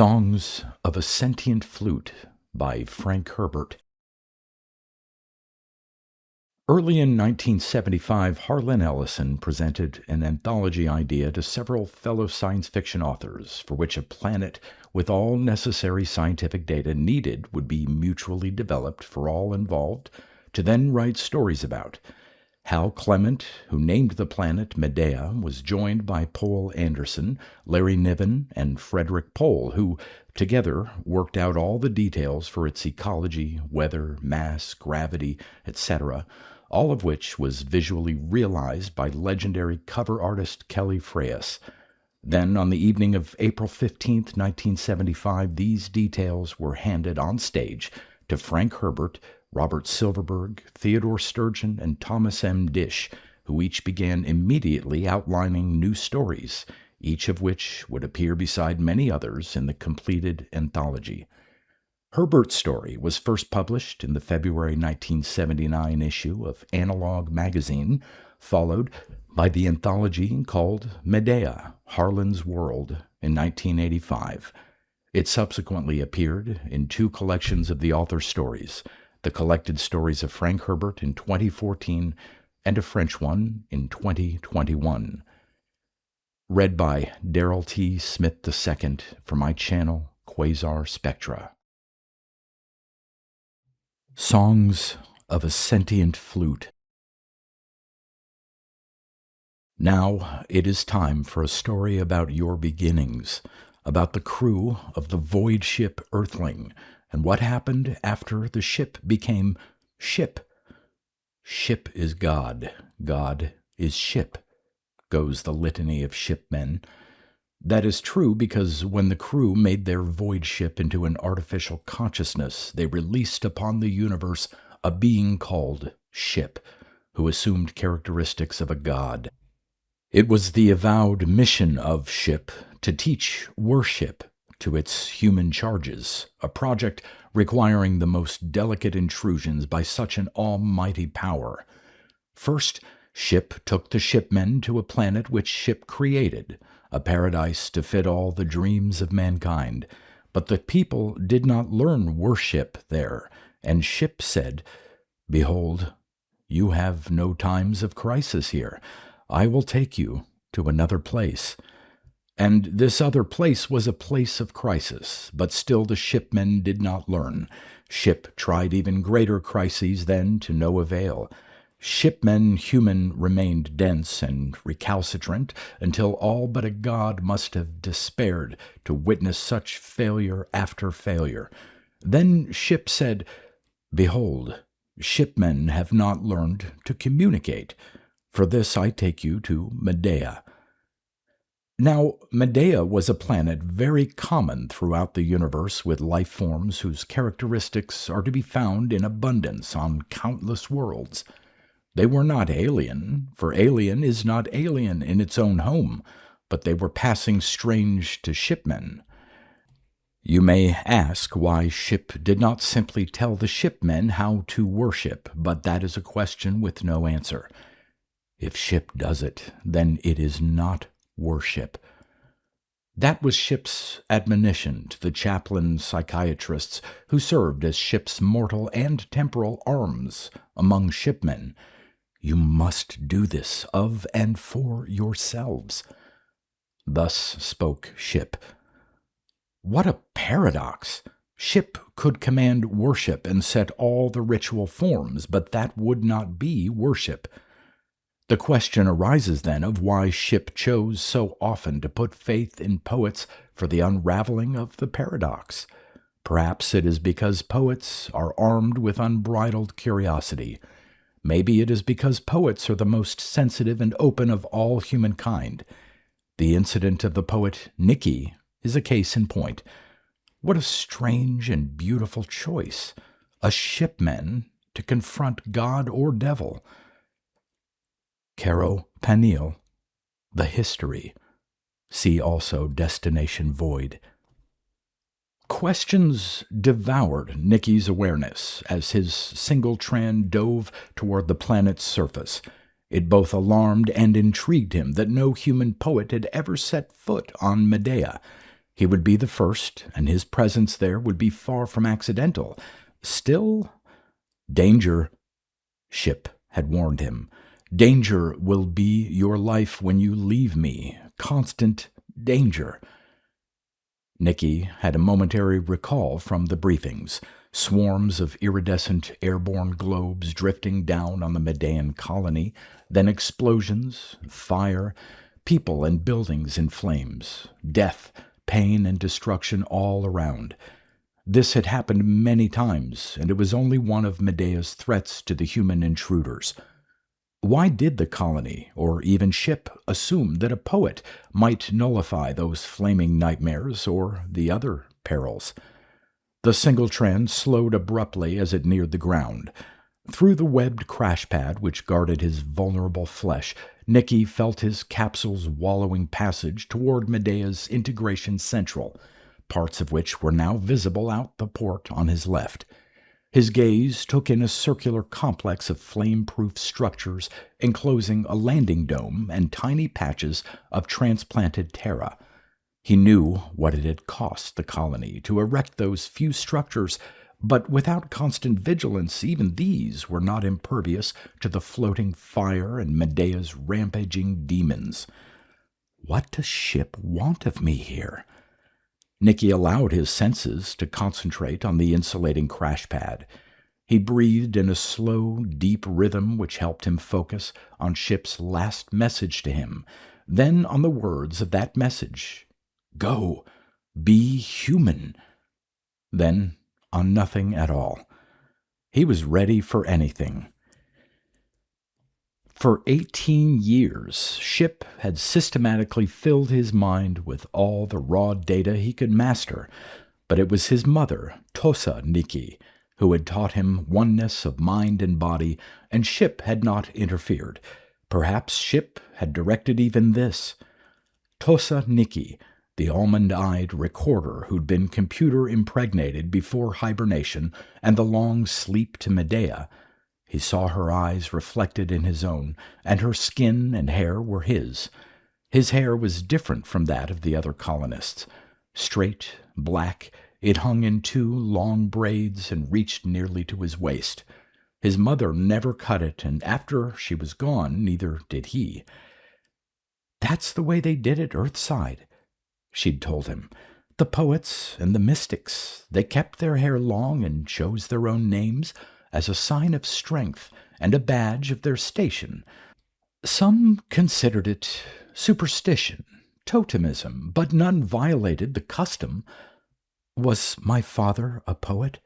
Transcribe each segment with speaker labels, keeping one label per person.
Speaker 1: Songs of a Sentient Flute by Frank Herbert. Early in 1975, Harlan Ellison presented an anthology idea to several fellow science fiction authors for which a planet with all necessary scientific data needed would be mutually developed for all involved to then write stories about. Hal Clement, who named the planet Medea, was joined by Poul Anderson, Larry Niven, and Frederik Pohl, who together worked out all the details for its ecology, weather, mass, gravity, etc., all of which was visually realized by legendary cover artist Kelly Freas. Then, on the evening of April 15, 1975, these details were handed on stage to Frank Herbert, Robert Silverberg, Theodore Sturgeon, and Thomas M. Disch, who each began immediately outlining new stories, each of which would appear beside many others in the completed anthology. Herbert's story was first published in the February 1979 issue of Analog magazine, followed by the anthology called Medea, Harlan's World, in 1985. It subsequently appeared in two collections of the author's stories, the collected stories of Frank Herbert in 2014 and a French one in 2021. Read by Darrell T. Smith II for my channel, Quasar Spectra. Songs of a Sentient Flute. Now it is time for a story about your beginnings, about the crew of the void ship Earthling, and what happened after the ship became ship. Ship is God, God is ship, goes the litany of shipmen. That is true because when the crew made their void ship into an artificial consciousness, they released upon the universe a being called Ship, who assumed characteristics of a god. It was the avowed mission of Ship to teach worship to its human charges, a project requiring the most delicate intrusions by such an almighty power. First, Ship took the shipmen to a planet which Ship created, a paradise to fit all the dreams of mankind. But the people did not learn worship there, and Ship said, "Behold, you have no times of crisis here. I will take you to another place." And this other place was a place of crisis, but still the shipmen did not learn. Ship tried even greater crises then to no avail. Shipmen human remained dense and recalcitrant until all but a god must have despaired to witness such failure after failure. Then Ship said, "Behold, shipmen have not learned to communicate. For this I take you to Medea." Now, Medea was a planet very common throughout the universe, with life forms whose characteristics are to be found in abundance on countless worlds. They were not alien, for alien is not alien in its own home, but they were passing strange to shipmen. You may ask why Ship did not simply tell the shipmen how to worship, but that is a question with no answer. If Ship does it, then it is not worship. That was Ship's admonition to the chaplain psychiatrists who served as Ship's mortal and temporal arms among shipmen. You must do this of and for yourselves. Thus spoke Ship. What a paradox! Ship could command worship and set all the ritual forms, but that would not be worship. The question arises then of why Ship chose so often to put faith in poets for the unraveling of the paradox. Perhaps it is because poets are armed with unbridled curiosity. Maybe it is because poets are the most sensitive and open of all humankind. The incident of the poet Nikki is a case in point. What a strange and beautiful choice, a shipman to confront God or devil. Caro Panil, The History. See also Destination Void. Questions devoured Nikki's awareness as his singletran dove toward the planet's surface. It both alarmed and intrigued him that no human poet had ever set foot on Medea. He would be the first, and his presence there would be far from accidental. Still, danger, Ship had warned him. Danger will be your life when you leave me. Constant danger. Nikki had a momentary recall from the briefings. Swarms of iridescent airborne globes drifting down on the Medean colony, then explosions, fire, people and buildings in flames, death, pain and destruction all around. This had happened many times, and it was only one of Medea's threats to the human intruders. Why did the colony, or even Ship, assume that a poet might nullify those flaming nightmares or the other perils? The singletran slowed abruptly as it neared the ground. Through the webbed crash pad which guarded his vulnerable flesh, Nikki felt his capsule's wallowing passage toward Medea's Integration Central, parts of which were now visible out the port on his left. His gaze took in a circular complex of flame-proof structures enclosing a landing dome and tiny patches of transplanted terra. He knew what it had cost the colony to erect those few structures, but without constant vigilance, even these were not impervious to the floating fire and Medea's rampaging demons. What does Ship want of me here? Nikki allowed his senses to concentrate on the insulating crash pad. He breathed in a slow, deep rhythm which helped him focus on Ship's last message to him, then on the words of that message. Go, be human. Then on nothing at all. He was ready for anything. For 18 years, Ship had systematically filled his mind with all the raw data he could master, but it was his mother, Tosa Nikki, who had taught him oneness of mind and body, and Ship had not interfered. Perhaps Ship had directed even this. Tosa Nikki, the almond-eyed recorder who'd been computer-impregnated before hibernation and the long sleep to Medea. He saw her eyes reflected in his own, and her skin and hair were his. His hair was different from that of the other colonists. Straight, black, it hung in two long braids and reached nearly to his waist. His mother never cut it, and after she was gone, neither did he. That's the way they did it Earthside, she'd told him. The poets and the mystics, they kept their hair long and chose their own names as a sign of strength and a badge of their station. Some considered it superstition, totemism, but none violated the custom. Was my father a poet?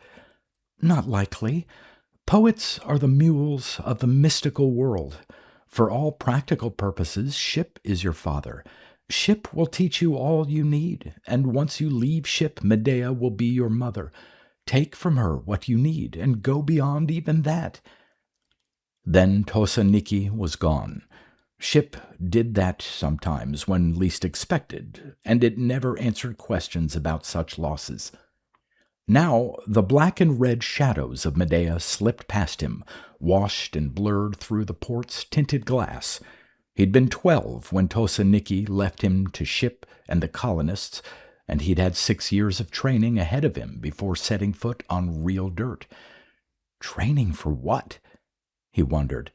Speaker 1: Not likely. Poets are the mules of the mystical world. For all practical purposes, Ship is your father. Ship will teach you all you need, and once you leave Ship, Medea will be your mother. Take from her what you need, and go beyond even that. Then Tosa Nikki was gone. Ship did that sometimes when least expected, and it never answered questions about such losses. Now the black and red shadows of Medea slipped past him, washed and blurred through the port's tinted glass. He'd been 12 when Tosa Nikki left him to Ship and the colonists, and he'd had 6 years of training ahead of him before setting foot on real dirt. Training for what? He wondered.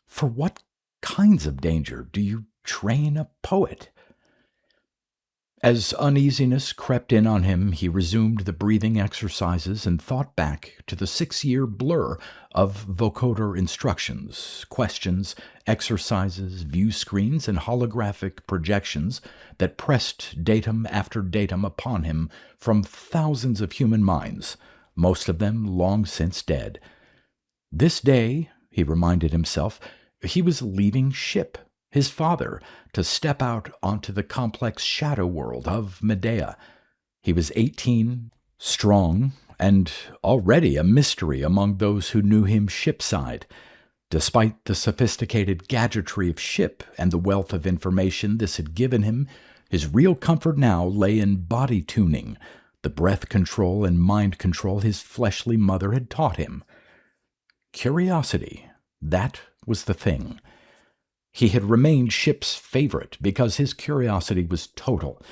Speaker 1: For what kinds of danger do you train a poet? As uneasiness crept in on him, he resumed the breathing exercises and thought back to the 6-year blur of vocoder instructions, questions, exercises, view screens, and holographic projections that pressed datum after datum upon him from thousands of human minds, most of them long since dead. This day, he reminded himself, he was leaving Ship, his father, to step out onto the complex shadow world of Medea. He was 18, strong, and already a mystery among those who knew him shipside. Despite the sophisticated gadgetry of Ship and the wealth of information this had given him, his real comfort now lay in body tuning, the breath control and mind control his fleshly mother had taught him. Curiosity, that was the thing. He had remained Ship's favorite because his curiosity was total.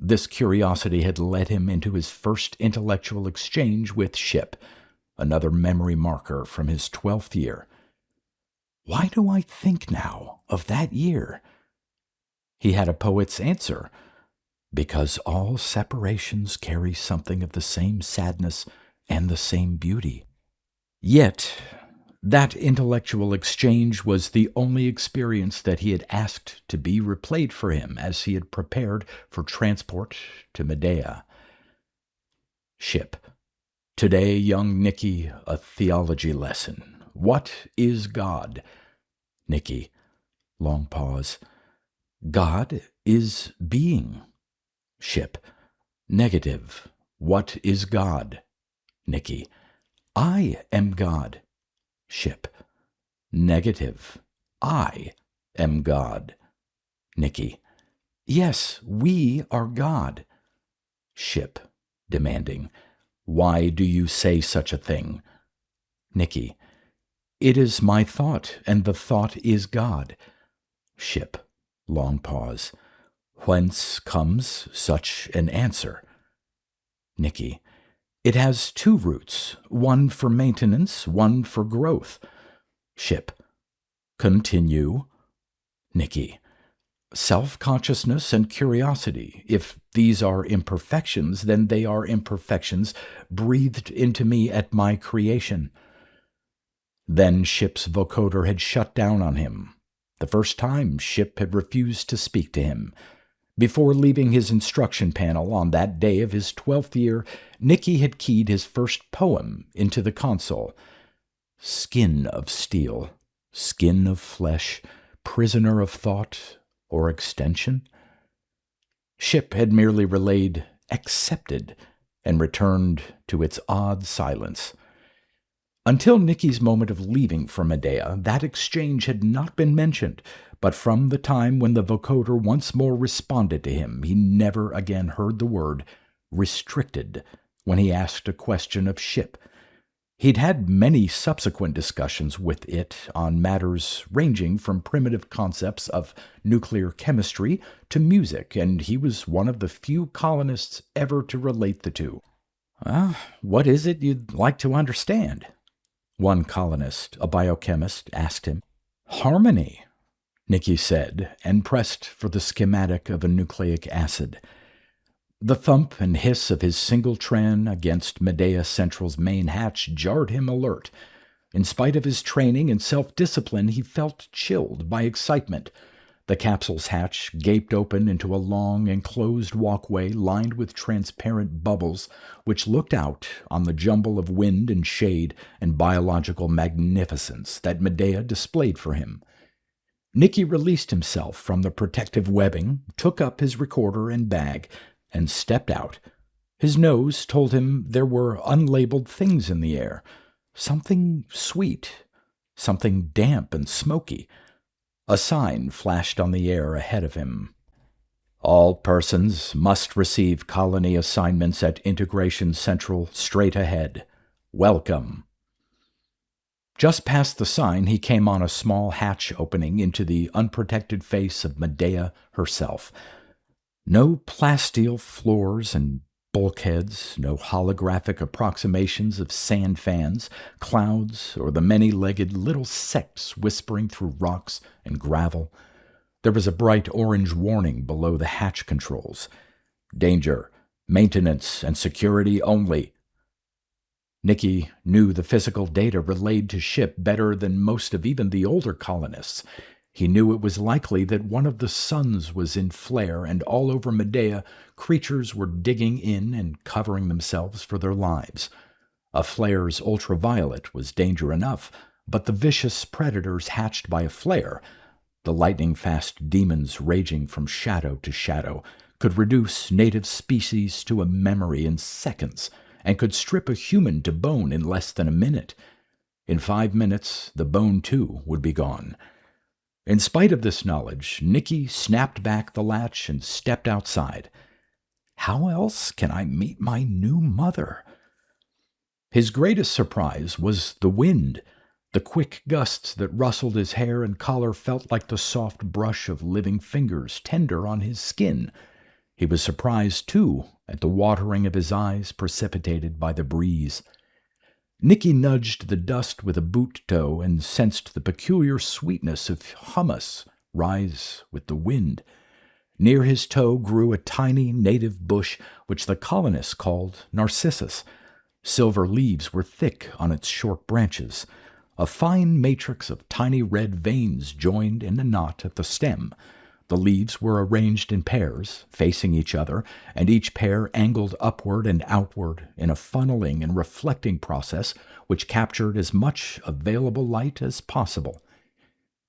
Speaker 1: This curiosity had led him into his first intellectual exchange with Ship, another memory marker from his 12th year. Why do I think now of that year? He had a poet's answer. Because all separations carry something of the same sadness and the same beauty. Yet, that intellectual exchange was the only experience that he had asked to be replayed for him as he had prepared for transport to Medea. Ship. Today, young Nikki, a theology lesson. What is God? Nikki. Long pause. God is being. Ship. Negative. What is God? Nikki. I am God. Ship. Negative. I am God. Nikki. Yes, we are God. Ship. Demanding. Why do you say such a thing? Nikki. It is my thought, and the thought is God. Ship. Long pause. Whence comes such an answer? Nikki. It has two roots, one for maintenance, one for growth. Ship. Continue. Nikki. Self-consciousness and curiosity. If these are imperfections, then they are imperfections breathed into me at my creation. Then Ship's vocoder had shut down on him. The first time Ship had refused to speak to him. Before leaving his instruction panel on that day of his 12th year, Nikki had keyed his first poem into the console. Skin of steel, skin of flesh, prisoner of thought or extension? Ship had merely relayed accepted and returned to its odd silence. Until Nikki's moment of leaving for Medea, that exchange had not been mentioned, but from the time when the vocoder once more responded to him, he never again heard the word restricted when he asked a question of Ship. He'd had many subsequent discussions with it on matters ranging from primitive concepts of nuclear chemistry to music, and he was one of the few colonists ever to relate the two. What is it you'd like to understand? One colonist, a biochemist, asked him. Harmony, Nikki said, and pressed for the schematic of a nucleic acid. The thump and hiss of his single-tran against Medea Central's main hatch jarred him alert. In spite of his training and self-discipline, he felt chilled by excitement. The capsule's hatch gaped open into a long, enclosed walkway lined with transparent bubbles, which looked out on the jumble of wind and shade and biological magnificence that Medea displayed for him. Nikki released himself from the protective webbing, took up his recorder and bag, and stepped out. His nose told him there were unlabeled things in the air. Something sweet, something damp and smoky. A sign flashed on the air ahead of him. All persons must receive colony assignments at Integration Central straight ahead. Welcome. Just past the sign, he came on a small hatch opening into the unprotected face of Medea herself. No plasteel floors and bulkheads, no holographic approximations of sand fans, clouds, or the many-legged little sects whispering through rocks and gravel. There was a bright orange warning below the hatch controls. Danger, maintenance, and security only. Nikki knew the physical data relayed to Ship better than most of even the older colonists. He knew it was likely that one of the suns was in flare, and all over Medea, creatures were digging in and covering themselves for their lives. A flare's ultraviolet was danger enough, but the vicious predators hatched by a flare, the lightning-fast demons raging from shadow to shadow, could reduce native species to a memory in seconds, and could strip a human to bone in less than a minute. In 5 minutes, the bone, too, would be gone. In spite of this knowledge, Nikki snapped back the latch and stepped outside. How else can I meet my new mother? His greatest surprise was the wind. The quick gusts that rustled his hair and collar felt like the soft brush of living fingers tender on his skin. He was surprised, too, at the watering of his eyes precipitated by the breeze. Nikki nudged the dust with a boot toe and sensed the peculiar sweetness of hummus rise with the wind. Near his toe grew a tiny native bush which the colonists called narcissus. Silver leaves were thick on its short branches. A fine matrix of tiny red veins joined in a knot at the stem. The leaves were arranged in pairs, facing each other, and each pair angled upward and outward in a funneling and reflecting process which captured as much available light as possible.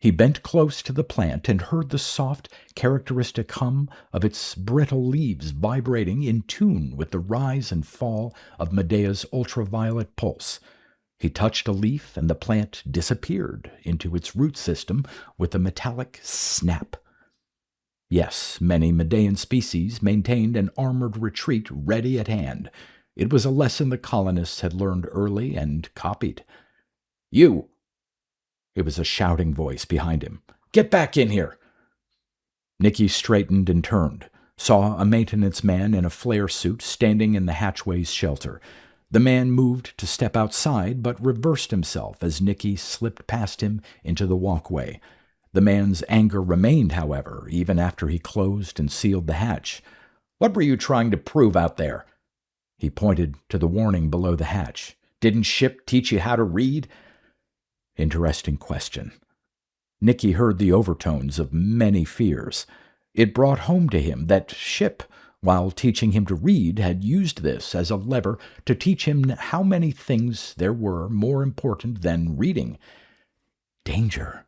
Speaker 1: He bent close to the plant and heard the soft, characteristic hum of its brittle leaves vibrating in tune with the rise and fall of Medea's ultraviolet pulse. He touched a leaf, and the plant disappeared into its root system with a metallic snap. Yes, many Medean species maintained an armored retreat ready at hand. It was a lesson the colonists had learned early and copied. "You!" It was a shouting voice behind him. "Get back in here!" Nikki straightened and turned, saw a maintenance man in a flare suit standing in the hatchway's shelter. The man moved to step outside, but reversed himself as Nikki slipped past him into the walkway. The man's anger remained, however, even after he closed and sealed the hatch. "What were you trying to prove out there?" He pointed to the warning below the hatch. "Didn't Ship teach you how to read?" Interesting question. Nikki heard the overtones of many fears. It brought home to him that Ship, while teaching him to read, had used this as a lever to teach him how many things there were more important than reading. Danger.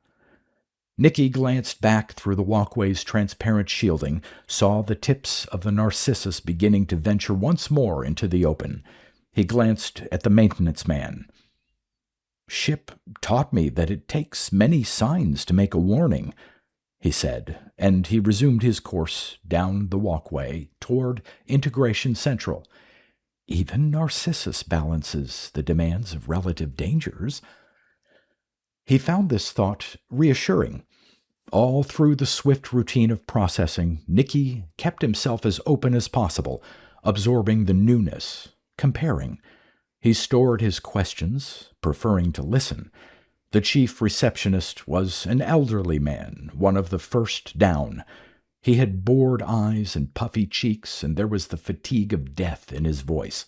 Speaker 1: Nikki glanced back through the walkway's transparent shielding, saw the tips of the narcissus beginning to venture once more into the open. He glanced at the maintenance man. "Ship taught me that it takes many signs to make a warning," he said, and he resumed his course down the walkway toward Integration Central. Even Narcissus balances the demands of relative dangers. He found this thought reassuring. All through the swift routine of processing, Nikki kept himself as open as possible, absorbing the newness, comparing. He stored his questions, preferring to listen. The chief receptionist was an elderly man, one of the first down. He had bored eyes and puffy cheeks, and there was the fatigue of death in his voice.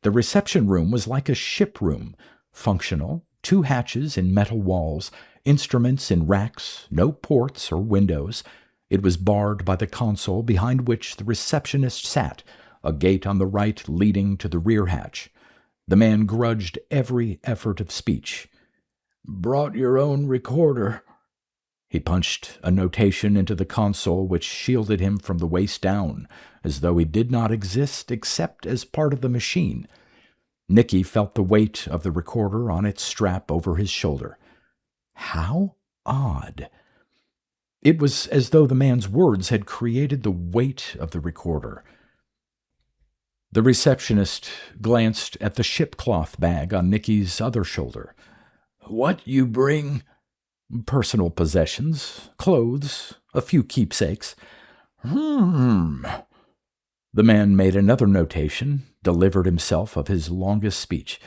Speaker 1: The reception room was like a ship room, functional, 2 hatches in metal walls, instruments in racks, no ports or windows. It was barred by the console behind which the receptionist sat, a gate on the right leading to the rear hatch. The man grudged every effort of speech. "Brought your own recorder." He punched a notation into the console which shielded him from the waist down, as though he did not exist except as part of the machine. Nikki felt the weight of the recorder on its strap over his shoulder. How odd. It was as though the man's words had created the weight of the recorder. The receptionist glanced at the shipcloth bag on Nikki's other shoulder. "What you bring?" "Personal possessions, clothes, a few keepsakes." The man made another notation, delivered himself of his longest speech.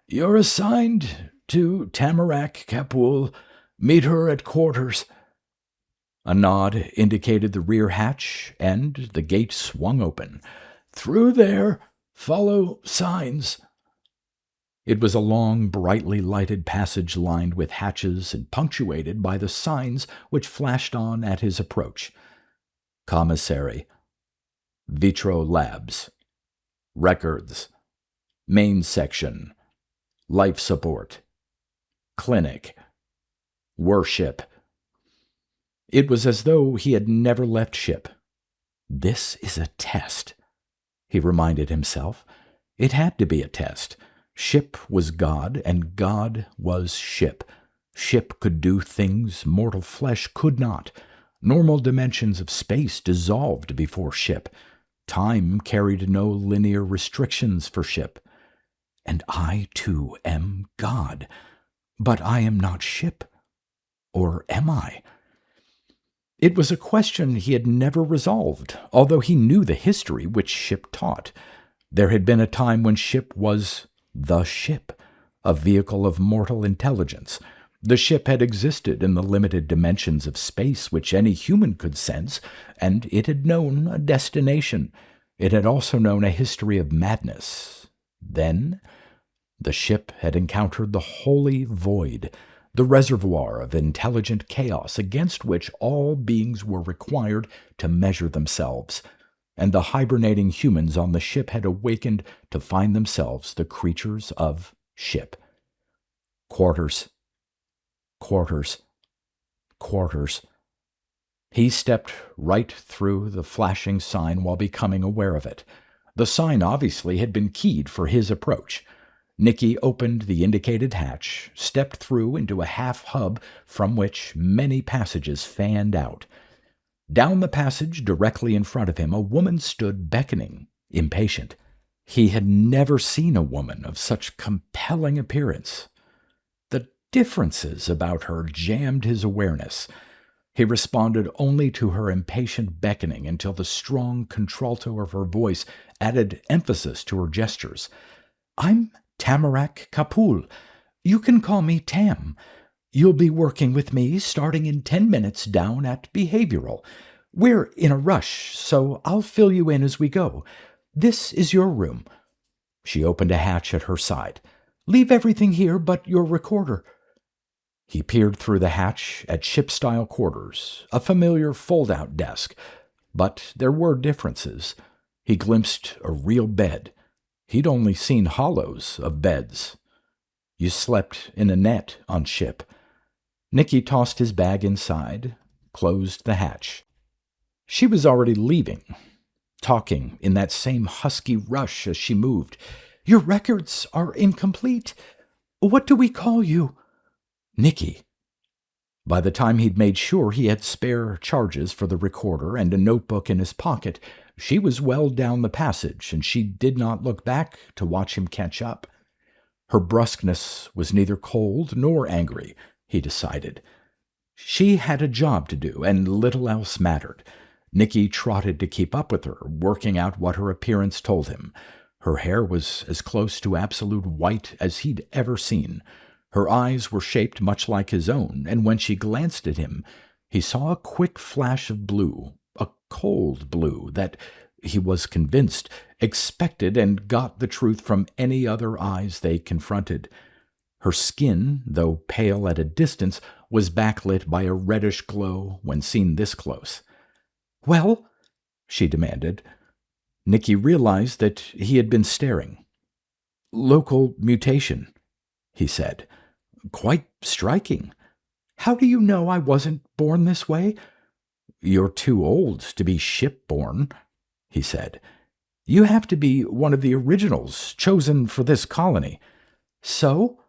Speaker 1: "You're assigned to Tamarack, Capul. Meet her at quarters." A nod indicated the rear hatch, and the gate swung open. "Through there. Follow signs." It was a long, brightly lighted passage lined with hatches and punctuated by the signs which flashed on at his approach. Commissary. Vitro Labs. Records. Main Section. Life Support. Clinic. Worship. It was as though he had never left ship. This is a test, he reminded himself. It had to be a test. Ship was God, and God was ship. Ship could do things mortal flesh could not. Normal dimensions of space dissolved before ship. Time carried no linear restrictions for ship. And I, too, am God. But I am not ship. Or am I? It was a question he had never resolved, although he knew the history which ship taught. There had been a time when ship was the ship, a vehicle of mortal intelligence. The ship had existed in the limited dimensions of space which any human could sense, and it had known a destination. It had also known a history of madness. Then, the ship had encountered the holy void, the reservoir of intelligent chaos against which all beings were required to measure themselves, and the hibernating humans on the ship had awakened to find themselves the creatures of ship. Quarters. Quarters. Quarters. He stepped right through the flashing sign while becoming aware of it. The sign obviously had been keyed for his approach. Nikki opened the indicated hatch, stepped through into a half-hub from which many passages fanned out. Down the passage, directly in front of him, a woman stood beckoning, impatient. He had never seen a woman of such compelling appearance. The differences about her jammed his awareness. He responded only to her impatient beckoning until the strong contralto of her voice added emphasis to her gestures. "I'm Tamarack Pohl. You can call me Tam. You'll be working with me starting in 10 minutes down at Behavioral. We're in a rush, so I'll fill you in as we go. This is your room." She opened a hatch at her side. "Leave everything here but your recorder." He peered through the hatch at ship-style quarters, a familiar fold-out desk. But there were differences. He glimpsed a real bed. He'd only seen hollows of beds. You slept in a net on ship. Nikki tossed his bag inside, closed the hatch. She was already leaving, talking in that same husky rush as she moved. "Your records are incomplete. What do we call you?" "Nikki." By the time he'd made sure he had spare charges for the recorder and a notebook in his pocket, she was well down the passage, and she did not look back to watch him catch up. Her brusqueness was neither cold nor angry, he decided. She had a job to do, and little else mattered. Nikki trotted to keep up with her, working out what her appearance told him. Her hair was as close to absolute white as he'd ever seen. Her eyes were shaped much like his own, and when she glanced at him, he saw a quick flash of blue, a cold blue that, he was convinced, expected and got the truth from any other eyes they confronted. Her skin, though pale at a distance, was backlit by a reddish glow when seen this close. "Well?" she demanded. Nikki realized that he had been staring. "Local mutation," he said. "Quite striking. How do you know I wasn't born this way?" "You're too old to be ship-born," he said. "You have to be one of the originals chosen for this colony." "So?"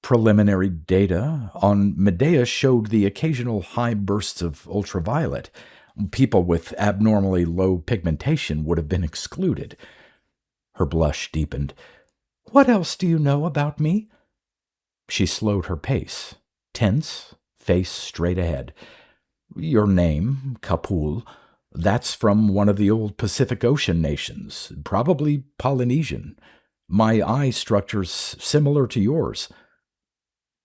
Speaker 1: Preliminary data on Medea showed the occasional high bursts of ultraviolet. People with abnormally low pigmentation would have been excluded. Her blush deepened. "What else do you know about me?" She slowed her pace, tense, face straight ahead. "Your name, Pohl, that's from one of the old Pacific Ocean nations, probably Polynesian. My eye structure's similar to yours."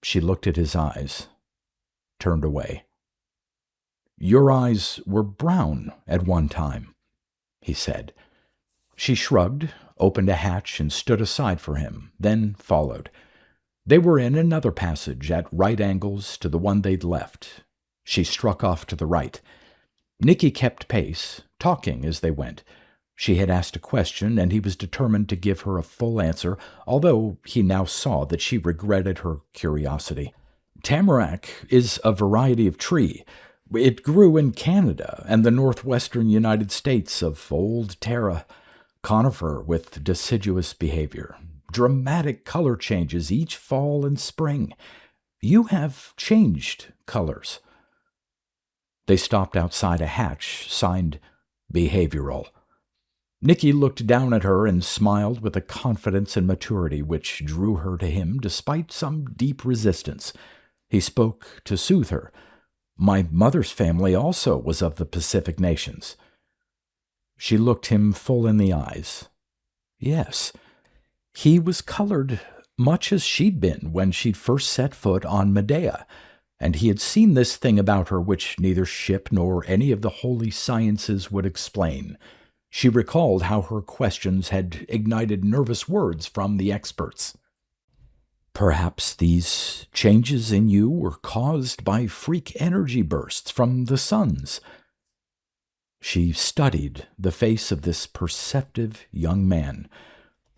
Speaker 1: She looked at his eyes, turned away. "Your eyes were brown at one time," he said. She shrugged, opened a hatch, and stood aside for him, then followed. They were in another passage at right angles to the one they'd left. She struck off to the right. Nikki kept pace, talking as they went. She had asked a question, and he was determined to give her a full answer, although he now saw that she regretted her curiosity. Tamarack is a variety of tree. It grew in Canada and the northwestern United States of old Terra. Conifer with deciduous behavior. Dramatic color changes each fall and spring. You have changed colors." They stopped outside a hatch signed Behavioral. Nikki looked down at her and smiled with a confidence and maturity which drew her to him despite some deep resistance. He spoke to soothe her. My mother's family also was of the Pacific nations." She looked him full in the eyes. Yes, he was colored much as she'd been when she'd first set foot on Medea, and he had seen this thing about her which neither ship nor any of the holy sciences would explain. She recalled how her questions had ignited nervous words from the experts. "Perhaps these changes in you were caused by freak energy bursts from the suns." She studied the face of this perceptive young man.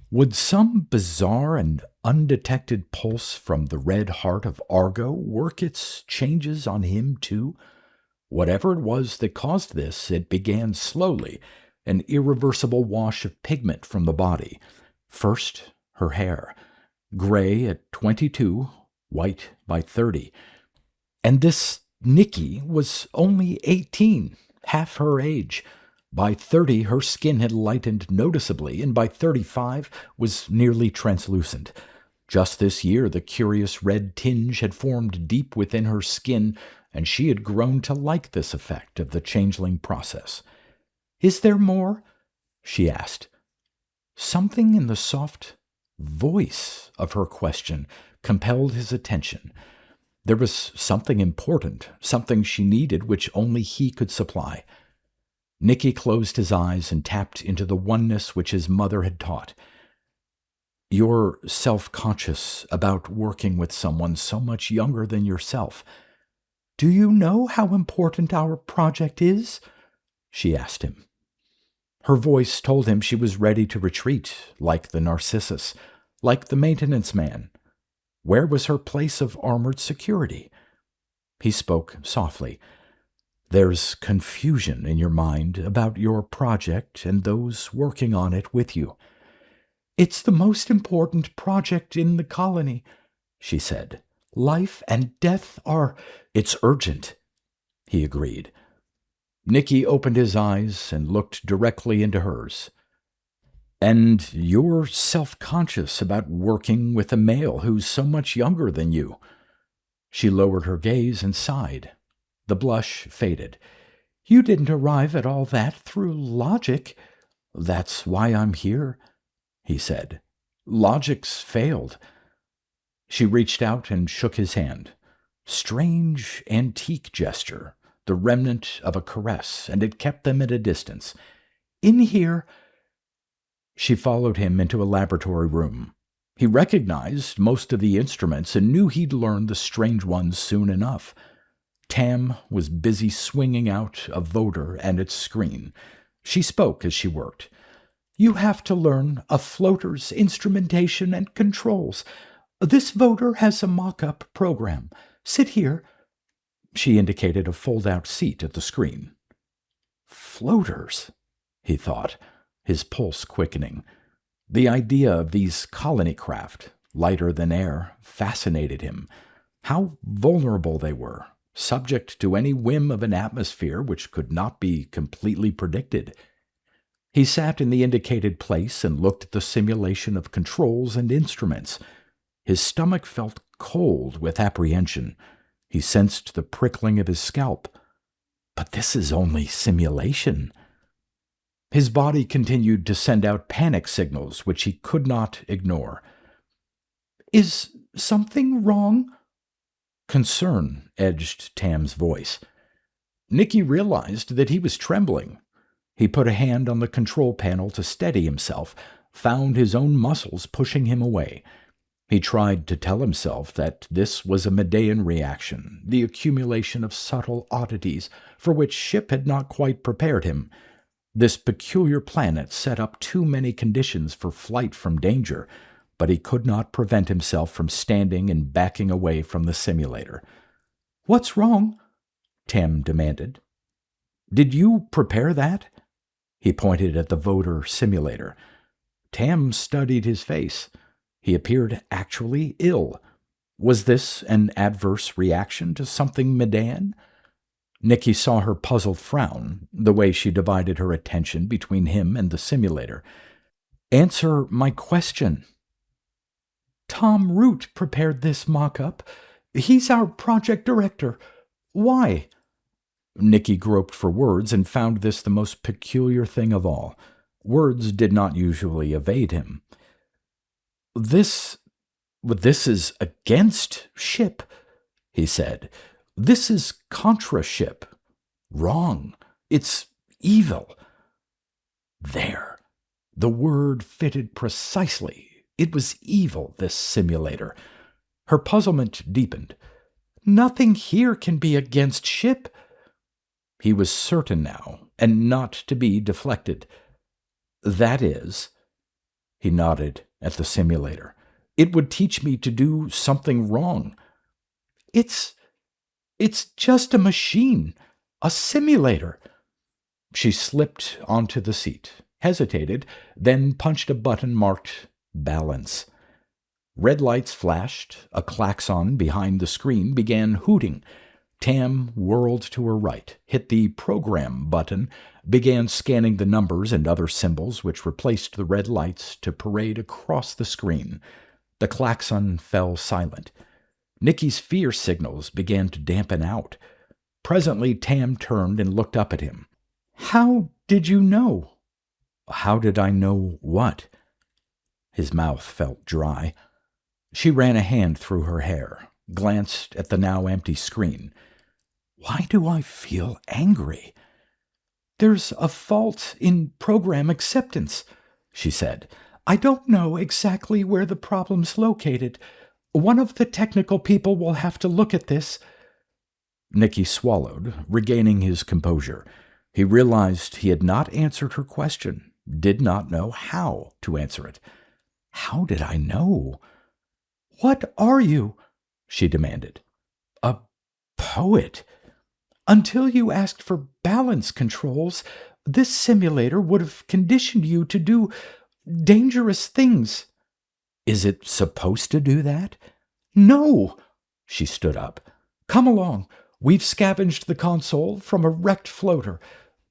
Speaker 1: Would some bizarre and undetected pulse from the red heart of Argo work its changes on him too? Whatever it was that caused this, it began slowly, an irreversible wash of pigment from the body. First, her hair, gray at 22, white by 30. And this Nikki was only 18, half her age. By 30, her skin had lightened noticeably, and by 35 was nearly translucent. Just this year, the curious red tinge had formed deep within her skin, and she had grown to like this effect of the changeling process. "Is there more?" she asked. Something in the soft voice of her question compelled his attention. There was something important, something she needed which only he could supply. Nikki closed his eyes and tapped into the oneness which his mother had taught. "You're self-conscious about working with someone so much younger than yourself. Do you know how important our project is?" she asked him. Her voice told him she was ready to retreat, like the Narcissus, like the maintenance man. Where was her place of armored security? He spoke softly. "There's confusion in your mind about your project and those working on it with you." "It's the most important project in the colony," she said. "Life and death are—" "It's urgent," he agreed. Nikki opened his eyes and looked directly into hers. "And you're self-conscious about working with a male who's so much younger than you." She lowered her gaze and sighed. The blush faded. "You didn't arrive at all that through logic." "That's why I'm here," he said. "Logic's failed." She reached out and shook his hand. Strange, antique gesture, the remnant of a caress, and it kept them at a distance. "In here." She followed him into a laboratory room. He recognized most of the instruments and knew he'd learn the strange ones soon enough. Tam was busy swinging out a voder and its screen. She spoke as she worked. "You have to learn a floater's instrumentation and controls. This voder has a mock-up program. Sit here." She indicated a fold-out seat at the screen. Floaters, he thought, his pulse quickening. The idea of these colony craft, lighter than air, fascinated him. How vulnerable they were, subject to any whim of an atmosphere which could not be completely predicted. He sat in the indicated place and looked at the simulation of controls and instruments. His stomach felt cold with apprehension. He sensed the prickling of his scalp. But this is only simulation. His body continued to send out panic signals which he could not ignore. "Is something wrong?" Concern edged Tam's voice. Nikki realized that he was trembling. He put a hand on the control panel to steady himself, found his own muscles pushing him away. He tried to tell himself that this was a Medean reaction, the accumulation of subtle oddities for which Ship had not quite prepared him. This peculiar planet set up too many conditions for flight from danger, but he could not prevent himself from standing and backing away from the simulator. "What's wrong?" Tam demanded. "Did you prepare that?" He pointed at the voter simulator. Tam studied his face. He appeared actually ill. Was this an adverse reaction to something Medean? Nikki saw her puzzled frown, the way she divided her attention between him and the simulator. "Answer my question." "Tom Root prepared this mock-up. He's our project director. Why? Nikki groped for words and found this the most peculiar thing of all. Words did not usually evade him. This is against ship, he said. This is contra ship. Wrong. It's evil. There. The word fitted precisely. It was evil, this simulator. Her puzzlement deepened. Nothing here can be against ship. He was certain now, and not to be deflected. That is, he nodded at the simulator, it would teach me to do something wrong. It's just a machine, a simulator. She slipped onto the seat, hesitated, then punched a button marked balance. Red lights flashed, a klaxon behind the screen began hooting. Tam whirled to her right, hit the program button, began scanning the numbers and other symbols which replaced the red lights to parade across the screen. The klaxon fell silent. Nikki's fear signals began to dampen out. Presently Tam turned and looked up at him. How did you know? How did I know what? His mouth felt dry. She ran a hand through her hair, glanced at the now empty screen. Why do I feel angry? There's a fault in program acceptance, she said. I don't know exactly where the problem's located. One of the technical people will have to look at this. Nikki swallowed, regaining his composure. He realized he had not answered her question, did not know how to answer it. How did I know? What are you? She demanded. A poet. Until you asked for balance controls, this simulator would have conditioned you to do dangerous things. Is it supposed to do that? No. She stood up. Come along. We've scavenged the console from a wrecked floater.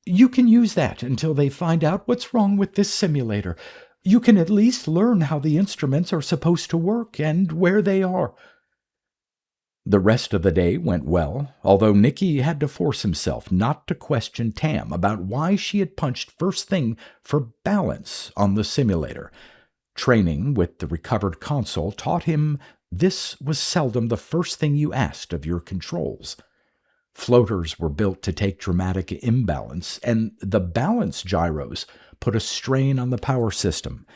Speaker 1: You can use that until they find out what's wrong with this simulator. You can at least learn how the instruments are supposed to work and where they are. The rest of the day went well, although Nikki had to force himself not to question Tam about why she had punched first thing for balance on the simulator. Training with the recovered console taught him this was seldom the first thing you asked of your controls. Floaters were built to take dramatic imbalance, and the balance gyros put a strain on the power system,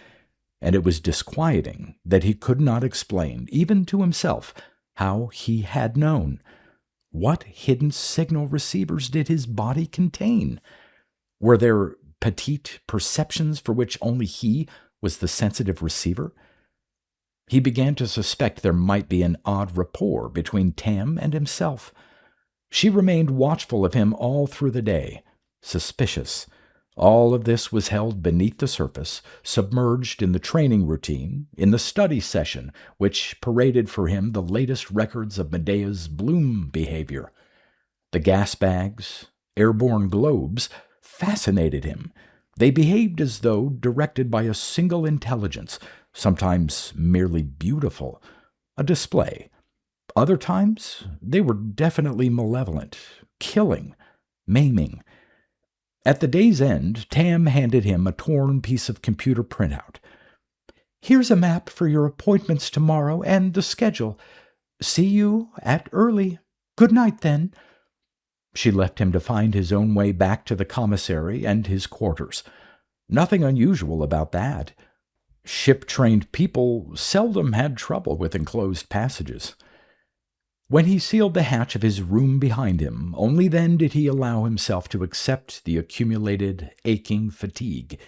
Speaker 1: and it was disquieting that he could not explain, even to himself, how he had known. What hidden signal receivers did his body contain? Were there petite perceptions for which only he was the sensitive receiver? He began to suspect there might be an odd rapport between Tam and himself. She remained watchful of him all through the day, suspicious. All of this was held beneath the surface, submerged in the training routine, in the study session, which paraded for him the latest records of Medea's bloom behavior. The gas bags, airborne globes, fascinated him. They behaved as though directed by a single intelligence, sometimes merely beautiful, a display. Other times, they were definitely malevolent, killing, maiming. At the day's end, Tam handed him a torn piece of computer printout. Here's a map for your appointments tomorrow and the schedule. See you at early. Good night, then. She left him to find his own way back to the commissary and his quarters. Nothing unusual about that. Ship-trained people seldom had trouble with enclosed passages. When he sealed the hatch of his room behind him, only then did he allow himself to accept the accumulated aching fatigue.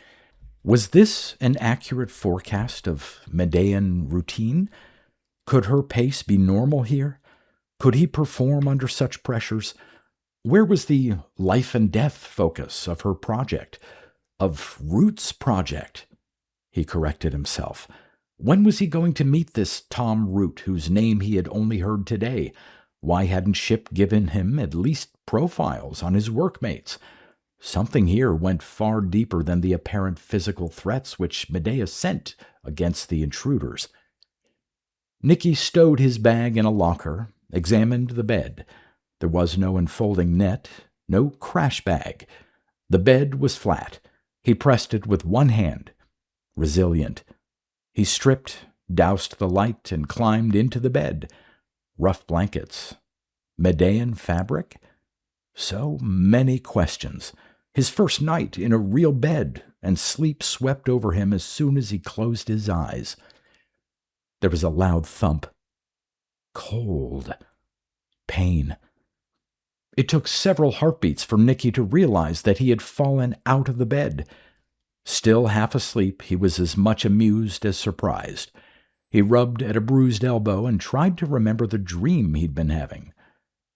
Speaker 1: Was this an accurate forecast of Medean routine? Could her pace be normal here? Could he perform under such pressures? Where was the life and death focus of her project? Of Root's project? He corrected himself. When was he going to meet this Tom Root, whose name he had only heard today? Why hadn't Ship given him at least profiles on his workmates? Something here went far deeper than the apparent physical threats which Medea sent against the intruders. Nikki stowed his bag in a locker, examined the bed. There was no enfolding net, no crash bag. The bed was flat. He pressed it with one hand. Resilient. He stripped, doused the light, and climbed into the bed. Rough blankets. Medean fabric? So many questions. His first night in a real bed, and sleep swept over him as soon as he closed his eyes. There was a loud thump. Cold. Pain. It took several heartbeats for Nikki to realize that he had fallen out of the bed. Still half asleep, he was as much amused as surprised. He rubbed at a bruised elbow and tried to remember the dream he'd been having.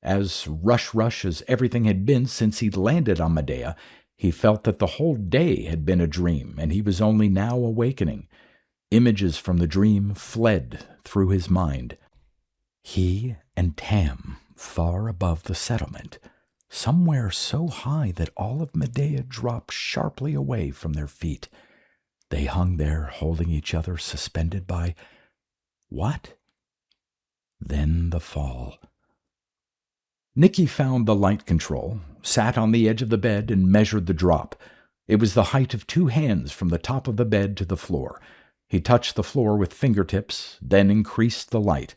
Speaker 1: As rush as everything had been since he'd landed on Medea, he felt that the whole day had been a dream, and he was only now awakening. Images from the dream fled through his mind. He and Tam, far above the settlement, somewhere so high that all of Medea dropped sharply away from their feet. They hung there, holding each other, suspended by what? Then the fall. Nikki found the light control, sat on the edge of the bed, and measured the drop. It was the height of 2 hands from the top of the bed to the floor. He touched the floor with fingertips, then increased the light.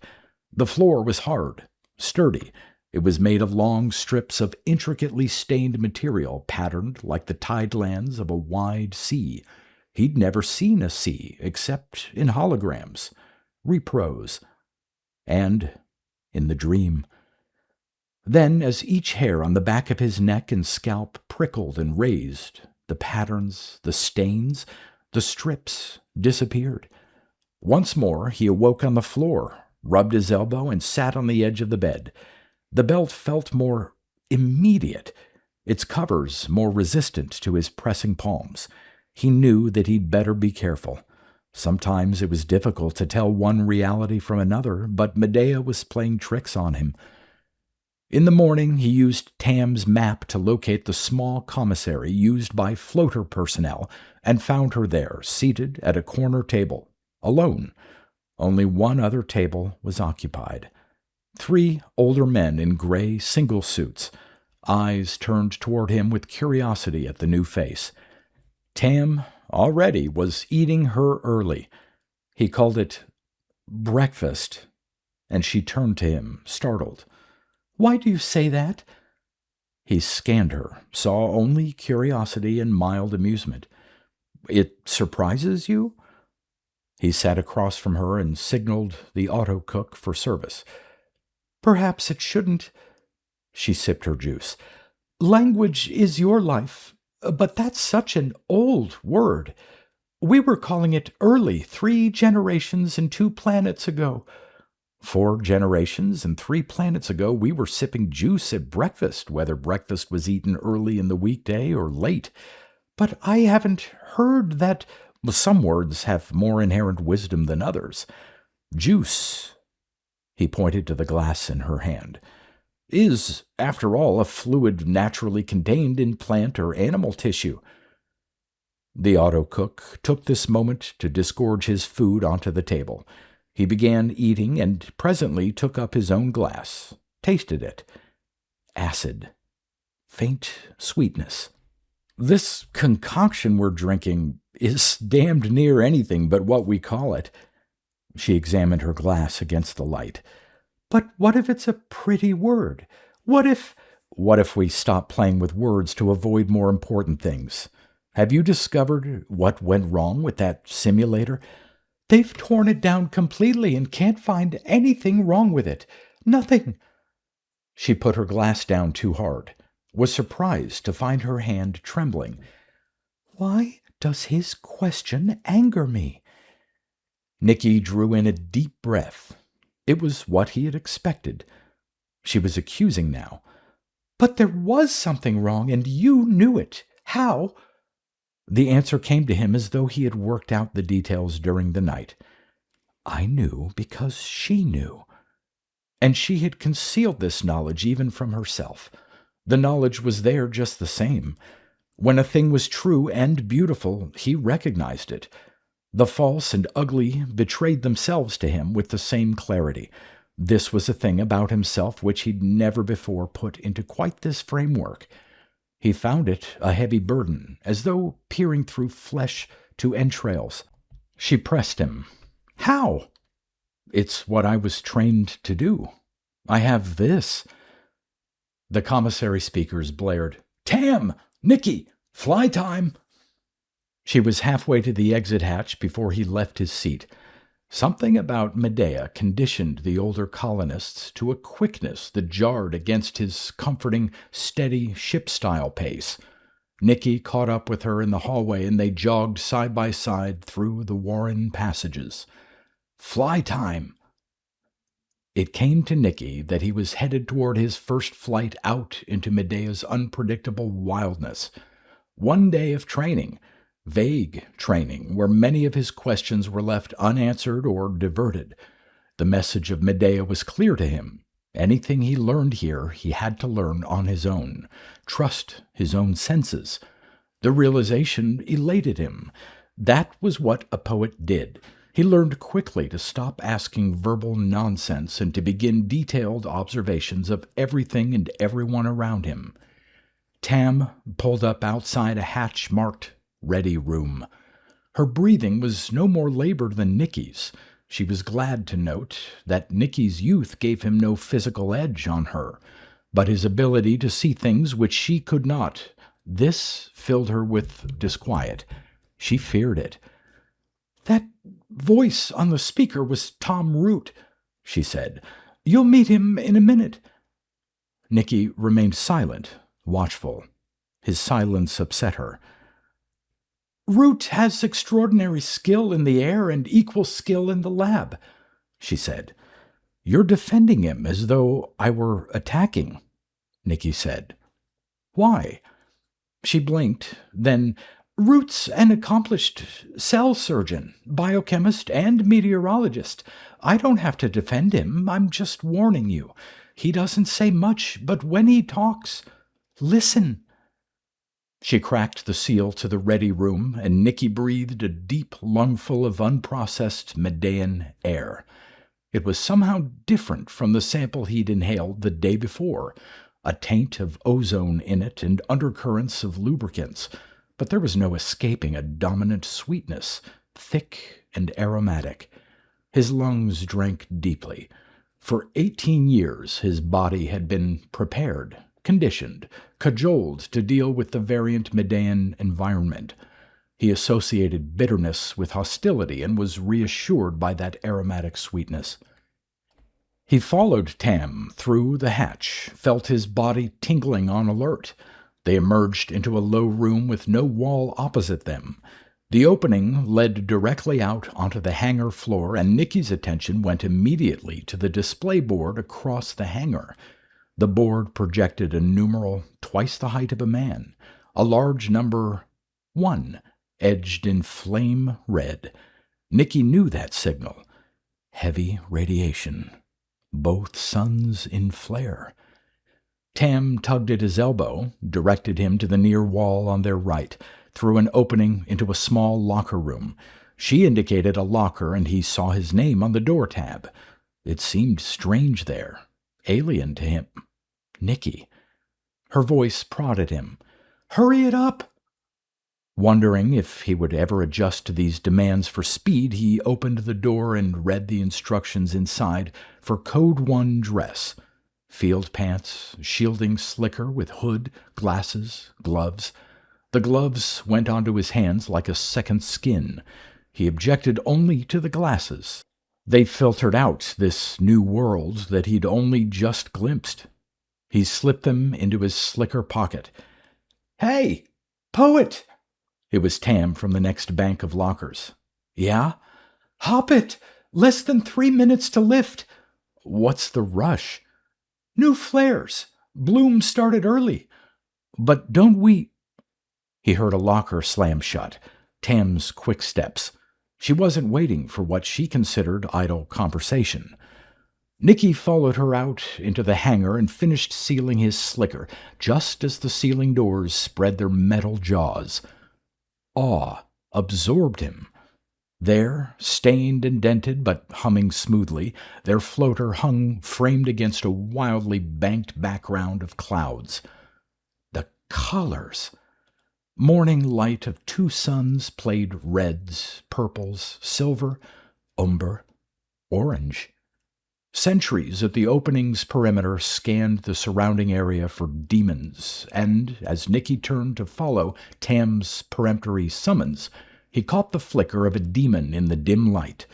Speaker 1: The floor was hard, sturdy. It was made of long strips of intricately stained material, patterned like the tidelands of a wide sea. He'd never seen a sea except in holograms, repros, and in the dream. Then, as each hair on the back of his neck and scalp prickled and raised, the patterns, the stains, the strips disappeared. Once more he awoke on the floor, rubbed his elbow, and sat on the edge of the bed. The belt felt more immediate, its covers more resistant to his pressing palms. He knew that he'd better be careful. Sometimes it was difficult to tell one reality from another, but Medea was playing tricks on him. In the morning, he used Tam's map to locate the small commissary used by floater personnel and found her there, seated at a corner table, alone. Only one other table was occupied. 3 older men in gray single suits, eyes turned toward him with curiosity at the new face. Tam already was eating her early. He called it breakfast, and she turned to him, startled. "Why do you say that?" He scanned her, saw only curiosity and mild amusement. "It surprises you?" He sat across from her and signaled the auto-cook for service. "Perhaps it shouldn't." She sipped her juice. "Language is your life, but that's such an old word. We were calling it early 3 generations and 2 planets ago. 4 generations and 3 planets ago, we were sipping juice at breakfast, whether breakfast was eaten early in the weekday or late. But I haven't heard that. Some words have more inherent wisdom than others. Juice," he pointed to the glass in her hand, "is, after all, a fluid naturally contained in plant or animal tissue." The auto-cook took this moment to disgorge his food onto the table. He began eating and presently took up his own glass, tasted it. Acid. Faint sweetness. "This concoction we're drinking is damned near anything but what we call it." She examined her glass against the light. "But what if it's a pretty word? What if we stop playing with words to avoid more important things? Have you discovered what went wrong with that simulator? They've torn it down completely and can't find anything wrong with it. Nothing." She put her glass down too hard, was surprised to find her hand trembling. "Why does his question anger me?" Nikki drew in a deep breath. It was what he had expected. She was accusing now. "But there was something wrong, and you knew it. How?" The answer came to him as though he had worked out the details during the night. "I knew because she knew." And she had concealed this knowledge even from herself. The knowledge was there just the same. When a thing was true and beautiful, he recognized it. The false and ugly betrayed themselves to him with the same clarity. This was a thing about himself which he'd never before put into quite this framework. He found it a heavy burden, as though peering through flesh to entrails. She pressed him. "How?" "It's what I was trained to do. I have this." The commissary speakers blared, "Tam! Nikki! Fly time!" She was halfway to the exit hatch before he left his seat. Something about Medea conditioned the older colonists to a quickness that jarred against his comforting, steady, ship-style pace. Nikki caught up with her in the hallway, and they jogged side by side through the Warren passages. Fly time! It came to Nikki that he was headed toward his first flight out into Medea's unpredictable wildness. One day of training, vague training, where many of his questions were left unanswered or diverted. The message of Medea was clear to him. Anything he learned here he had to learn on his own, trust his own senses. The realization elated him. That was what a poet did. He learned quickly to stop asking verbal nonsense and to begin detailed observations of everything and everyone around him. Tam pulled up outside a hatch marked Ready Room. Her breathing was no more labored than Nikki's. She was glad to note that Nikki's youth gave him no physical edge on her, but his ability to see things which she could not. This filled her with disquiet. She feared it. "That voice on the speaker was Tom Root," she said. "You'll meet him in a minute." Nikki remained silent, watchful. His silence upset her. "Root has extraordinary skill in the air and equal skill in the lab," she said. "You're defending him as though I were attacking," Nikki said. "Why?" She blinked, then, "Root's an accomplished cell surgeon, biochemist, and meteorologist. I don't have to defend him. I'm just warning you. He doesn't say much, but when he talks, listen." She cracked the seal to the Ready Room, and Nikki breathed a deep lungful of unprocessed Medean air. It was somehow different from the sample he'd inhaled the day before, a taint of ozone in it and undercurrents of lubricants, but there was no escaping a dominant sweetness, thick and aromatic. His lungs drank deeply. For 18 years his body had been prepared, conditioned, cajoled to deal with the variant Medean environment. He associated bitterness with hostility and was reassured by that aromatic sweetness. He followed Tam through the hatch, felt his body tingling on alert. They emerged into a low room with no wall opposite them. The opening led directly out onto the hangar floor, and Nikki's attention went immediately to the display board across the hangar. The board projected a numeral twice the height of a man, a large number 1, edged in flame red. Nikki knew that signal. Heavy radiation. Both suns in flare. Tam tugged at his elbow, directed him to the near wall on their right, through an opening into a small locker room. She indicated a locker, and he saw his name on the door tab. It seemed strange there, alien to him. Nikki. Her voice prodded him. "Hurry it up!" Wondering if he would ever adjust to these demands for speed, he opened the door and read the instructions inside for Code 1 dress. Field pants, shielding slicker with hood, glasses, gloves. The gloves went onto his hands like a second skin. He objected only to the glasses. They filtered out this new world that he'd only just glimpsed. He slipped them into his slicker pocket. "Hey, poet!" It was Tam from the next bank of lockers. "Yeah?" "Hop it! Less than 3 minutes to lift." "What's the rush?" "New flares. Bloom started early." "But don't we—" He heard a locker slam shut. Tam's quick steps. She wasn't waiting for what she considered idle conversation. Nikki followed her out into the hangar and finished sealing his slicker, just as the sealing doors spread their metal jaws. Awe absorbed him. There, stained and dented but humming smoothly, their floater hung framed against a wildly banked background of clouds. The colors! Morning light of two suns played reds, purples, silver, umber, orange. Sentries at the opening's perimeter scanned the surrounding area for demons, and as Nikki turned to follow Tam's peremptory summons, he caught the flicker of a demon in the dim light.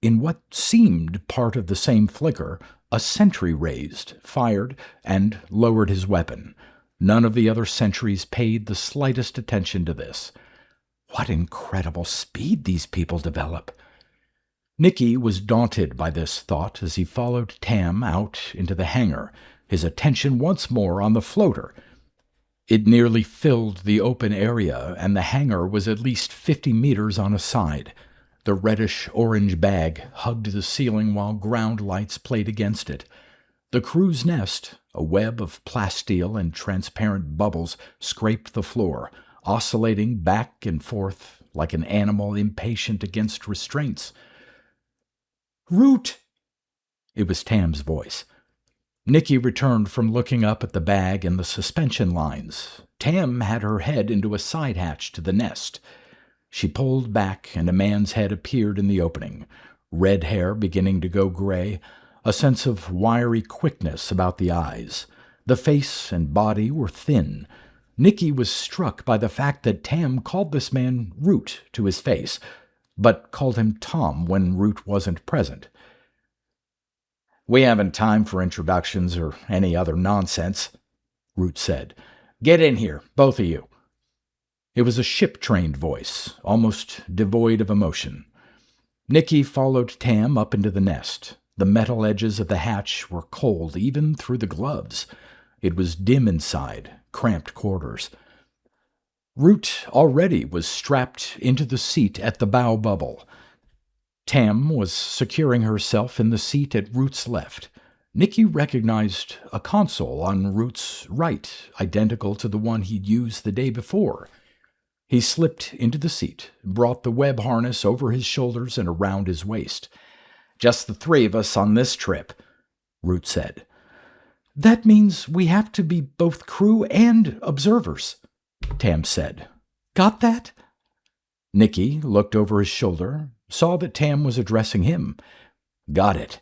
Speaker 1: In what seemed part of the same flicker, a sentry raised, fired, and lowered his weapon. None of the other sentries paid the slightest attention to this. What incredible speed these people develop! Nikki was daunted by this thought as he followed Tam out into the hangar, his attention once more on the floater. It nearly filled the open area, and the hangar was at least 50 meters on a side. The reddish-orange bag hugged the ceiling while ground lights played against it. The crew's nest, a web of plasteel and transparent bubbles, scraped the floor, oscillating back and forth like an animal impatient against restraints. "Root!" It was Tam's voice. Nikki returned from looking up at the bag and the suspension lines. Tam had her head into a side hatch to the nest. She pulled back, and a man's head appeared in the opening, red hair beginning to go gray, a sense of wiry quickness about the eyes. The face and body were thin. Nikki was struck by the fact that Tam called this man Root to his face, but called him Tom when Root wasn't present. "We haven't time for introductions or any other nonsense," Root said. "Get in here, both of you." It was a ship-trained voice, almost devoid of emotion. Nikki followed Tam up into the nest. The metal edges of the hatch were cold, even through the gloves. It was dim inside, cramped quarters. Root already was strapped into the seat at the bow bubble. Tam was securing herself in the seat at Root's left. Nikki recognized a console on Root's right, identical to the one he'd used the day before. He slipped into the seat, brought the web harness over his shoulders and around his waist. "Just the three of us on this trip," Root said. "That means we have to be both crew and observers," Tam said. "Got that?" Nikki looked over his shoulder, saw that Tam was addressing him. "Got it."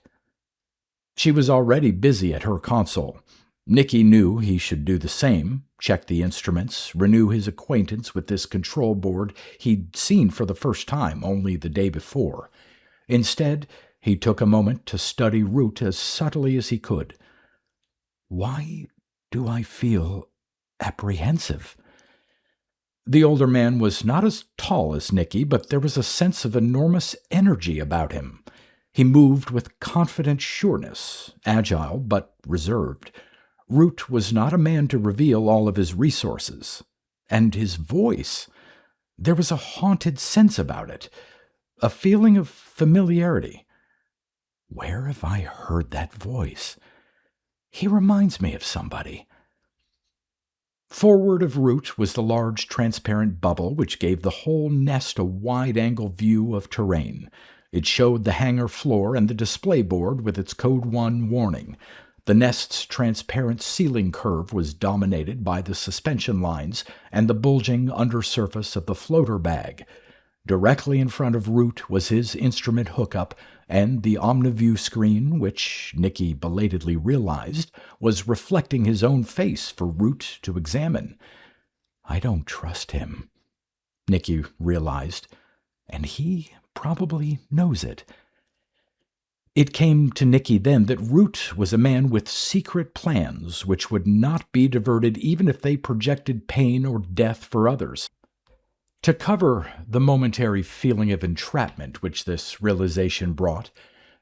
Speaker 1: She was already busy at her console. Nikki knew he should do the same, check the instruments, renew his acquaintance with this control board he'd seen for the first time only the day before. Instead, he took a moment to study Root as subtly as he could. "Why do I feel apprehensive?" The older man was not as tall as Nikki, but there was a sense of enormous energy about him. He moved with confident sureness, agile but reserved. Root was not a man to reveal all of his resources. And his voice, there was a haunted sense about it, a feeling of familiarity. Where have I heard that voice? He reminds me of somebody. Forward of Root was the large transparent bubble which gave the whole nest a wide-angle view of terrain. It showed the hangar floor and the display board with its Code 1 warning. The nest's transparent ceiling curve was dominated by the suspension lines and the bulging undersurface of the floater bag. Directly in front of Root was his instrument hookup and the OmniView screen, which Nikki belatedly realized was reflecting his own face for Root to examine. I don't trust him, Nikki realized, and he probably knows it. It came to Nikki then that Root was a man with secret plans which would not be diverted even if they projected pain or death for others. To cover the momentary feeling of entrapment which this realization brought,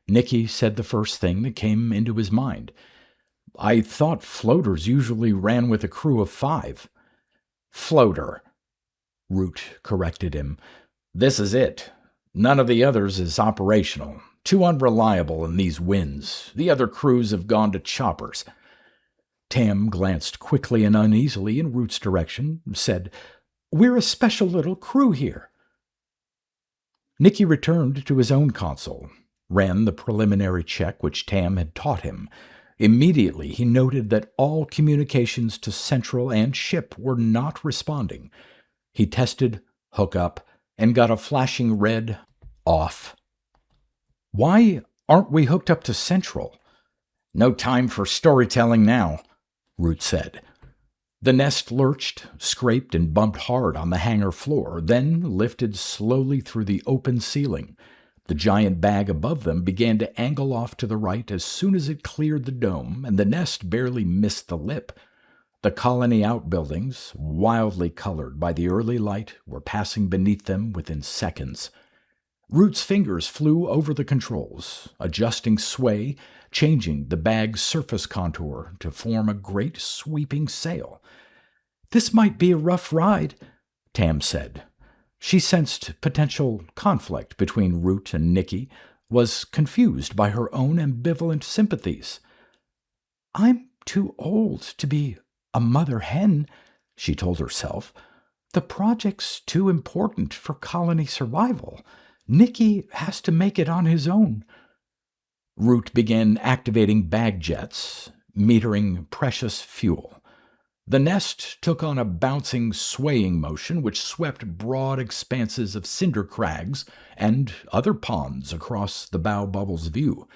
Speaker 1: Nikki said the first thing that came into his mind. "I thought floaters usually ran with a crew of 5. "Floater," Root corrected him. "This is it. None of the others is operational. Too unreliable in these winds. The other crews have gone to choppers." Tam glanced quickly and uneasily in Root's direction, said, "We're a special little crew here." Nikki returned to his own console, ran the preliminary check which Tam had taught him. Immediately he noted that all communications to Central and ship were not responding. He tested hookup and got a flashing red off. "Why aren't we hooked up to Central?" "No time for storytelling now," Root said. The nest lurched, scraped, and bumped hard on the hangar floor, then lifted slowly through the open ceiling. The giant bag above them began to angle off to the right as soon as it cleared the dome, and the nest barely missed the lip. The colony outbuildings, wildly colored by the early light, were passing beneath them within seconds. Root's fingers flew over the controls, adjusting sway, changing the bag's surface contour to form a great sweeping sail. "This might be a rough ride," Tam said. She sensed potential conflict between Root and Nikki, was confused by her own ambivalent sympathies. "I'm too old to be a mother hen," she told herself. "The project's too important for colony survival. Nikki has to make it on his own." Root began activating bag jets, metering precious fuel. The nest took on a bouncing, swaying motion which swept broad expanses of cinder crags and other ponds across the bow bubble's view.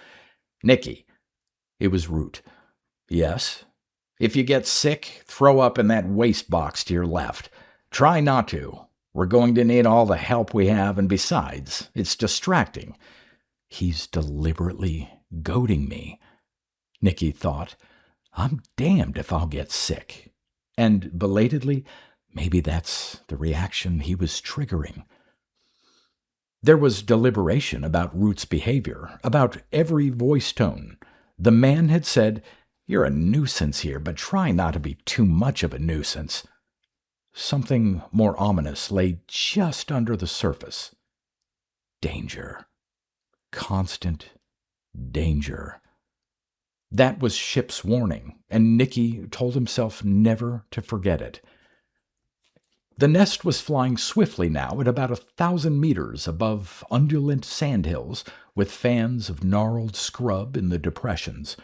Speaker 1: "Nikki." It was Root. "Yes?" "If you get sick, throw up in that waste box to your left. Try not to. We're going to need all the help we have, and besides, it's distracting." He's deliberately goading me, Nikki thought. I'm damned if I'll get sick. And belatedly, maybe that's the reaction he was triggering. There was deliberation about Root's behavior, about every voice tone. The man had said, "You're a nuisance here, but try not to be too much of a nuisance." Something more ominous lay just under the surface. Danger. Constant danger. That was Ship's warning, and Nikki told himself never to forget it. The nest was flying swiftly now at about 1,000 meters above undulant sandhills, with fans of gnarled scrub in the depressions.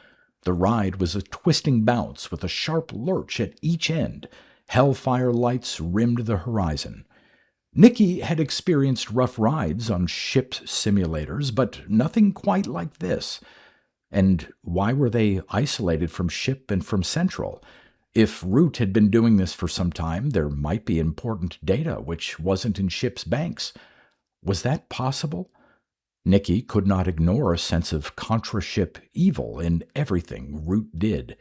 Speaker 1: The ride was a twisting bounce with a sharp lurch at each end. Hellfire lights rimmed the horizon. Nikki had experienced rough rides on ship simulators, but nothing quite like this. And why were they isolated from ship and from Central? If Root had been doing this for some time, there might be important data which wasn't in ship's banks. Was that possible? Nikki could not ignore a sense of contra-ship evil in everything Root did.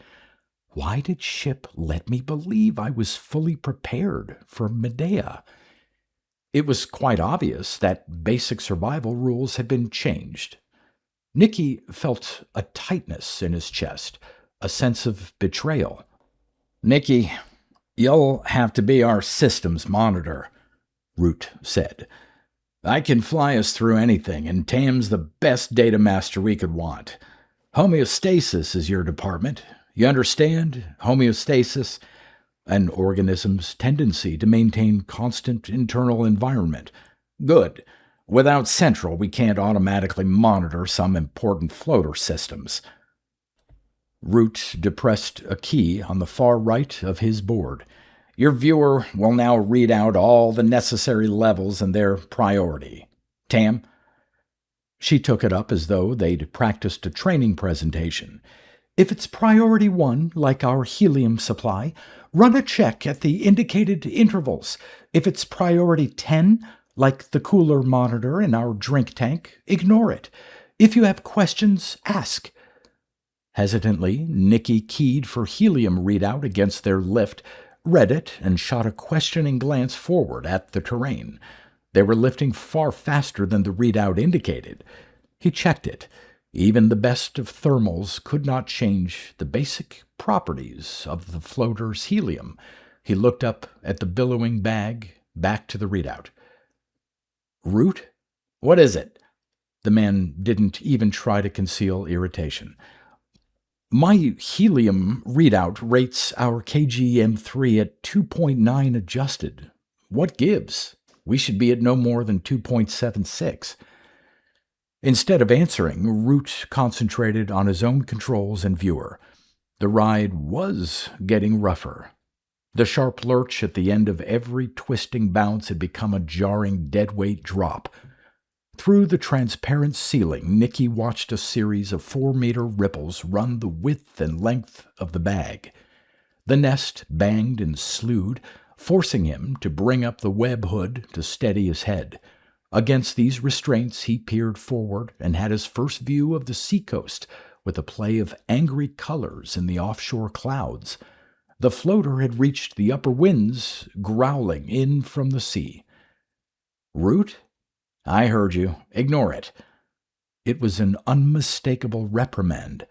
Speaker 1: Why did ship let me believe I was fully prepared for Medea? It was quite obvious that basic survival rules had been changed. Nikki felt a tightness in his chest, a sense of betrayal. "Nikki, you'll have to be our systems monitor," Root said. "I can fly us through anything, and Tam's the best data master we could want. Homeostasis is your department. You understand? Homeostasis, an organism's tendency to maintain constant internal environment. Good. Without Central, we can't automatically monitor some important floater systems." Root depressed a key on the far right of his board. "Your viewer will now read out all the necessary levels and their priority. Tam?" She took it up as though they'd practiced a training presentation. "If it's priority 1, like our helium supply, run a check at the indicated intervals. If it's priority 10, like the cooler monitor in our drink tank, ignore it. If you have questions, ask." Hesitantly, Nikki keyed for helium readout against their lift, read it, and shot a questioning glance forward at the terrain. They were lifting far faster than the readout indicated. He checked it. Even the best of thermals could not change the basic properties of the floater's helium. He looked up at the billowing bag, back to the readout. "Root? What is it?" The man didn't even try to conceal irritation. "My helium readout rates our KGM3 at 2.9 adjusted. What gives?" We should be at no more than 2.76. Instead of answering, Root concentrated on his own controls and viewer. The ride was getting rougher. The sharp lurch at the end of every twisting bounce had become a jarring deadweight drop. Through the transparent ceiling, Nikki watched a series of 4-meter ripples run the width and length of the bag. The nest banged and slewed, forcing him to bring up the web hood to steady his head. Against these restraints he peered forward and had his first view of the seacoast, with a play of angry colors in the offshore clouds. The floater had reached the upper winds, growling in from the sea. "Root? I heard you. Ignore it." It was an unmistakable reprimand.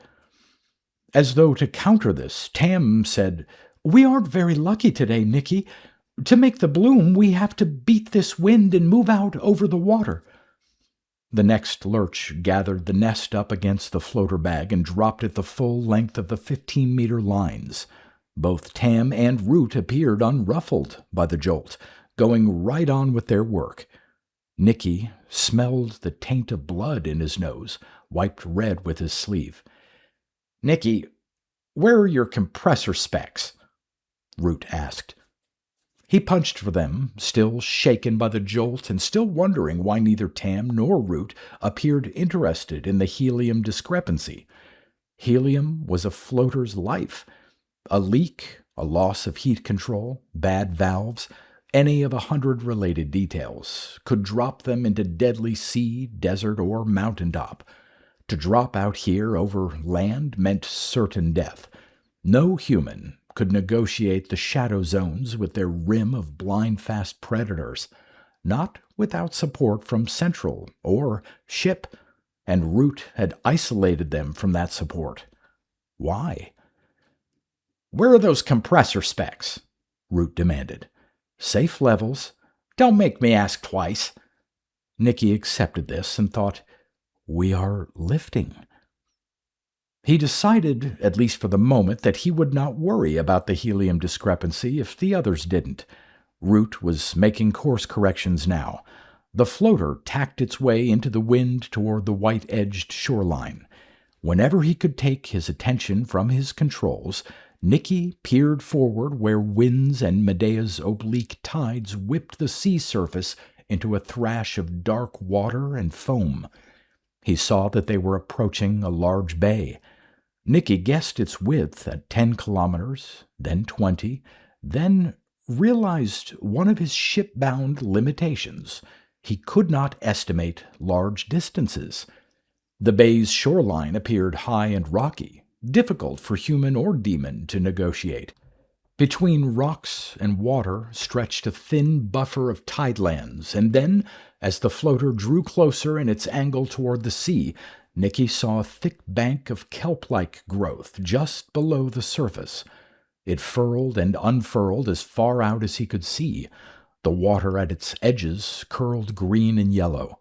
Speaker 1: As though to counter this, Tam said, "We aren't very lucky today, Nikki. To make the bloom, we have to beat this wind and move out over the water." The next lurch gathered the nest up against the floater bag and dropped it the full length of the 15-meter lines. Both Tam and Root appeared unruffled by the jolt, going right on with their work. Nikki smelled the taint of blood in his nose, wiped red with his sleeve. "Nikki, where are your compressor specs?" Root asked. He punched for them, still shaken by the jolt and still wondering why neither Tam nor Root appeared interested in the helium discrepancy. Helium was a floater's life. A leak, a loss of heat control, bad valves, any of 100 related details could drop them into deadly sea, desert, or mountaintop. To drop out here over land meant certain death. No human could negotiate the shadow zones with their rim of blind-fast predators, not without support from Central or Ship, and Root had isolated them from that support. Why? "Where are those compressor specs?" Root demanded. "Safe levels. Don't make me ask twice." Nikki accepted this and thought, "We are lifting." He decided, at least for the moment, that he would not worry about the helium discrepancy if the others didn't. Root was making course corrections now. The floater tacked its way into the wind toward the white-edged shoreline. Whenever he could take his attention from his controls, Nikki peered forward where winds and Medea's oblique tides whipped the sea surface into a thrash of dark water and foam. He saw that they were approaching a large bay. Nikki guessed its width at 10 kilometers, then 20, then realized one of his ship-bound limitations. He could not estimate large distances. The bay's shoreline appeared high and rocky, difficult for human or demon to negotiate. Between rocks and water stretched a thin buffer of tidelands, and then, as the floater drew closer in its angle toward the sea, Nikki saw a thick bank of kelp-like growth just below the surface. It furled and unfurled as far out as he could see. The water at its edges curled green and yellow.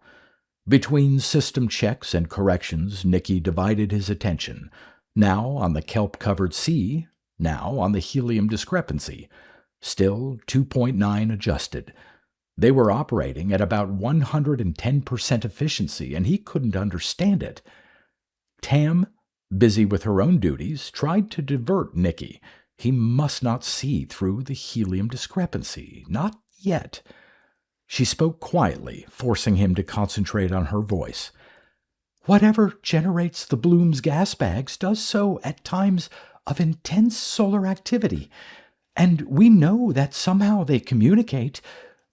Speaker 1: Between system checks and corrections, Nikki divided his attention, now on the kelp-covered sea, now on the helium discrepancy. Still 2.9 adjusted. They were operating at about 110% efficiency, and he couldn't understand it. Tam, busy with her own duties, tried to divert Nikki. He must not see through the helium discrepancy. Not yet. She spoke quietly, forcing him to concentrate on her voice. "Whatever generates the Bloom's gas bags does so at times of intense solar activity, and we know that somehow they communicate.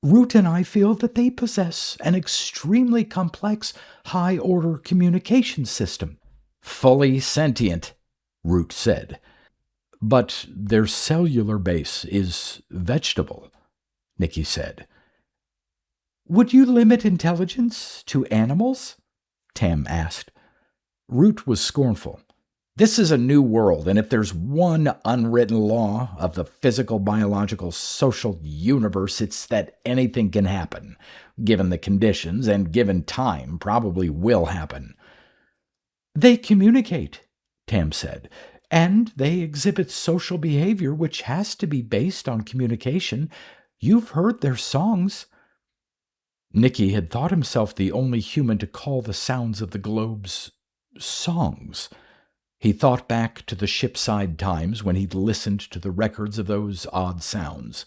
Speaker 1: Root and I feel that they possess an extremely complex, high-order communication system." "Fully sentient," Root said. "But their cellular base is vegetable," Nikki said. "Would you limit intelligence to animals?" Tam asked. Root was scornful. "This is a new world, and if there's one unwritten law of the physical, biological, social universe, it's that anything can happen. Given the conditions and given time, probably will happen." "They communicate," Tam said, "and they exhibit social behavior which has to be based on communication. You've heard their songs." Nikki had thought himself the only human to call the sounds of the globes songs. He thought back to the shipside times when he'd listened to the records of those odd sounds.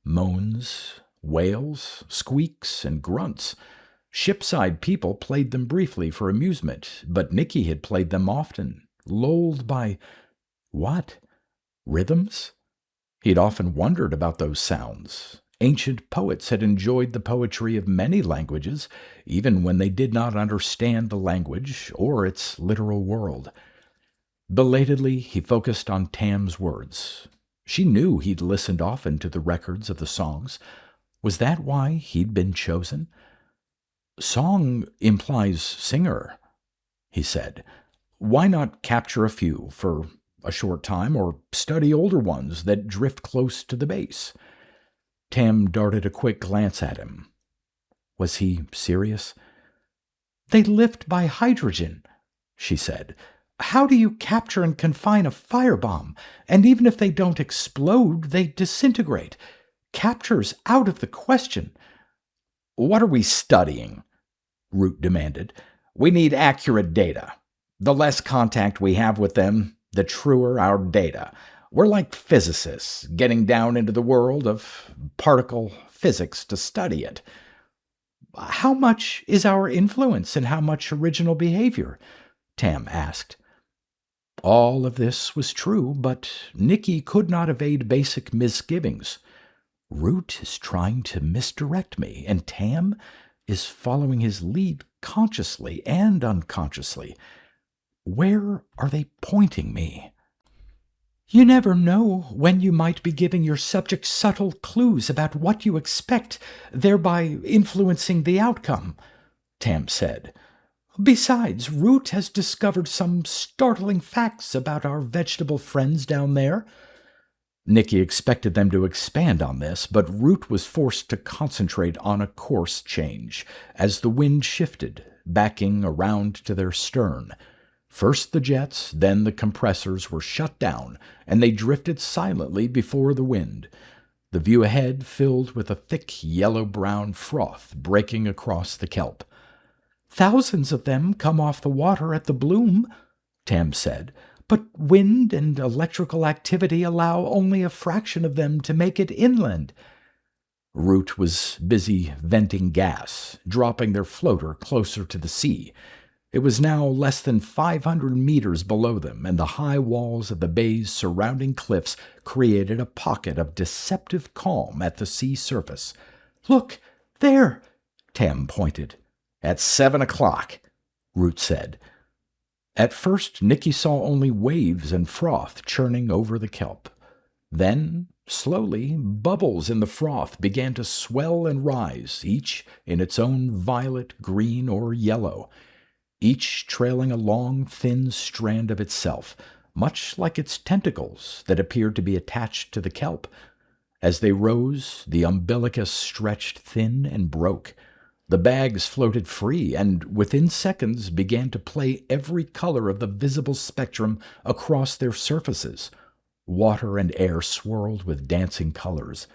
Speaker 1: Moans, wails, squeaks, and grunts. Shipside people played them briefly for amusement, but Nikki had played them often, lulled by what? Rhythms? He'd often wondered about those sounds. Ancient poets had enjoyed the poetry of many languages, even when they did not understand the language or its literal world. Belatedly, he focused on Tam's words. She knew he'd listened often to the records of the songs. Was that why he'd been chosen? Song implies singer, he said. Why not capture a few for a short time or study older ones that drift close to the base? Tam darted a quick glance at him. Was he serious? They lift by hydrogen, she said. How do you capture and confine a firebomb? And even if they don't explode, they disintegrate. Capture's out of the question. What are we studying? Root demanded. We need accurate data. The less contact we have with them, the truer our data. We're like physicists, getting down into the world of particle physics to study it. How much is our influence and how much original behavior? Tam asked. All of this was true, but Nikki could not evade basic misgivings. Root is trying to misdirect me, and Tam is following his lead consciously and unconsciously. Where are they pointing me? You never know when you might be giving your subject subtle clues about what you expect, thereby influencing the outcome, Tam said. Besides, Root has discovered some startling facts about our vegetable friends down there. Nikki expected them to expand on this, but Root was forced to concentrate on a course change as the wind shifted, backing around to their stern. First the jets, then the compressors were shut down, and they drifted silently before the wind. The view ahead filled with a thick yellow-brown froth breaking across the kelp. Thousands of them come off the water at the bloom, Tam said, but wind and electrical activity allow only a fraction of them to make it inland. Root was busy venting gas, dropping their floater closer to the sea. It was now less than 500 meters below them, and the high walls of the bay's surrounding cliffs created a pocket of deceptive calm at the sea surface. Look, there, Tam pointed. At 7 o'clock, Root said. At first, Nikki saw only waves and froth churning over the kelp. Then, slowly, bubbles in the froth began to swell and rise, each in its own violet, green, or yellow, each trailing a long, thin strand of itself, much like its tentacles that appeared to be attached to the kelp. As they rose, the umbilicus stretched thin and broke. The bags floated free and, within seconds, began to play every color of the visible spectrum across their surfaces. Water and air swirled with dancing colors.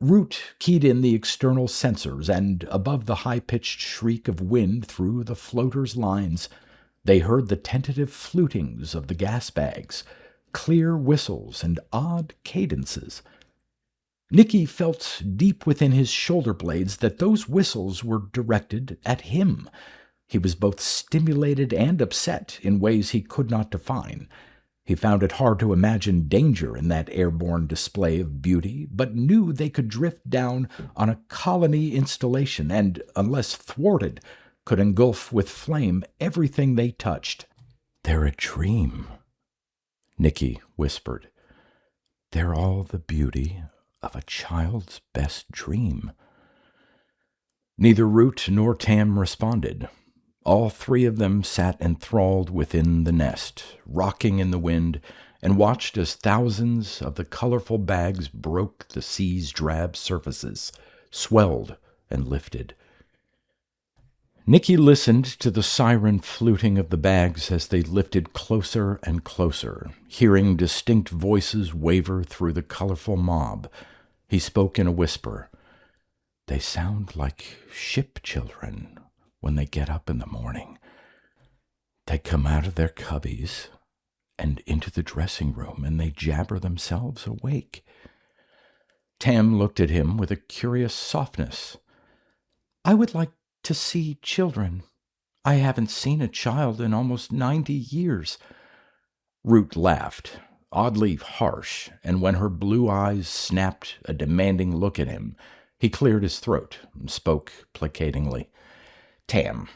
Speaker 1: Root keyed in the external sensors, and above the high-pitched shriek of wind through the floater's lines, they heard the tentative flutings of the gas bags, clear whistles and odd cadences. Nikki felt deep within his shoulder blades that those whistles were directed at him. He was both stimulated and upset in ways he could not define. He found it hard to imagine danger in that airborne display of beauty, but knew they could drift down on a colony installation and, unless thwarted, could engulf with flame everything they touched. They're a dream, Nikki whispered. They're all the beauty of a child's best dream. Neither Root nor Tam responded. All three of them sat enthralled within the nest, rocking in the wind, and watched as thousands of the colorful bags broke the sea's drab surfaces, swelled and lifted. Nikki listened to the siren fluting of the bags as they lifted closer and closer, hearing distinct voices waver through the colorful mob. He spoke in a whisper. They sound like ship children when they get up in the morning. They come out of their cubbies and into the dressing room, and they jabber themselves awake. Tam looked at him with a curious softness. I would like to see children. I haven't seen a child in almost 90 years. Root laughed, oddly harsh, and when her blue eyes snapped a demanding look at him, he cleared his throat and spoke placatingly. Tam,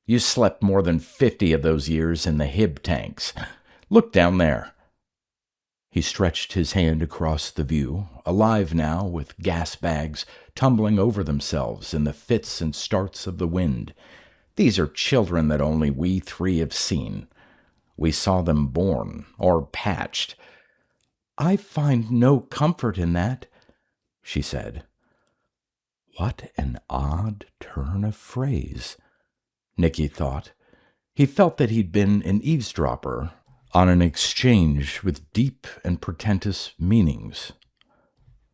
Speaker 1: you slept more than 50 of those years in the Hib tanks. Look down there. He stretched his hand across the view, alive now with gas bags tumbling over themselves in the fits and starts of the wind. These are children that only we three have seen. We saw them born, or patched. I find no comfort in that, she said. What an odd turn of phrase, Nikki thought. He felt that he'd been an eavesdropper on an exchange with deep and portentous meanings.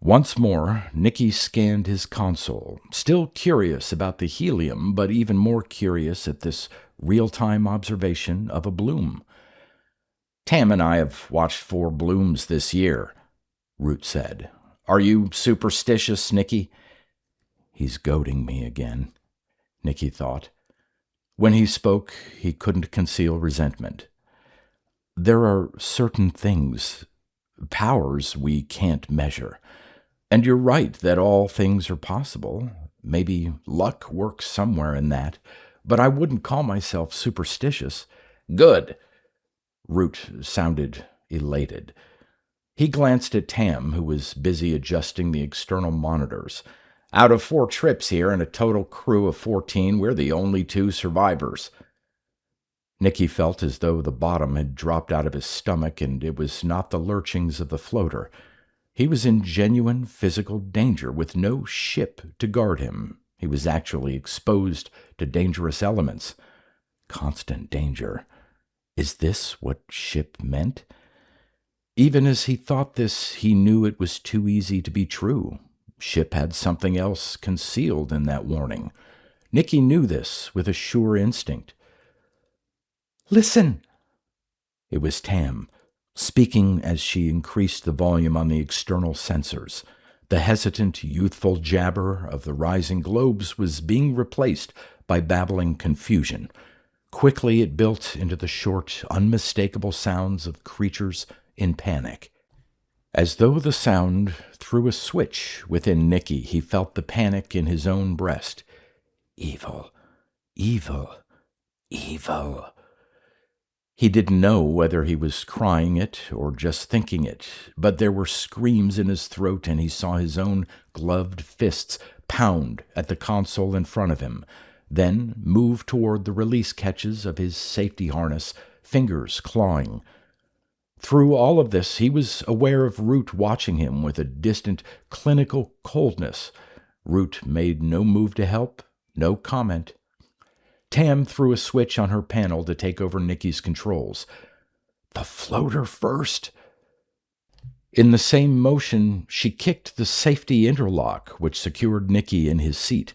Speaker 1: Once more, Nikki scanned his console, still curious about the helium, but even more curious at this real-time observation of a bloom. Tam and I have watched 4 blooms this year, Root said. Are you superstitious, Nikki? He's goading me again, Nikki thought. When he spoke, he couldn't conceal resentment. There are certain things, powers we can't measure. And you're right that all things are possible. Maybe luck works somewhere in that, but I wouldn't call myself superstitious. Good. Root sounded elated. He glanced at Tam, who was busy adjusting the external monitors. Out of 4 trips here and a total crew of 14, we're the only 2 survivors. Nikki felt as though the bottom had dropped out of his stomach, and it was not the lurchings of the floater. He was in genuine physical danger, with no ship to guard him. He was actually exposed to dangerous elements. Constant danger. Is this what ship meant? Even as he thought this, he knew it was too easy to be true. Ship had something else concealed in that warning. Nikki knew this with a sure instinct. Listen! It was Tam, speaking as she increased the volume on the external sensors. The hesitant, youthful jabber of the rising globes was being replaced by babbling confusion. Quickly it built into the short, unmistakable sounds of creatures in panic. As though the sound threw a switch within Nikki, he felt the panic in his own breast. Evil, evil, evil. He didn't know whether he was crying it or just thinking it, but there were screams in his throat, and he saw his own gloved fists pound at the console in front of him, then move toward the release catches of his safety harness, fingers clawing. Through all of this, he was aware of Root watching him with a distant, clinical coldness. Root made no move to help, no comment. Tam threw a switch on her panel to take over Nikki's controls. The floater first! In the same motion, she kicked the safety interlock, which secured Nikki in his seat.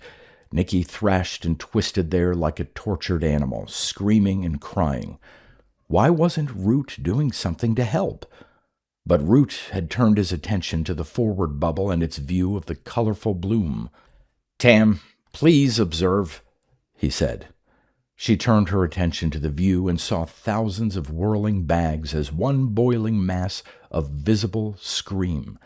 Speaker 1: Nikki thrashed and twisted there like a tortured animal, screaming and crying. Why wasn't Root doing something to help? But Root had turned his attention to the forward bubble and its view of the colorful bloom. Tam, please observe, he said. She turned her attention to the view and saw thousands of whirling bags as one boiling mass of visible scream.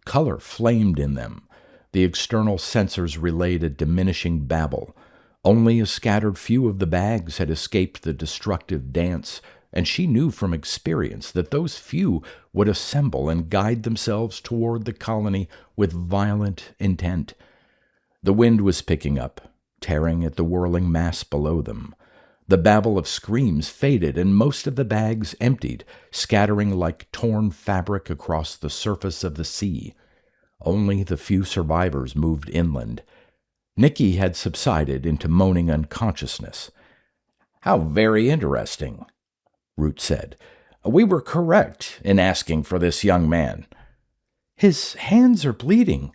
Speaker 1: Color flamed in them. The external sensors relayed a diminishing babble. Only a scattered few of the bags had escaped the destructive dance, and she knew from experience that those few would assemble and guide themselves toward the colony with violent intent. The wind was picking up, tearing at the whirling mass below them. The babble of screams faded, and most of the bags emptied, scattering like torn fabric across the surface of the sea. Only the few survivors moved inland. Nikki had subsided into moaning unconsciousness. How very interesting, Root said. We were correct in asking for this young man. His hands are bleeding.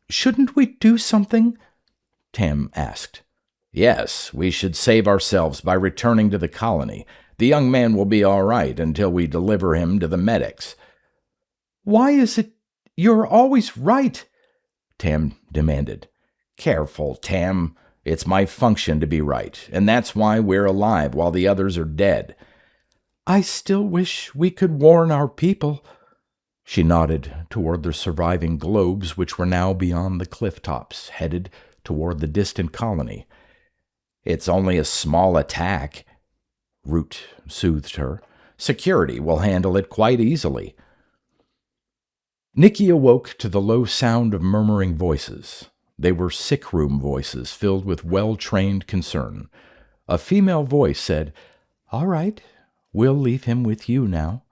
Speaker 1: Shouldn't we do something? Tam asked. Yes, we should save ourselves by returning to the colony. The young man will be all right until we deliver him to the medics.
Speaker 2: Why is it you're always right?
Speaker 1: Tam demanded. Careful, Tam. It's my function to be right, and that's why we're alive while the others are dead.
Speaker 2: I still wish we could warn our people.
Speaker 1: She nodded toward the surviving globes, which were now beyond the cliff tops, headed toward the distant colony. It's only a small attack, Root soothed her. Security will handle it quite easily. Nikki awoke to the low sound of murmuring voices. They were sick-room voices filled with well-trained concern. A female voice said, "All right, we'll leave him with you now."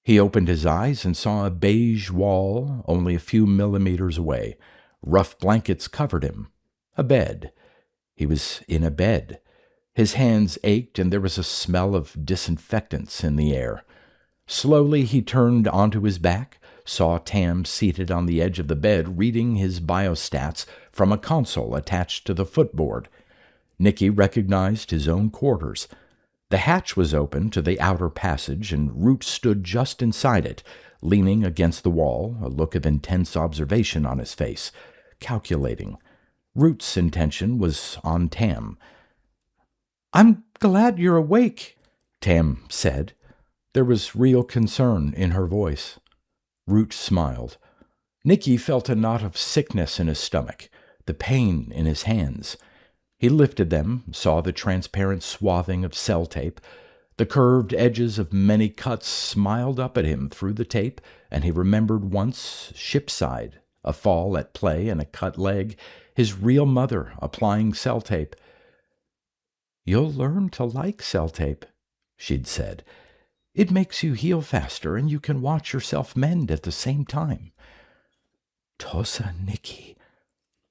Speaker 1: He opened his eyes and saw a beige wall only a few millimeters away. Rough blankets covered him. A bed. He was in a bed. His hands ached and there was a smell of disinfectants in the air. Slowly he turned onto his back, saw Tam seated on the edge of the bed reading his biostats from a console attached to the footboard. Nikki recognized his own quarters. The hatch was open to the outer passage, and Root stood just inside it, leaning against the wall, a look of intense observation on his face, calculating. Root's intention was on Tam.
Speaker 2: "I'm glad you're awake,"
Speaker 1: Tam said. There was real concern in her voice. Root smiled. Nikki felt a knot of sickness in his stomach, the pain in his hands. He lifted them, saw the transparent swathing of cell tape. The curved edges of many cuts smiled up at him through the tape, and he remembered once, shipside, a fall at play and a cut leg, his real mother applying cell tape. "You'll learn to like cell tape," she'd said. "It makes you heal faster, and you can watch yourself mend at the same time." "Tosa, Nikki,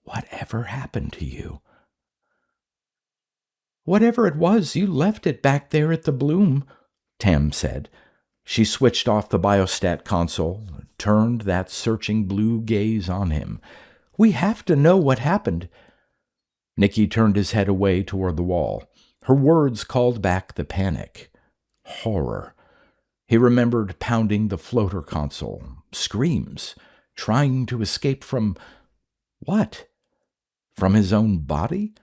Speaker 1: whatever happened to you?"
Speaker 2: "Whatever it was, you left it back there at the Bloom,"
Speaker 1: Tam said. She switched off the biostat console, turned that searching blue gaze on him.
Speaker 2: "We have to know what happened."
Speaker 1: Nikki turned his head away toward the wall. Her words called back the panic. Horror. He remembered pounding the floater console. Screams. Trying to escape from... what? From his own body?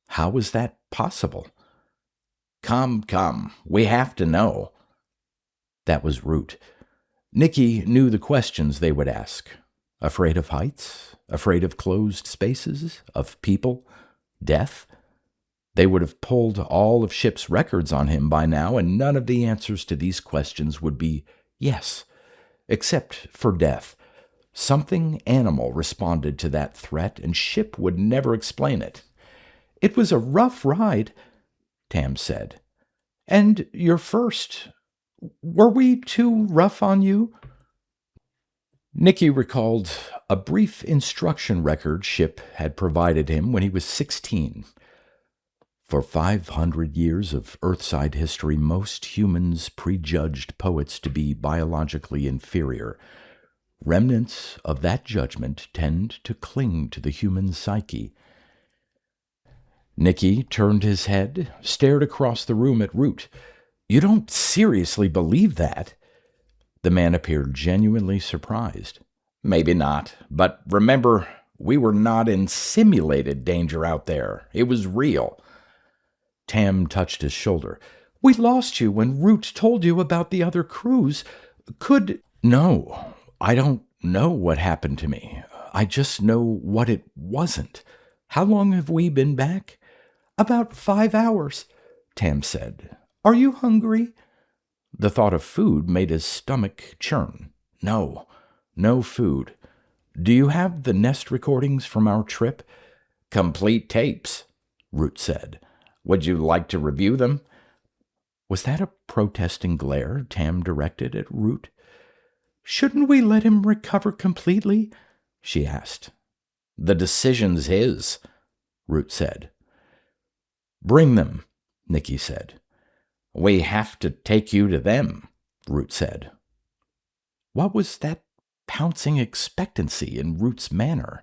Speaker 1: How was that possible? Come, we have to know." That was Root. Nikki knew the questions they would ask. Afraid of heights? Afraid of closed spaces? Of people? Death? They would have pulled all of Ship's records on him by now, and none of the answers to these questions would be yes, except for death. Something animal responded to that threat, and Ship would never explain it.
Speaker 2: "It was a rough ride," Tam said. "And your first. Were we too rough on you?"
Speaker 1: Nikki recalled a brief instruction record Ship had provided him when he was 16. For 500 years of Earthside history, most humans prejudged poets to be biologically inferior. Remnants of that judgment tend to cling to the human psyche. Nikki turned his head, stared across the room at Root. "You don't seriously believe that?" The man appeared genuinely surprised. "Maybe not, but remember, we were not in simulated danger out there. It was real." Tam touched his shoulder.
Speaker 2: "We lost you when Root told you about the other crews.
Speaker 1: No, I don't know what happened to me. I just know what it wasn't. How long have we been back?"
Speaker 2: "About 5 hours,"
Speaker 1: Tam said.
Speaker 2: "Are you hungry?"
Speaker 1: The thought of food made his stomach churn. No food. "Do you have the nest recordings from our trip?" "Complete tapes," Root said. "Would you like to review them?" Was that a protesting glare Tam directed at Root?
Speaker 2: "Shouldn't we let him recover completely?" she asked.
Speaker 1: "The decision's his," Root said. "Bring them," Nikki said. "We have to take you to them," Root said. What was that pouncing expectancy in Root's manner?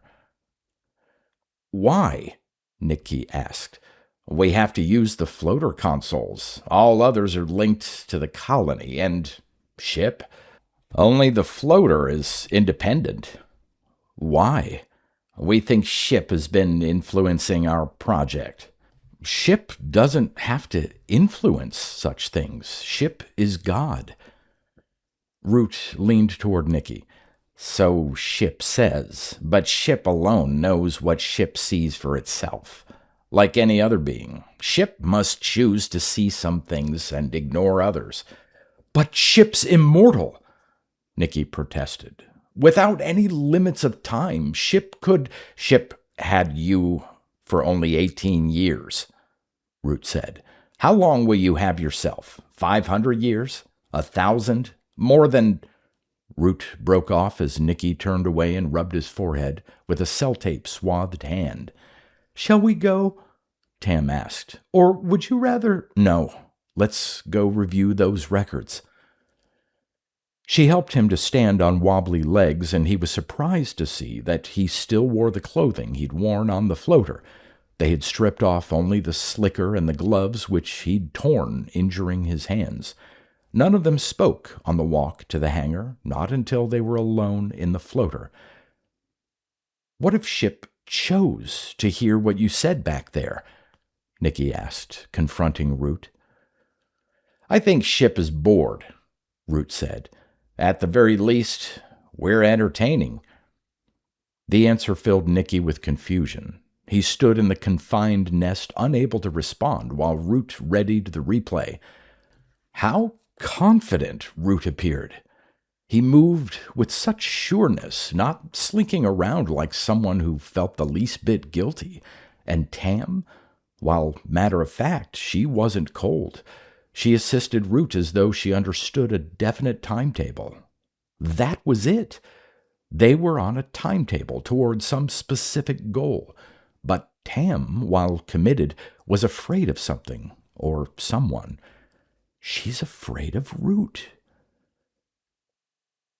Speaker 1: Why? Nikki asked. We have to use the floater consoles. All others are linked to the colony and ship. Only the floater is independent. Why? We think ship has been influencing our project. Ship doesn't have to influence such things. Ship is God. Root leaned toward Nikki. So Ship says, but Ship alone knows what Ship sees for itself. Like any other being, Ship must choose to see some things and ignore others. But Ship's immortal, Nikki protested. Without any limits of time, Ship had you for only 18 years, Root said. How long will you have yourself? 500 years? 1,000? More than... Root broke off as Nikki turned away and rubbed his forehead with a sellotape swathed hand. Shall we go? Tam asked. Or would you rather... No, let's go review those records. She helped him to stand on wobbly legs, and he was surprised to see that he still wore the clothing he'd worn on the floater. They had stripped off only the slicker and the gloves which he'd torn, injuring his hands. None of them spoke on the walk to the hangar, not until they were alone in the floater. What if Ship chose to hear what you said back there? Nikki asked, confronting Root. I think Ship is bored, Root said. At the very least, we're entertaining. The answer filled Nikki with confusion. He stood in the confined nest, unable to respond, while Root readied the replay. How confident Root appeared. He moved with such sureness, not slinking around like someone who felt the least bit guilty. And Tam, while matter of fact, she wasn't cold. She assisted Root as though she understood a definite timetable. That was it. They were on a timetable toward some specific goal. But Tam, while committed, was afraid of something or someone. She's afraid of Root.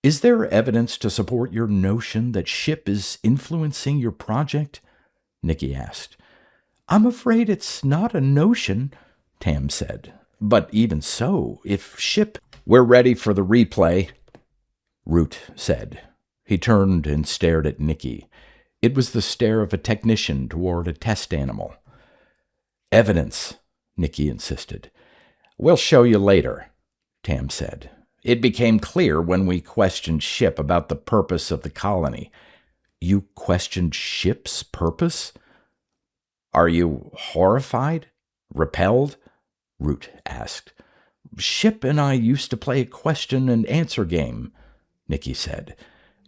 Speaker 1: Is there evidence to support your notion that Ship is influencing your project? Nikki asked. I'm afraid it's not a notion, Tam said. But even so, if Ship... We're ready for the replay, Root said. He turned and stared at Nikki. It was the stare of a technician toward a test animal. Evidence, Nikki insisted. We'll show you later, Tam said. It became clear when we questioned Ship about the purpose of the colony. You questioned Ship's purpose? Are you horrified? Repelled? Root asked. Ship and I used to play a question-and-answer game, Nikki said.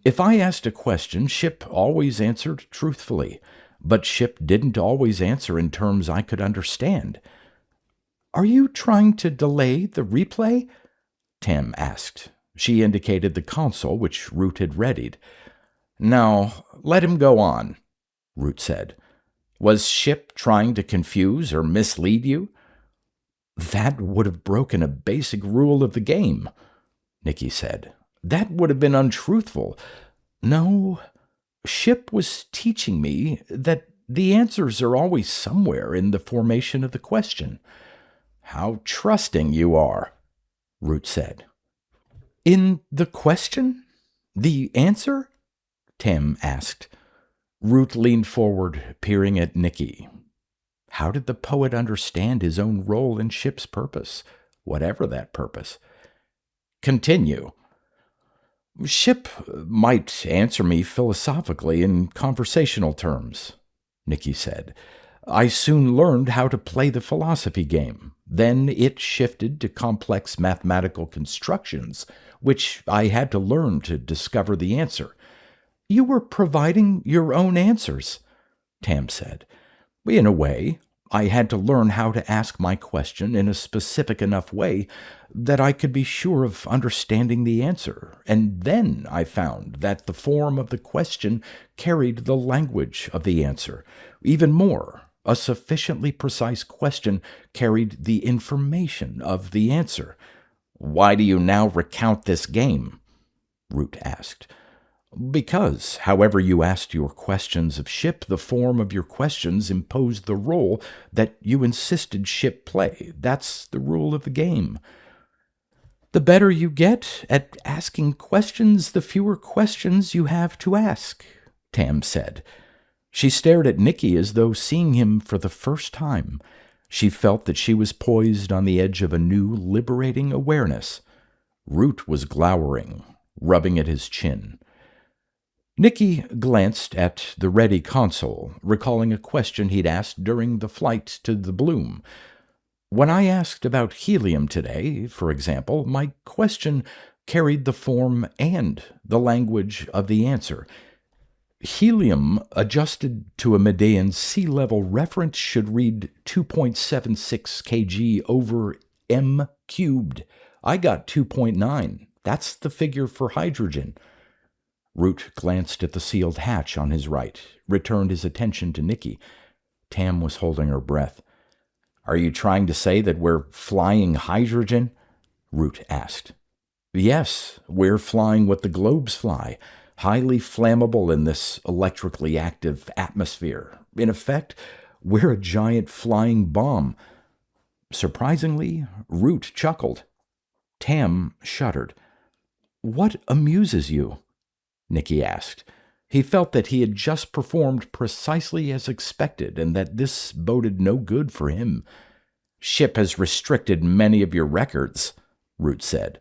Speaker 1: If I asked a question, Ship always answered truthfully, but Ship didn't always answer in terms I could understand. Are you trying to delay the replay? Tam asked. She indicated the console which Root had readied. No, let him go on, Root said. Was Ship trying to confuse or mislead you? That would have broken a basic rule of the game, Nikki said. That would have been untruthful. No, Ship was teaching me that the answers are always somewhere in the formation of the question. How trusting you are, Root said. In the question? The answer? Tam asked. Root leaned forward, peering at Nikki. How did the poet understand his own role in Ship's purpose, whatever that purpose? Continue. Ship might answer me philosophically in conversational terms, Nikki said. I soon learned how to play the philosophy game. Then it shifted to complex mathematical constructions, which I had to learn to discover the answer. You were providing your own answers, Tam said. In a way, I had to learn how to ask my question in a specific enough way that I could be sure of understanding the answer, and then I found that the form of the question carried the language of the answer. Even more, a sufficiently precise question carried the information of the answer. Why do you now recount this game? Root asked. Because, however you asked your questions of Ship, the form of your questions imposed the role that you insisted Ship play. That's the rule of the game. The better you get at asking questions, the fewer questions you have to ask, Tam said. She stared at Nikki as though seeing him for the first time. She felt that she was poised on the edge of a new, liberating awareness. Root was glowering, rubbing at his chin. Nikki glanced at the ready console, recalling a question he'd asked during the flight to the Bloom. When I asked about helium today, for example, my question carried the form and the language of the answer. Helium, adjusted to a Medean sea level reference, should read 2.76 kg over m cubed. I got 2.9. That's the figure for hydrogen. Root glanced at the sealed hatch on his right, returned his attention to Nikki. Tam was holding her breath. Are you trying to say that we're flying hydrogen? Root asked. Yes, we're flying what the globes fly, highly flammable in this electrically active atmosphere. In effect, we're a giant flying bomb. Surprisingly, Root chuckled. Tam shuddered. What amuses you? Nikki asked. He felt that he had just performed precisely as expected and that this boded no good for him. Ship has restricted many of your records, Root said.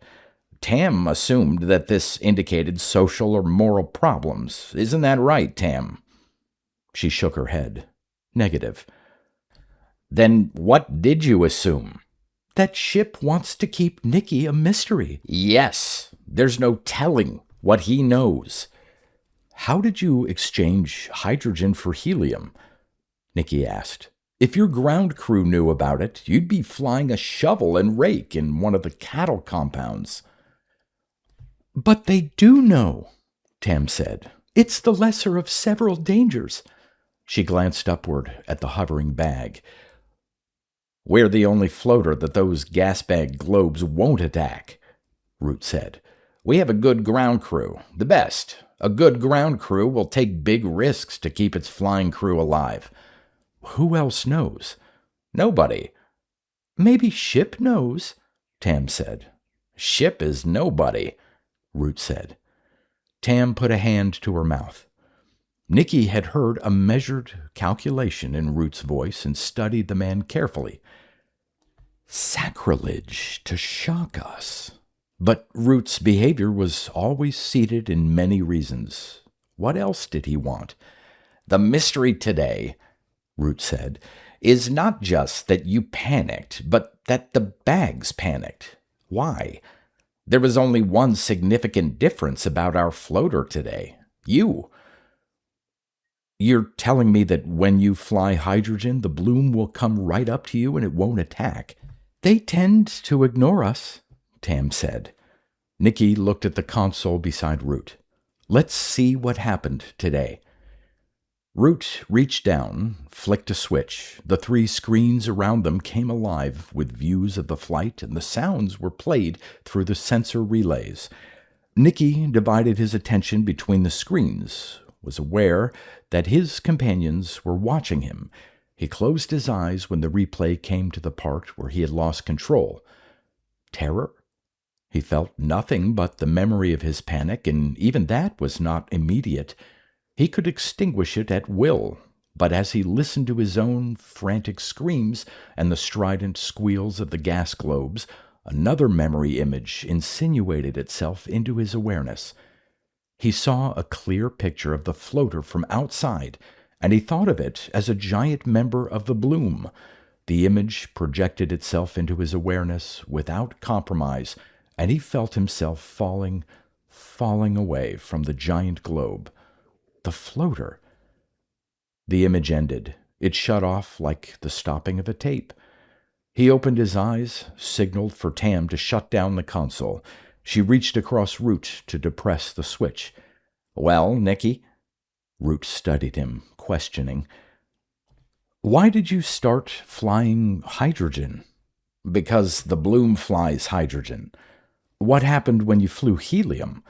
Speaker 1: Tam assumed that this indicated social or moral problems. Isn't that right, Tam? She shook her head. Negative. Then what did you assume? That Ship wants to keep Nikki a mystery. Yes, there's no telling what he knows. How did you exchange hydrogen for helium? Nikki asked. If your ground crew knew about it, you'd be flying a shovel and rake in one of the cattle compounds. But they do know, Tam said. It's the lesser of several dangers. She glanced upward at the hovering bag. We're the only floater that those gas bag globes won't attack, Root said. We have a good ground crew, the best. A good ground crew will take big risks to keep its flying crew alive. Who else knows? Nobody. Maybe Ship knows, Tam said. Ship is nobody, Root said. Tam put a hand to her mouth. Nikki had heard a measured calculation in Root's voice and studied the man carefully. Sacrilege to shock us. But Root's behavior was always seated in many reasons. What else did he want? The mystery today, Root said, is not just that you panicked, but that the bags panicked. Why? There was only one significant difference about our floater today. You. You're telling me that when you fly hydrogen, the Bloom will come right up to you and it won't attack. They tend to ignore us, Tam said. Nikki looked at the console beside Root. Let's see what happened today. Root reached down, flicked a switch. The 3 screens around them came alive with views of the flight, and the sounds were played through the sensor relays. Nikki divided his attention between the screens, was aware that his companions were watching him. He closed his eyes when the replay came to the part where he had lost control. Terror? He felt nothing but the memory of his panic, and even that was not immediate. He could extinguish it at will, but as he listened to his own frantic screams and the strident squeals of the gas globes, another memory image insinuated itself into his awareness. He saw a clear picture of the floater from outside, and he thought of it as a giant member of the Bloom. The image projected itself into his awareness without compromise, and he felt himself falling away from the giant globe. The floater. The image ended. It shut off like the stopping of a tape. He opened his eyes, signaled for Tam to shut down the console. She reached across Root to depress the switch. Well, Nikki? Root studied him, questioning. Why did you start flying hydrogen? Because the Bloom flies hydrogen. What happened when you flew helium?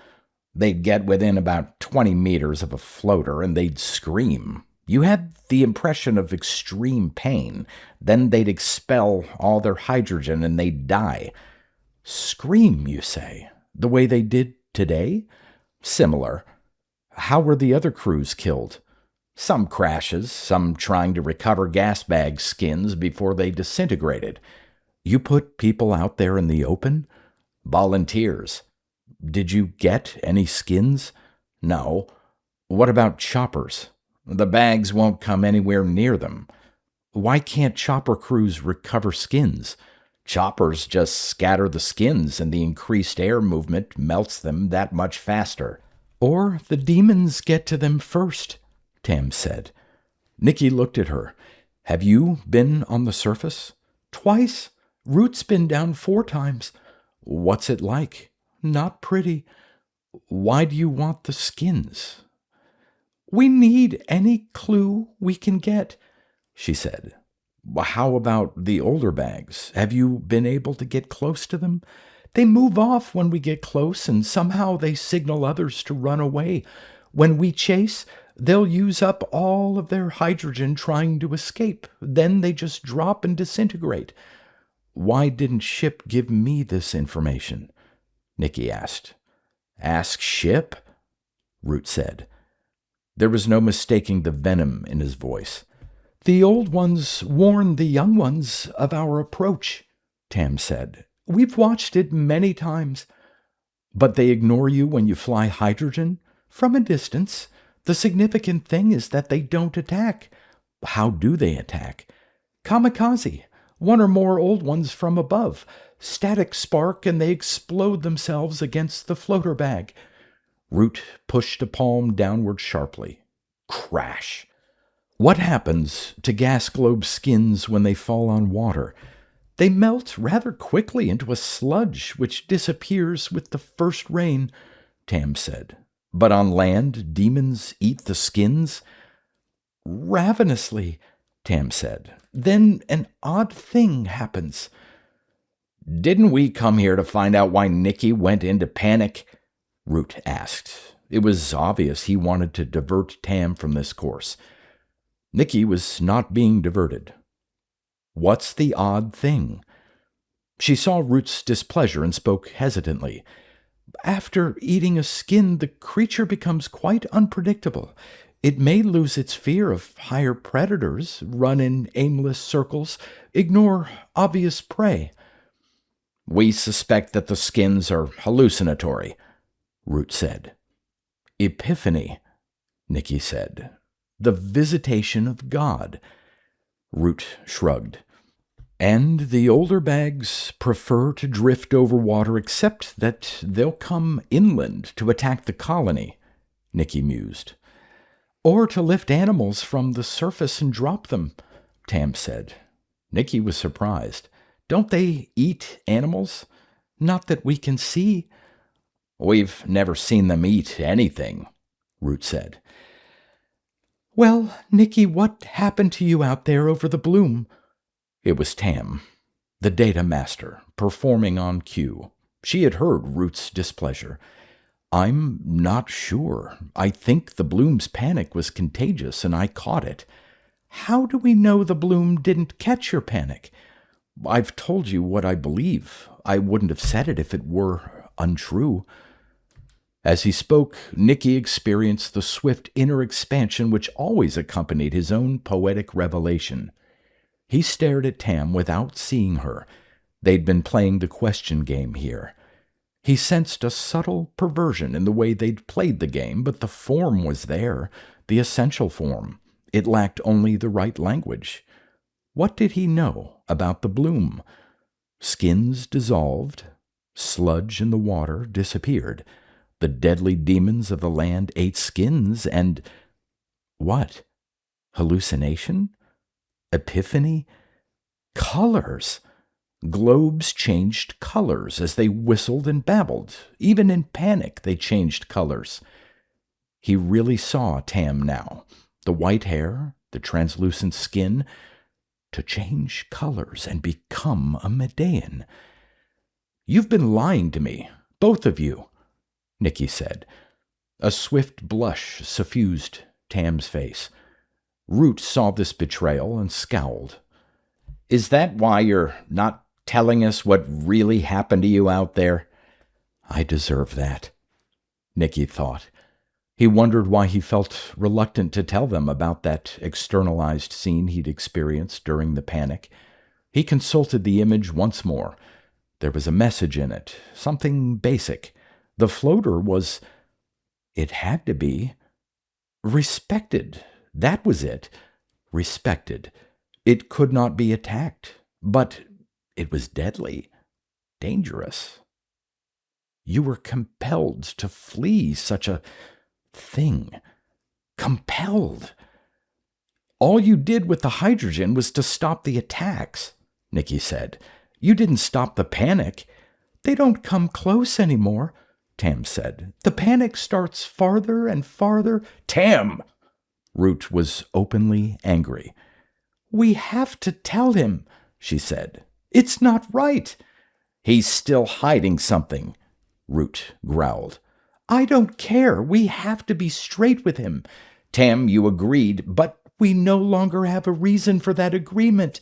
Speaker 1: They'd get within about 20 meters of a floater and they'd scream. You had the impression of extreme pain. Then they'd expel all their hydrogen and they'd die. Scream, you say? The way they did today? Similar. How were the other crews killed? Some crashes, some trying to recover gas bag skins before they disintegrated. You put people out there in the open? Volunteers. Did you get any skins? No. What about choppers? The bags won't come anywhere near them. Why can't chopper crews recover skins? Choppers just scatter the skins and the increased air movement melts them that much faster.
Speaker 2: Or the demons get to them first, Tam said.
Speaker 1: Nikki looked at her. Have you been on the surface?
Speaker 2: Twice. Root's been down 4 times.
Speaker 1: What's it like?
Speaker 2: Not pretty.
Speaker 1: Why do you want the skins?
Speaker 2: We need any clue we can get, she said.
Speaker 1: How about the older bags? Have you been able to get close to them?
Speaker 2: They move off when we get close, and somehow they signal others to run away. When we chase, they'll use up all of their hydrogen trying to escape. Then they just drop and disintegrate.
Speaker 1: Why didn't Ship give me this information? Nikki asked. Ask Ship? Root said. There was no mistaking the venom in his voice.
Speaker 2: The old ones warn the young ones of our approach, Tam said. We've watched it many times.
Speaker 1: But they ignore you when you fly hydrogen?
Speaker 2: From a distance. The significant thing is that they don't attack.
Speaker 1: How do they attack?
Speaker 2: Kamikaze. 1 or more old ones from above. Static spark and they explode themselves against the floater bag.
Speaker 1: Root pushed a palm downward sharply. Crash. What happens to gas globe skins when they fall on water?
Speaker 2: They melt rather quickly into a sludge which disappears with the first rain, Tam said.
Speaker 1: But on land, demons eat the skins?
Speaker 2: Ravenously, Tam said. Then an odd thing happens.
Speaker 1: Didn't we come here to find out why Nikki went into panic? Root asked. It was obvious he wanted to divert Tam from this course. Nikki was not being diverted. What's the odd thing? She saw Root's displeasure and spoke hesitantly.
Speaker 2: After eating a skin, the creature becomes quite unpredictable. It may lose its fear of higher predators, run in aimless circles, ignore obvious prey.
Speaker 1: We suspect that the skins are hallucinatory, Root said. Epiphany, Nikki said. The visitation of God. Root shrugged. And the older bags prefer to drift over water, except that they'll come inland to attack the colony, Nikki mused.
Speaker 2: Or to lift animals from the surface and drop them,
Speaker 1: Tam said. Nikki was surprised. Don't they eat animals?
Speaker 2: Not that we can see.
Speaker 1: We've never seen them eat anything, Root said.
Speaker 2: Well, Nikki, what happened to you out there over the bloom?
Speaker 1: It was Tam, the data master, performing on cue. She had heard Root's displeasure. I'm not sure. I think the bloom's panic was contagious, and I caught it.
Speaker 2: How do we know the bloom didn't catch your panic?
Speaker 1: I've told you what I believe. I wouldn't have said it if it were untrue. As he spoke, Nikki experienced the swift inner expansion which always accompanied his own poetic revelation. He stared at Tam without seeing her. They'd been playing the question game here. He sensed a subtle perversion in the way they'd played the game, but the form was there, the essential form. It lacked only the right language. What did he know about the bloom? Skins dissolved. Sludge in the water disappeared. The deadly demons of the land ate skins and... What? Hallucination? Epiphany? Colors! Globes changed colors as they whistled and babbled. Even in panic, they changed colors. He really saw Tam now. The white hair, the translucent skin, to change colors and become a Medean. You've been lying to me, both of you, Nikki said. A swift blush suffused Tam's face. Root saw this betrayal and scowled. "Is that why you're not telling us what really happened to you out there?" "I deserve that," Nikki thought. He wondered why he felt reluctant to tell them about that externalized scene he'd experienced during the panic. He consulted the image once more. There was a message in it, something basic. The floater was, it had to be, respected. That was it. Respected. It could not be attacked, but it was deadly, dangerous. You were compelled to flee such a thing. Compelled. All you did with the hydrogen was to stop the attacks, Nikki said. You didn't stop the panic. They don't come close anymore, Tam said. The panic starts farther and farther. Tam! Root was openly angry. We have to tell him, she said. It's not right. He's still hiding something, Root growled. I don't care. We have to be straight with him. Tam, you agreed, but we no longer have a reason for that agreement.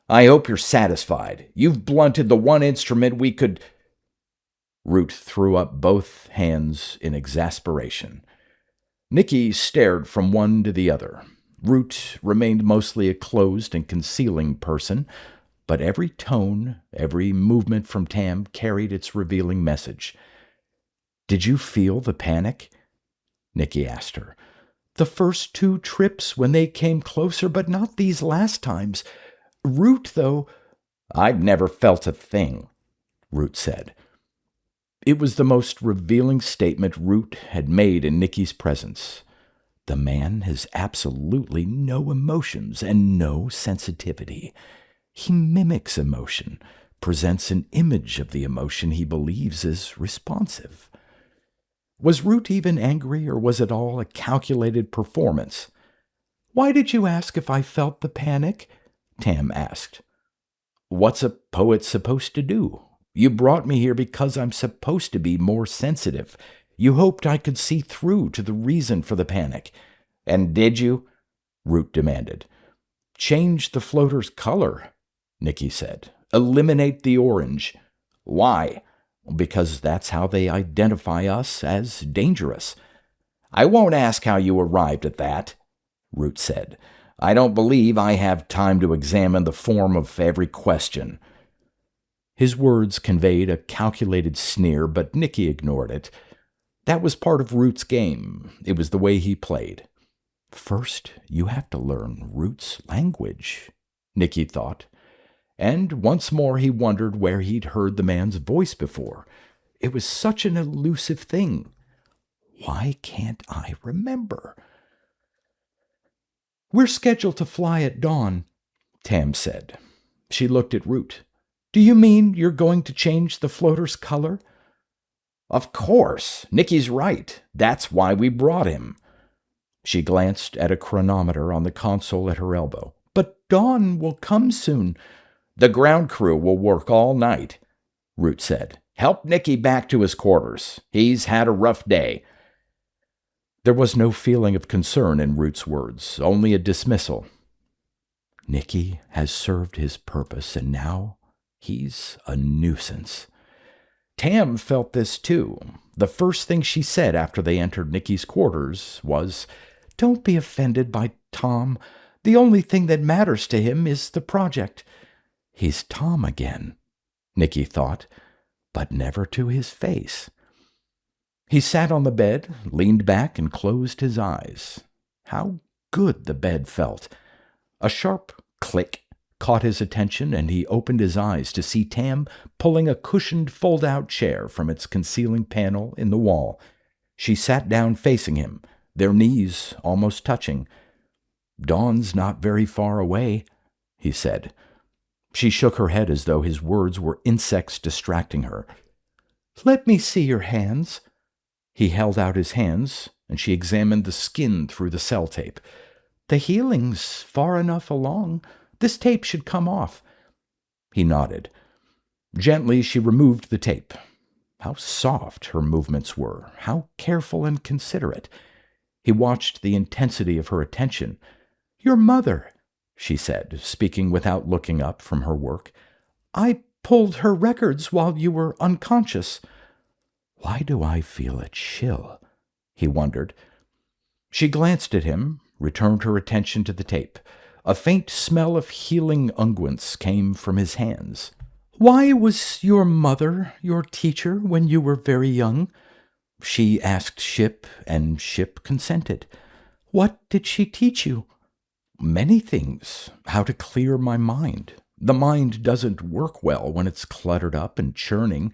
Speaker 1: I hope you're satisfied. You've blunted the one instrument we could... Root threw up both hands in exasperation. Nikki stared from one to the other. Root remained mostly a closed and concealing person, but every tone, every movement from Tam carried its revealing message. Did you feel the panic? Nikki asked her. The first 2 trips when they came closer, but not these last times. Root, though... I've never felt a thing, Root said. It was the most revealing statement Root had made in Nikki's presence. The man has absolutely no emotions and no sensitivity. He mimics emotion, presents an image of the emotion he believes is responsive. Was Root even angry, or was it all a calculated performance? Why did you ask if I felt the panic? Tam asked. What's a poet supposed to do? You brought me here because I'm supposed to be more sensitive. You hoped I could see through to the reason for the panic. And did you? Root demanded. Change the floater's color, Nikki said. Eliminate the orange. Why? Because that's how they identify us as dangerous. I won't ask how you arrived at that, Root said. I don't believe I have time to examine the form of every question. His words conveyed a calculated sneer, but Nikki ignored it. That was part of Root's game. It was the way he played. First, you have to learn Root's language, Nikki thought. And once more he wondered where he'd heard the man's voice before. It was such an elusive thing. Why can't I remember? We're scheduled to fly at dawn, Tam said. She looked at Root. Do you mean you're going to change the floater's color? Of course. Nikki's right. That's why we brought him. She glanced at a chronometer on the console at her elbow. But dawn will come soon. The ground crew will work all night, Root said. Help Nikki back to his quarters. He's had a rough day. There was no feeling of concern in Root's words, only a dismissal. Nikki has served his purpose, and now he's a nuisance. Tam felt this too. The first thing she said after they entered Nikki's quarters was, Don't be offended by Tom. The only thing that matters to him is the project. He's Tom again, Nikki thought, but never to his face. He sat on the bed, leaned back, and closed his eyes. How good the bed felt. A sharp click caught his attention, and he opened his eyes to see Tam pulling a cushioned fold-out chair from its concealing panel in the wall. She sat down facing him, their knees almost touching. Dawn's not very far away, he said. She shook her head as though his words were insects distracting her. Let me see your hands. He held out his hands, and she examined the skin through the cell tape. The healing's far enough along. This tape should come off. He nodded. Gently, she removed the tape.
Speaker 2: How soft her movements were, how careful and considerate. He watched the intensity of her attention. "Your mother," she said, speaking without looking up from her work. "I pulled her records while you were unconscious." Why do I feel a chill? He wondered. She glanced at him, returned her attention to the tape. A faint smell of healing unguents came from his hands. "Why was your mother your teacher when you were very young?" She asked Ship, and Ship consented. "What did she teach you?" "Many things. How to clear my mind. The mind doesn't work well when it's cluttered up and churning.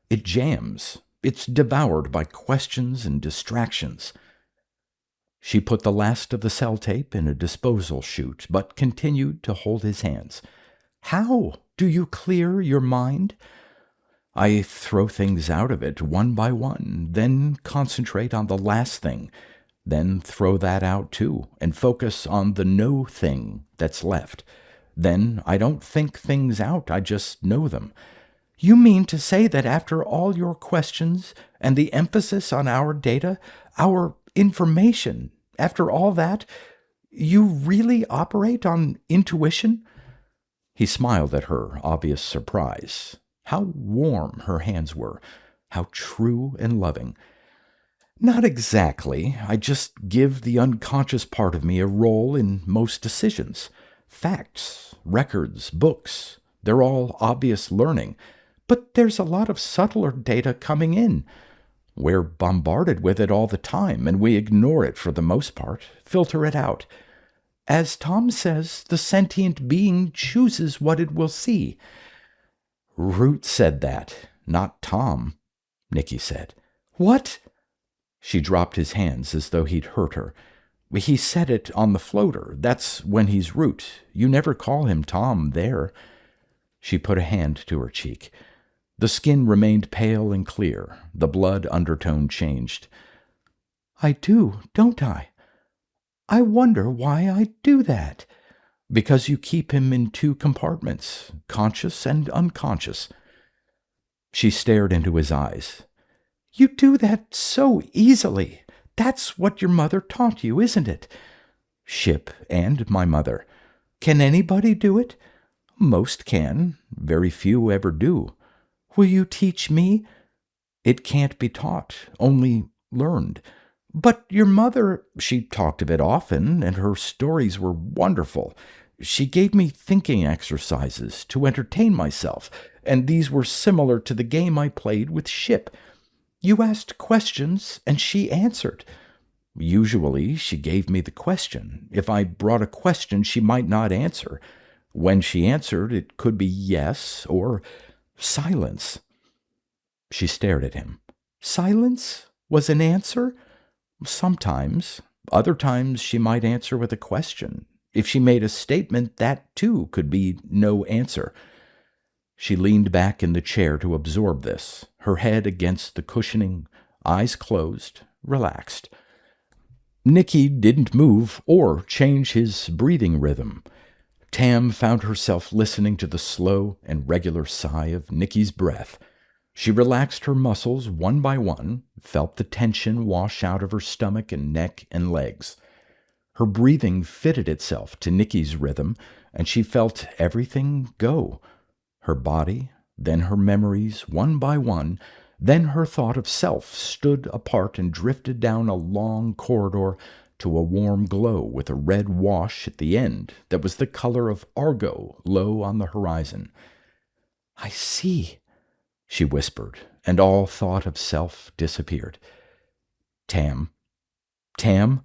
Speaker 2: It jams. It's devoured by questions and distractions." She put the last of the cell tape in a disposal chute, but continued to hold his hands. "How do you clear your mind?" "I throw things out of it one by one, then concentrate on the last thing, then throw that out too, and focus on the no thing that's left. Then I don't think things out, I just know them." "You mean to say that after all your questions and the emphasis on our data, our information, after all that, you really operate on intuition?" He smiled at her obvious surprise. How warm her hands were, how true and loving. "Not exactly. I just give the unconscious part of me a role in most decisions. Facts, records, books, they're all obvious learning. But there's a lot of subtler data coming in. We're bombarded with it all the time, and we ignore it for the most part, filter it out. As Tom says, the sentient being chooses what it will see." "Root said that, not Tom," Nikki said. "What?" She dropped his hands as though he'd hurt her. "He said it on the floater. That's when he's Root. You never call him Tom there." She put a hand to her cheek. The skin remained pale and clear. The blood undertone changed. "I do, don't I? I wonder why I do that." "Because you keep him in two compartments, conscious and unconscious." She stared into his eyes. "You do that so easily. That's what your mother taught you, isn't it?" "Ship and my mother." "Can anybody do it?" "Most can. Very few ever do." "Will you teach me?" "It can't be taught, only learned." "But your mother—" "She talked of it often, and her stories were wonderful. She gave me thinking exercises to entertain myself, and these were similar to the game I played with Ship. You asked questions, and she answered." "Usually she gave me the question. If I brought a question she might not answer. When she answered, it could be yes or silence." She stared at him. "Silence was an answer?" "Sometimes. Other times she might answer with a question. If she made a statement, that too could be no answer." She leaned back in the chair to absorb this, her head against the cushioning, eyes closed, relaxed. Nikki didn't move or change his breathing rhythm. Tam found herself listening to the slow and regular sigh of Nikki's breath. She relaxed her muscles one by one, felt the tension wash out of her stomach and neck and legs. Her breathing fitted itself to Nikki's rhythm, and she felt everything go. Her body, then her memories, one by one, then her thought of self stood apart and drifted down a long corridor to a warm glow with a red wash at the end that was the color of Argo low on the horizon. "I see," she whispered, and all thought of self disappeared. "Tam. Tam?"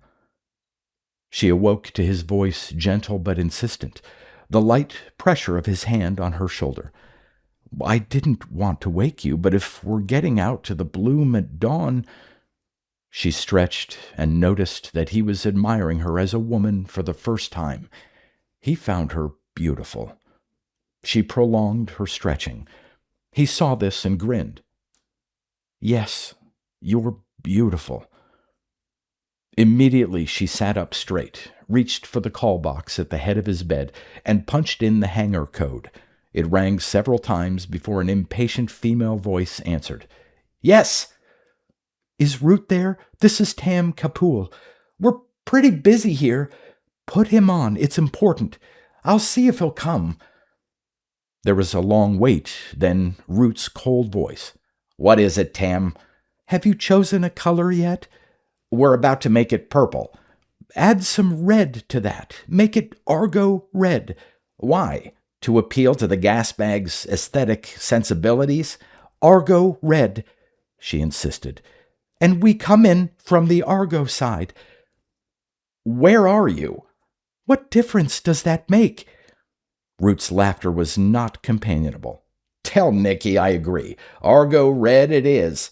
Speaker 2: She awoke to his voice, gentle but insistent, the light pressure of his hand on her shoulder. "I didn't want to wake you, but if we're getting out to the bloom at dawn—" She stretched and noticed that he was admiring her as a woman for the first time. He found her beautiful. She prolonged her stretching. He saw this and grinned. "Yes, you're beautiful." Immediately she sat up straight, reached for the call box at the head of his bed, and punched in the hangar code. It rang several times before an impatient female voice answered. Yes. Is Root there? This is Tam Kapoor. We're pretty busy here. Put him on. It's important. I'll see if he'll come.
Speaker 1: There was a long wait, then Root's cold voice. What is it, Tam?
Speaker 2: Have you chosen a color yet?
Speaker 1: We're about to make it purple.
Speaker 2: Add some red to that. Make it Argo red.
Speaker 1: Why? To appeal to the gas bag's aesthetic sensibilities?
Speaker 2: Argo red, she insisted. And we come in from the Argo side.
Speaker 1: Where are you?
Speaker 2: What difference does that make?
Speaker 1: Root's laughter was not companionable. Tell Nikki I agree. Argo red it is.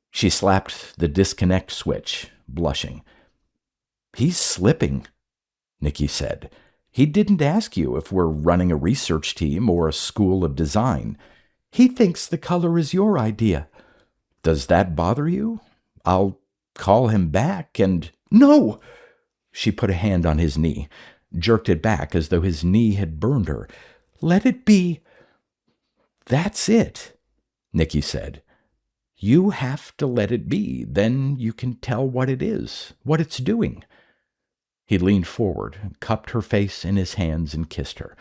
Speaker 1: She slapped the disconnect switch, blushing. He's slipping, Nikki said. He didn't ask you if we're running a research team or a school of design.
Speaker 2: He thinks the color is your idea.
Speaker 1: Does that bother you? I'll call him back and...
Speaker 2: No!
Speaker 1: She put a hand on his knee, jerked it back as though his knee had burned her.
Speaker 2: Let it be.
Speaker 1: That's it, Nikki said. You have to let it be. Then you can tell what it is, what it's doing. He leaned forward, cupped her face in his hands, and kissed her.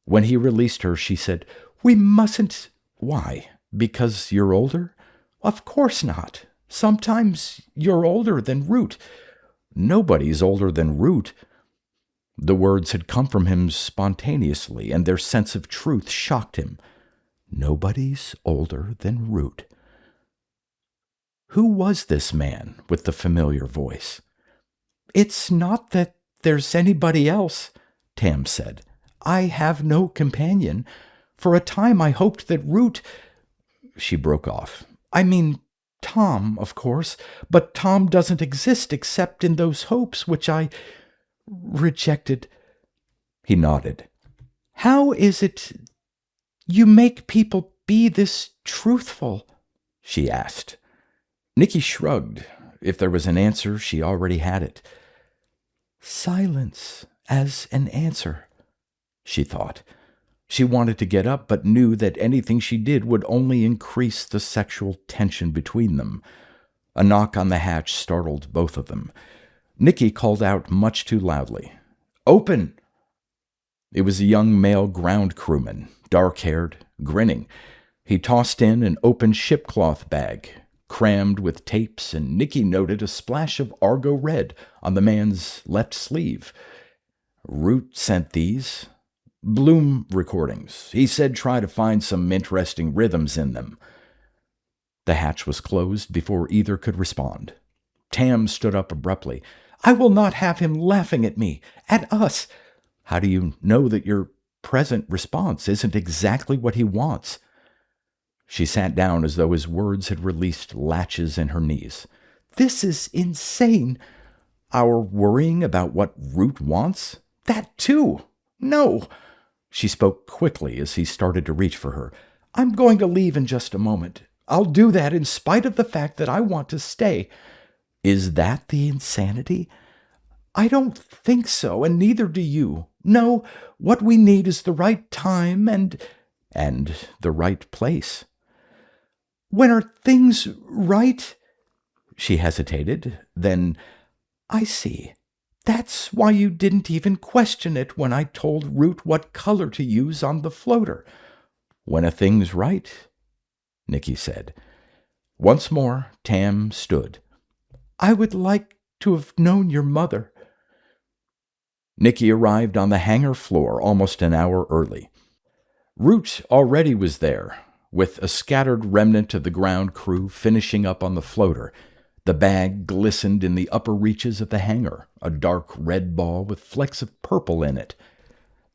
Speaker 1: When he released her, she said,
Speaker 2: We mustn't...
Speaker 1: Why? Because you're older?
Speaker 2: Of course not. Sometimes you're older than Root.
Speaker 1: Nobody's older than Root. The words had come from him spontaneously, and their sense of truth shocked him. Nobody's older than Root. Who was this man with the familiar voice?
Speaker 2: It's not that there's anybody else, Tam said. I have no companion. For a time I hoped that Root...
Speaker 1: She broke off.
Speaker 2: I mean, Tom, of course, but Tom doesn't exist except in those hopes which I rejected.
Speaker 1: He nodded.
Speaker 2: How is it you make people be this truthful?
Speaker 1: She asked. Nikki shrugged. If there was an answer, she already had it.
Speaker 2: Silence as an answer,
Speaker 1: she thought. She wanted to get up, but knew that anything she did would only increase the sexual tension between them. A knock on the hatch startled both of them. Nikki called out much too loudly. Open! It was a young male ground crewman, dark-haired, grinning. He tossed in an open shipcloth bag, crammed with tapes, and Nikki noted a splash of Argo red on the man's left sleeve. Root sent these. Bloom recordings. He said try to find some interesting rhythms in them. The hatch was closed before either could respond. Tam stood up abruptly.
Speaker 2: I will not have him laughing at me, at us.
Speaker 1: How do you know that your present response isn't exactly what he wants? She sat down as though his words had released latches in her knees.
Speaker 2: This is insane.
Speaker 1: Our worrying about what Root wants?
Speaker 2: That too. No.
Speaker 1: She spoke quickly as he started to reach for her.
Speaker 2: I'm going to leave in just a moment. I'll do that in spite of the fact that I want to stay.
Speaker 1: Is that the insanity?
Speaker 2: I don't think so, and neither do you. No, what we need is the right time and
Speaker 1: the right place.
Speaker 2: When are things right?
Speaker 1: She hesitated, then,
Speaker 2: I see. That's why you didn't even question it when I told Root what color to use on the floater.
Speaker 1: When a thing's right, Nikki said. Once more, Tam stood.
Speaker 2: I would like to have known your mother.
Speaker 1: Nikki arrived on the hangar floor almost an hour early. Root already was there, with a scattered remnant of the ground crew finishing up on the floater. The bag glistened in the upper reaches of the hangar, a dark red ball with flecks of purple in it.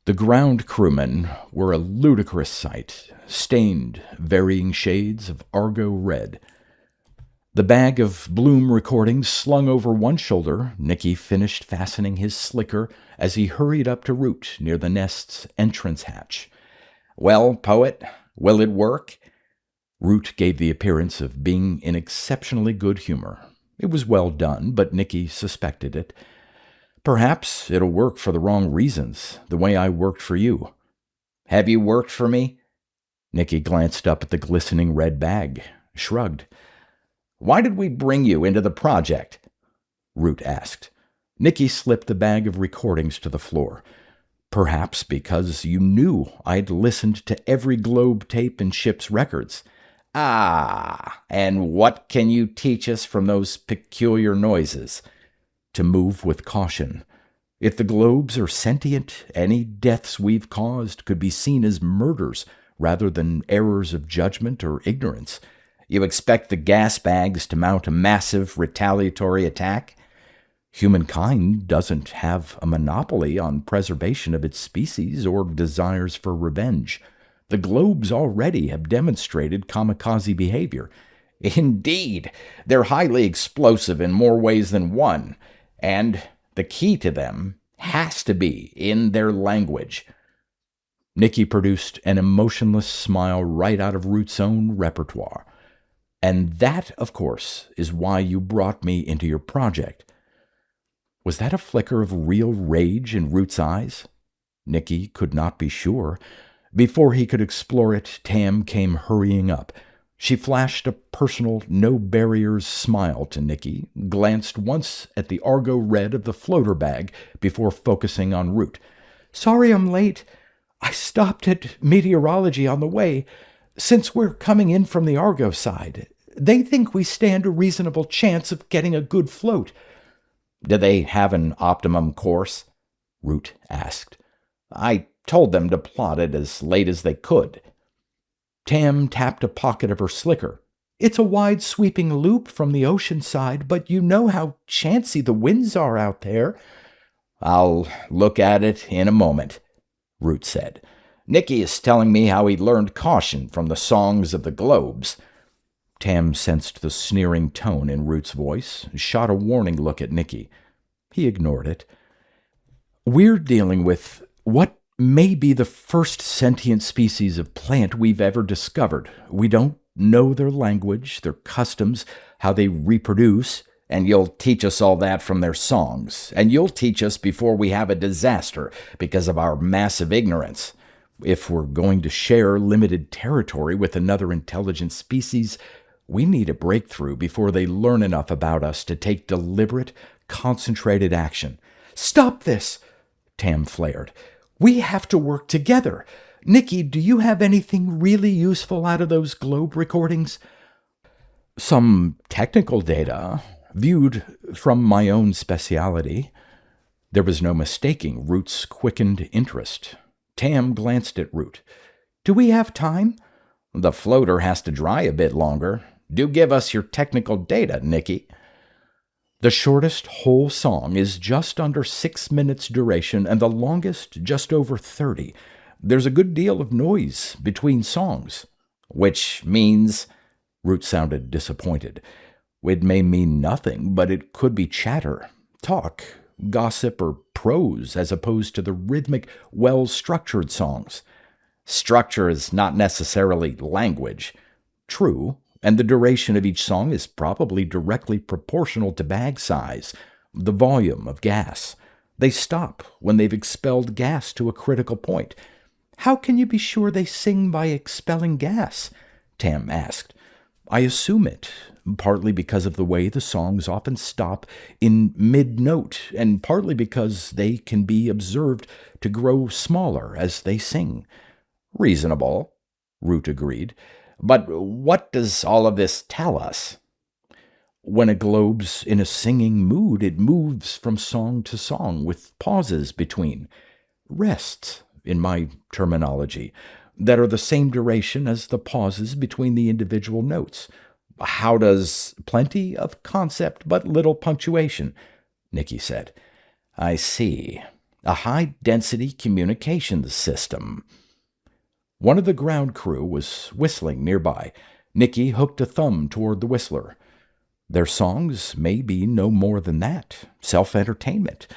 Speaker 1: The ground crewmen were a ludicrous sight, stained varying shades of Argo red. The bag of Bloom recordings slung over one shoulder, Nikki finished fastening his slicker as he hurried up to Root near the nest's entrance hatch. Well, poet, will it work? Root gave the appearance of being in exceptionally good humor. It was well done, but Nikki suspected it. Perhaps it'll work for the wrong reasons, the way I worked for you. Have you worked for me? Nikki glanced up at the glistening red bag. shrugged. "Why did we bring you into the project?" Root asked. Nikki slipped the bag of recordings to the floor. "Perhaps because you knew I'd listened to every globe tape in Ship's records."
Speaker 3: "Ah, and what can you teach us from those peculiar noises?"
Speaker 1: "To move with caution. If the globes are sentient, any deaths we've caused could be seen as murders rather than errors of judgment or ignorance."
Speaker 3: "You expect the gas bags to mount a massive retaliatory attack?"
Speaker 1: "Humankind doesn't have a monopoly on preservation of its species or desires for revenge. The globes already have demonstrated kamikaze behavior."
Speaker 3: "Indeed, they're highly explosive in more ways than one, and the key to them has to be in their language."
Speaker 1: Nikki produced an emotionless smile right out of Root's own repertoire. "And that, of course, is why you brought me into your project." Was that a flicker of real rage in Root's eyes? Nikki could not be sure. Before he could explore it, Tam came hurrying up. She flashed a personal, no-barriers smile to Nikki, glanced once at the Argo red of the floater bag before focusing on Root.
Speaker 2: "Sorry I'm late. I stopped at meteorology on the way. Since we're coming in from the Argo side, they think we stand a reasonable chance of getting a good float."
Speaker 3: "Do they have an optimum course?"
Speaker 1: Root asked.
Speaker 3: "I told them to plot it as late as they could."
Speaker 1: Tam tapped a pocket of her slicker.
Speaker 2: "It's a wide sweeping loop from the ocean side, but you know how chancy the winds are out there."
Speaker 3: "I'll look at it in a moment," Root said. "Nikki is telling me how he learned caution from the songs of the globes."
Speaker 1: Tam sensed the sneering tone in Root's voice, shot a warning look at Nikki. He ignored it. "We're dealing with what may be the first sentient species of plant we've ever discovered. We don't know their language, their customs, how they reproduce."
Speaker 3: "And you'll teach us all that from their songs. And you'll teach us before we have a disaster because of our massive ignorance."
Speaker 1: "If we're going to share limited territory with another intelligent species, we need a breakthrough before they learn enough about us to take deliberate, concentrated action."
Speaker 2: "Stop this!" Tam flared. "We have to work together. Nikki, do you have anything really useful out of those globe recordings?"
Speaker 1: "Some technical data, viewed from my own speciality." There was no mistaking Root's quickened interest. Tam glanced at Root.
Speaker 2: "Do we have time?"
Speaker 3: "The floater has to dry a bit longer. Do give us your technical data, Nikki."
Speaker 1: "The shortest whole song is just under 6 minutes duration, and the longest just over 30. There's a good deal of noise between songs."
Speaker 3: "Which means—"
Speaker 1: Root sounded disappointed. "It may mean nothing, but it could be chatter, talk, gossip, or prose, as opposed to the rhythmic, well-structured songs."
Speaker 3: "Structure is not necessarily language."
Speaker 1: "True. And the duration of each song is probably directly proportional to bag size, the volume of gas. They stop when they've expelled gas to a critical point."
Speaker 2: "How can you be sure they sing by expelling gas?"
Speaker 1: Tam asked. "I assume it, partly because of the way the songs often stop in mid-note, and partly because they can be observed to grow smaller as they sing."
Speaker 3: "Reasonable," Root agreed. "But what does all of this tell us?"
Speaker 1: "When a globe's in a singing mood, it moves from song to song with pauses between. Rests, in my terminology, that are the same duration as the pauses between the individual notes."
Speaker 3: "How does—"
Speaker 1: "Plenty of concept, but little punctuation," Nikki said.
Speaker 3: "I see. A high-density communications system."
Speaker 1: One of the ground crew was whistling nearby. Nikki hooked a thumb toward the whistler. "Their songs may be no more than that. Self-entertainment.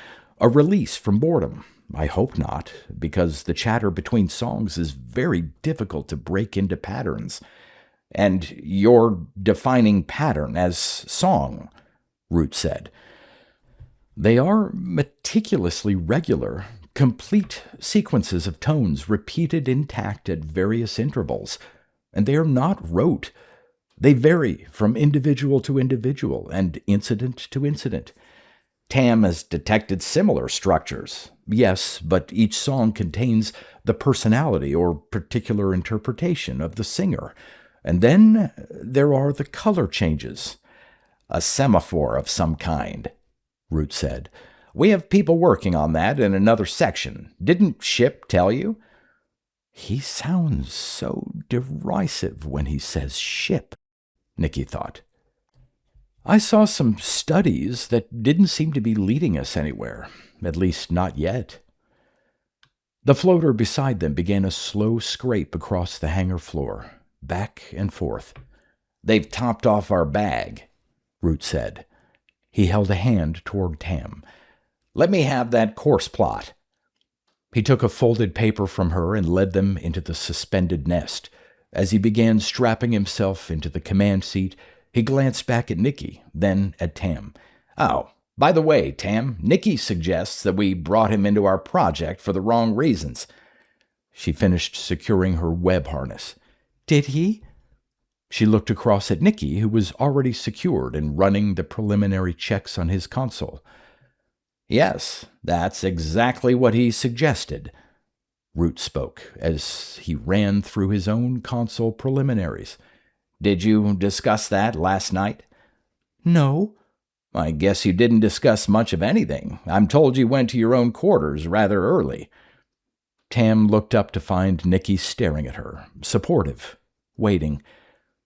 Speaker 1: A release from boredom. I hope not, because the chatter between songs is very difficult to break into patterns."
Speaker 3: "And you're defining pattern as song," Root said.
Speaker 1: "They are meticulously regular, complete sequences of tones repeated intact at various intervals, and they are not rote. They vary from individual to individual and incident to incident.
Speaker 3: Tam has detected similar structures.
Speaker 1: Yes, but each song contains the personality or particular interpretation of the singer. And then there are the color changes.
Speaker 3: A semaphore of some kind,
Speaker 1: Root said.
Speaker 3: We have people working on that in another section. Didn't Ship tell you?
Speaker 1: He sounds so derisive when he says ship, Nikki thought. I saw some studies that didn't seem to be leading us anywhere, at least not yet. The floater beside them began a slow scrape across the hangar floor, back and forth.
Speaker 3: They've topped off our bag,
Speaker 1: Root said. He held a hand toward Tam.
Speaker 3: Let me have that course plot.
Speaker 1: He took a folded paper from her and led them into the suspended nest. As he began strapping himself into the command seat, he glanced back at Nikki, then at Tam.
Speaker 3: Oh, by the way, Tam, Nikki suggests that we brought him into our project for the wrong reasons.
Speaker 1: She finished securing her web harness. Did he? She looked across at Nikki, who was already secured and running the preliminary checks on his console.
Speaker 3: Yes, that's exactly what he suggested.
Speaker 1: Root spoke as he ran through his own console preliminaries.
Speaker 3: Did you discuss that last night?
Speaker 1: No.
Speaker 3: I guess you didn't discuss much of anything. I'm told you went to your own quarters rather early.
Speaker 1: Tam looked up to find Nikki staring at her, supportive, waiting.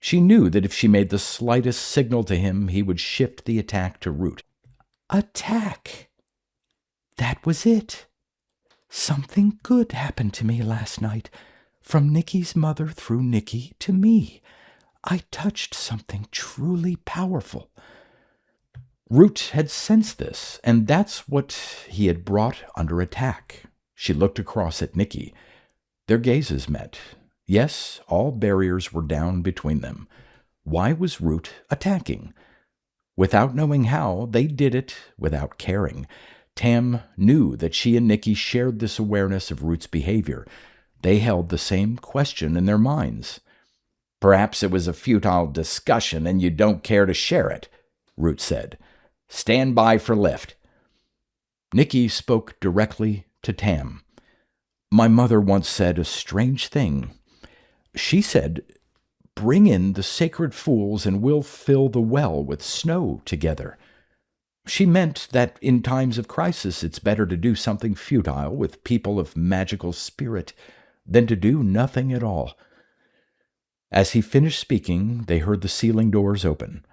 Speaker 1: She knew that if she made the slightest signal to him, he would shift the attack to Root. Attack! That was it. Something good happened to me last night, from Nikki's mother through Nikki to me. I touched something truly powerful. Root had sensed this, and that's what he had brought under attack. She looked across at Nikki. Their gazes met. Yes, all barriers were down between them. Why was Root attacking? Without knowing how, they did it without caring. Tam knew that she and Nikki shared this awareness of Root's behavior. They held the same question in their minds.
Speaker 3: Perhaps it was a futile discussion and you don't care to share it, Root said. Stand by for lift.
Speaker 1: Nikki spoke directly to Tam. My mother once said a strange thing. She said, bring in the sacred fools and we'll fill the well with snow together. She meant that in times of crisis it's better to do something futile with people of magical spirit than to do nothing at all. As he finished speaking, they heard the ceiling doors open.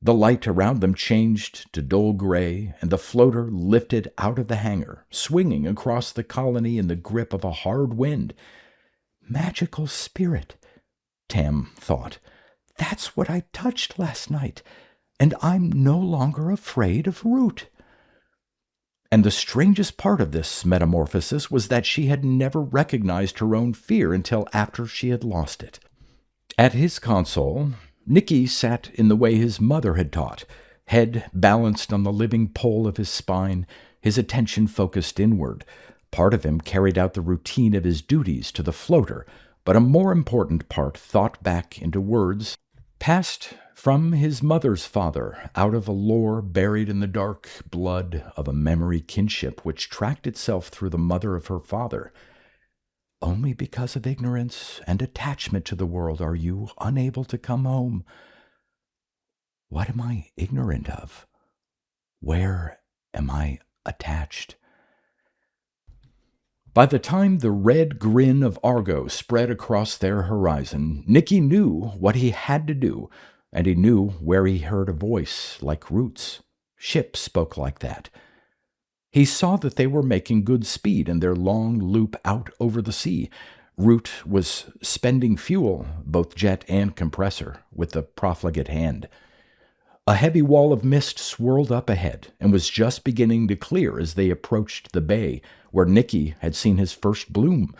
Speaker 1: The light around them changed to dull gray, and the floater lifted out of the hangar, swinging across the colony in the grip of a hard wind. Magical spirit, Tam thought. That's what I touched last night, and I'm no longer afraid of Root. And the strangest part of this metamorphosis was that she had never recognized her own fear until after she had lost it. At his console, Nikki sat in the way his mother had taught, head balanced on the living pole of his spine, his attention focused inward. Part of him carried out the routine of his duties to the floater, but a more important part thought back into words passed from his mother's father out of a lore buried in the dark blood of a memory kinship which tracked itself through the mother of her father. Only because of ignorance and attachment to the world are you unable to come home. What am I ignorant of? Where am I attached? By the time the red grin of Argo spread across their horizon, Nikki knew what he had to do, and he knew where he heard a voice like Root's. Ship spoke like that. He saw that they were making good speed in their long loop out over the sea. Root was spending fuel, both jet and compressor, with the profligate hand. A heavy wall of mist swirled up ahead and was just beginning to clear as they approached the bay, where Nikki had seen his first bloom.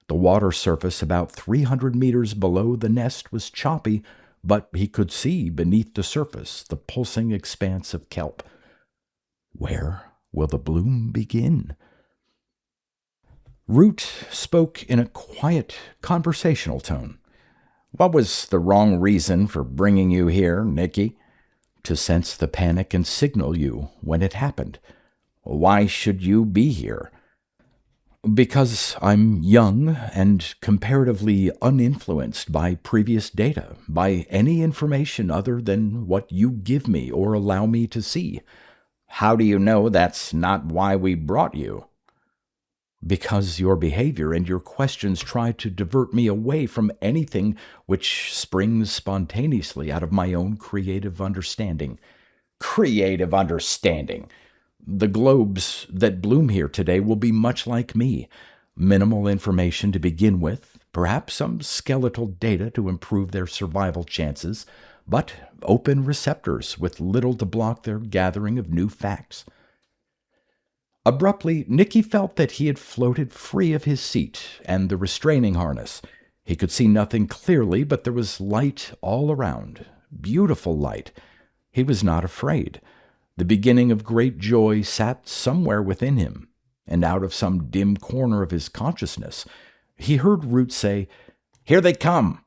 Speaker 1: The water surface about 300 meters below the nest was choppy, but he could see beneath the surface the pulsing expanse of kelp. Where will the bloom begin? Root spoke in a quiet, conversational tone.
Speaker 3: What was the wrong reason for bringing you here, Nikki?
Speaker 1: To sense the panic and signal you when it happened.
Speaker 3: Why should you be here?
Speaker 1: Because I'm young and comparatively uninfluenced by previous data, by any information other than what you give me or allow me to see.
Speaker 3: How do you know that's not why we brought you?
Speaker 1: Because your behavior and your questions try to divert me away from anything which springs spontaneously out of my own creative understanding.
Speaker 3: Creative understanding?
Speaker 1: The globes that bloom here today will be much like me. Minimal information to begin with, perhaps some skeletal data to improve their survival chances, but open receptors with little to block their gathering of new facts. Abruptly, Nikki felt that he had floated free of his seat and the restraining harness. He could see nothing clearly, but there was light all around, beautiful light. He was not afraid. The beginning of great joy sat somewhere within him, and out of some dim corner of his consciousness, he heard Root say, "Here they come!"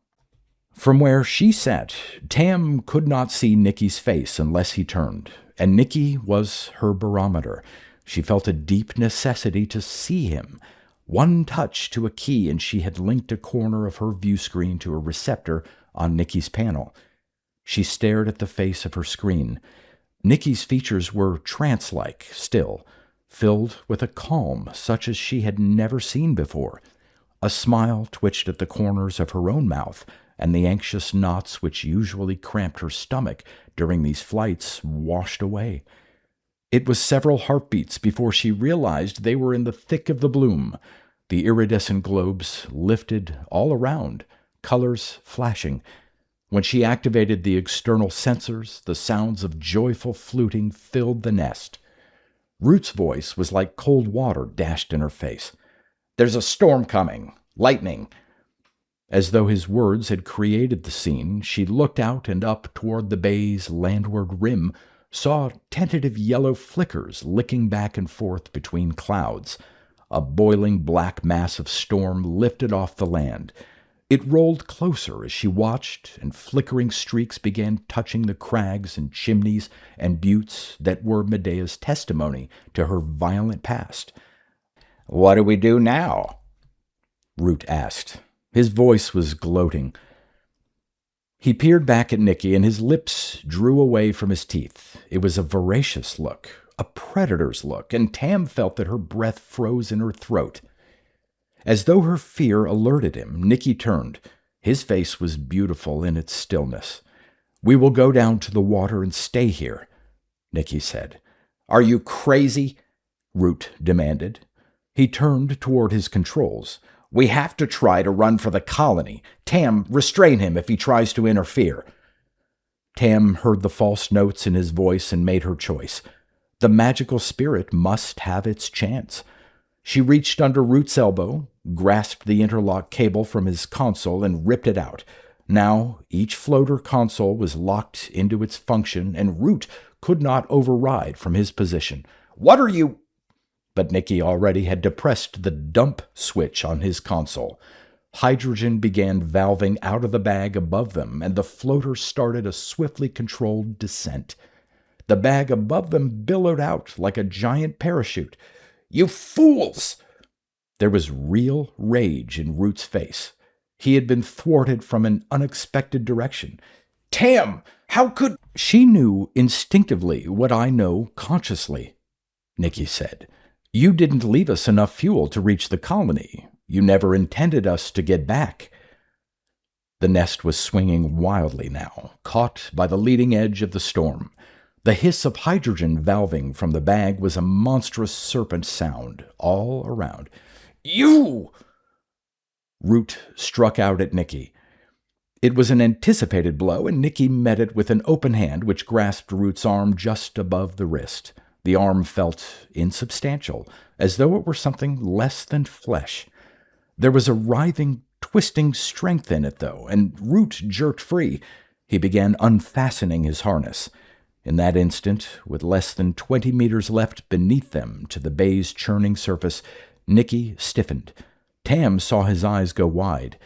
Speaker 1: From where she sat, Tam could not see Nikki's face unless he turned, and Nikki was her barometer. She felt a deep necessity to see him. One touch to a key, and she had linked a corner of her view screen to a receptor on Nikki's panel. She stared at the face of her screen. Nikki's features were trance-like still, filled with a calm such as she had never seen before. A smile twitched at the corners of her own mouth, and the anxious knots which usually cramped her stomach during these flights washed away. It was several heartbeats before she realized they were in the thick of the bloom. The iridescent globes lifted all around, colors flashing. When she activated the external sensors, the sounds of joyful fluting filled the nest. Root's voice was like cold water dashed in her face. "There's a storm coming. Lightning." As though his words had created the scene, she looked out and up toward the bay's landward rim, saw tentative yellow flickers licking back and forth between clouds. A boiling black mass of storm lifted off the land. It rolled closer as she watched, and flickering streaks began touching the crags and chimneys and buttes that were Medea's testimony to her violent past.
Speaker 3: "What do we do now?"
Speaker 1: Root asked. His voice was gloating. He peered back at Nikki, and his lips drew away from his teeth. It was a voracious look, a predator's look, and Tam felt that her breath froze in her throat. As though her fear alerted him, Nikki turned. His face was beautiful in its stillness. "We will go down to the water and stay here," Nikki said.
Speaker 3: "Are you crazy?"
Speaker 1: Root demanded. He turned toward his controls.
Speaker 3: "We have to try to run for the colony. Tam, restrain him if he tries to interfere."
Speaker 1: Tam heard the false notes in his voice and made her choice. The magical spirit must have its chance. She reached under Root's elbow, grasped the interlock cable from his console, and ripped it out. Now each floater console was locked into its function, and Root could not override from his position.
Speaker 3: "What are you—"
Speaker 1: But Nikki already had depressed the dump switch on his console. Hydrogen began valving out of the bag above them, and the floater started a swiftly controlled descent. The bag above them billowed out like a giant parachute.
Speaker 3: "You fools!"
Speaker 1: There was real rage in Root's face. He had been thwarted from an unexpected direction.
Speaker 3: "Tam, how could—"
Speaker 1: "She knew instinctively what I know consciously," Nikki said. "You didn't leave us enough fuel to reach the colony. You never intended us to get back." The nest was swinging wildly now, caught by the leading edge of the storm. The hiss of hydrogen valving from the bag was a monstrous serpent sound all around.
Speaker 3: "You!"
Speaker 1: Root struck out at Nikki. It was an anticipated blow, and Nikki met it with an open hand which grasped Root's arm just above the wrist. The arm felt insubstantial, as though it were something less than flesh. There was a writhing, twisting strength in it, though, and Root jerked free. He began unfastening his harness. In that instant, with less than 20 meters left beneath them to the bay's churning surface, Nikki stiffened. Tam saw his eyes go wide.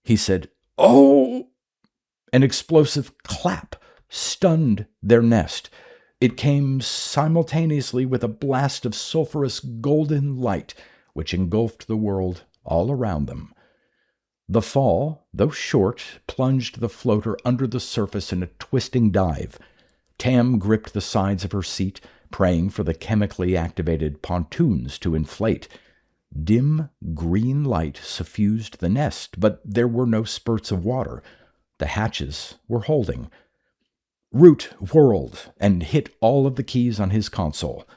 Speaker 1: He said, "Oh!"
Speaker 2: An explosive clap stunned their nest. It came simultaneously with a blast of sulphurous golden light, which engulfed the world all around them. The fall, though short, plunged the floater under the surface in a twisting dive. Tam gripped the sides of her seat, praying for the chemically activated pontoons to inflate. Dim green light suffused the nest, but there were no spurts of water. The hatches were holding. Root whirled and hit all of the keys on his console.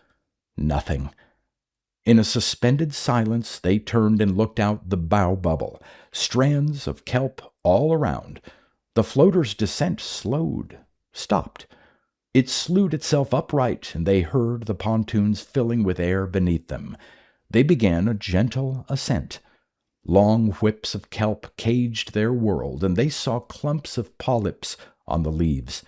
Speaker 2: Nothing. In a suspended silence, they turned and looked out the bow bubble. Strands of kelp all around. The floater's descent slowed, stopped. It slewed itself upright, and they heard the pontoons filling with air beneath them. They began a gentle ascent. Long whips of kelp caged their world, and they saw clumps of polyps on the leaves.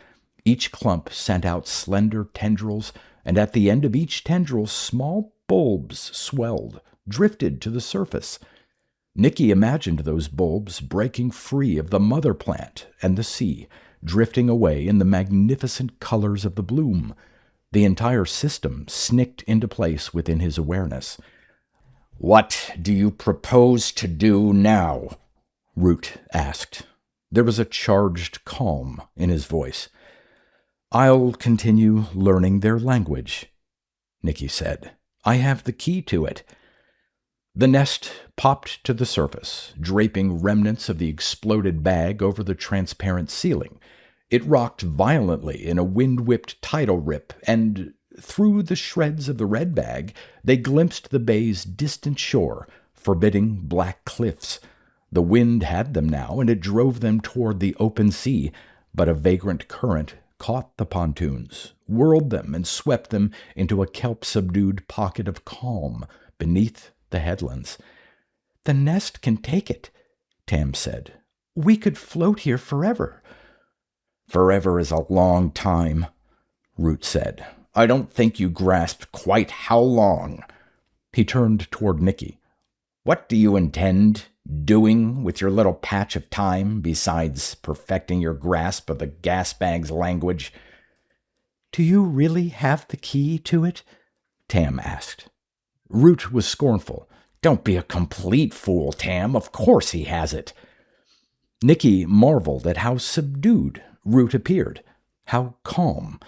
Speaker 2: Each clump sent out slender tendrils, and at the end of each tendril small bulbs swelled, drifted to the surface. Nikki imagined those bulbs breaking free of the mother plant and the sea, drifting away in the magnificent colors of the bloom. The entire system snicked into place within his awareness.
Speaker 3: "What do you propose to do now?"
Speaker 2: Root asked. There was a charged calm in his voice. "I'll continue learning their language," Nikki said. "I have the key to it." The nest popped to the surface, draping remnants of the exploded bag over the transparent ceiling. It rocked violently in a wind-whipped tidal rip, and through the shreds of the red bag, they glimpsed the bay's distant shore, forbidding black cliffs. The wind had them now, and it drove them toward the open sea, but a vagrant current caught the pontoons, whirled them, and swept them into a kelp-subdued pocket of calm beneath the headlands. "The nest can take it," Tam said. "We could float here forever."
Speaker 3: "Forever is a long time," Root said. "I don't think you grasped quite how long."
Speaker 2: He turned toward Nikki.
Speaker 3: "What do you intend doing with your little patch of time besides perfecting your grasp of the gas bag's language?"
Speaker 2: "Do you really have the key to it?" Tam asked.
Speaker 3: Root was scornful. "Don't be a complete fool, Tam. Of course he has it."
Speaker 2: Nikki marveled at how subdued Root appeared, how calm.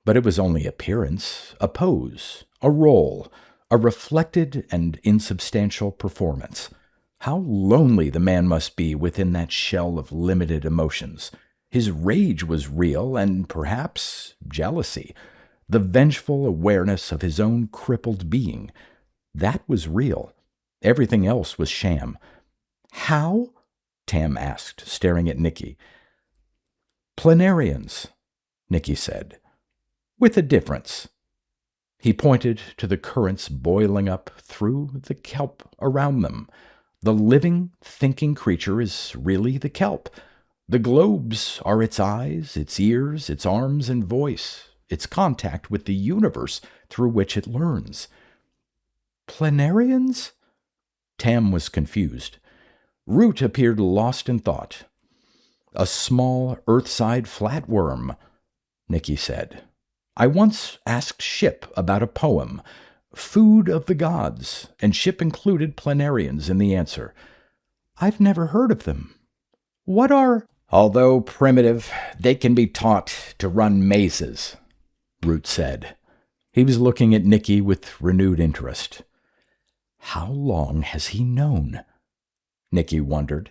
Speaker 2: But it was only appearance, a pose, a role, a reflected and insubstantial performance. How lonely the man must be within that shell of limited emotions. His rage was real, and perhaps jealousy. The vengeful awareness of his own crippled being. That was real. Everything else was sham. "How?" Tam asked, staring at Nikki. "Planarians," Nikki said. "With a difference." He pointed to the currents boiling up through the kelp around them. The living, thinking creature is really the kelp. The globes are its eyes, its ears, its arms and voice, its contact with the universe through which it learns. "Planarians?" Tam was confused. Root appeared lost in thought. "A small earthside flatworm," Nikki said. "I once asked Ship about a poem, Food of the Gods, and Ship included planarians in the answer. I've never heard of them. What are—"
Speaker 3: "Although primitive, they can be taught to run mazes," Root said.
Speaker 2: He was looking at Nikki with renewed interest. How long has he known? Nikki wondered.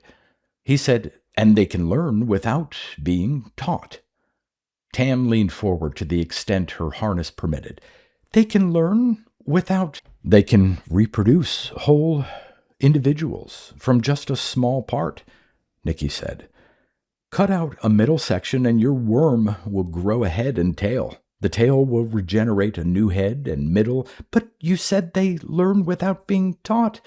Speaker 2: He said, "And they can learn without being taught." Tam leaned forward to the extent her harness permitted. "They can learn without—" "They can reproduce whole individuals from just a small part," Nikki said. "Cut out a middle section and your worm will grow a head and tail. The tail will regenerate a new head and middle." "But you said they learn without being taught."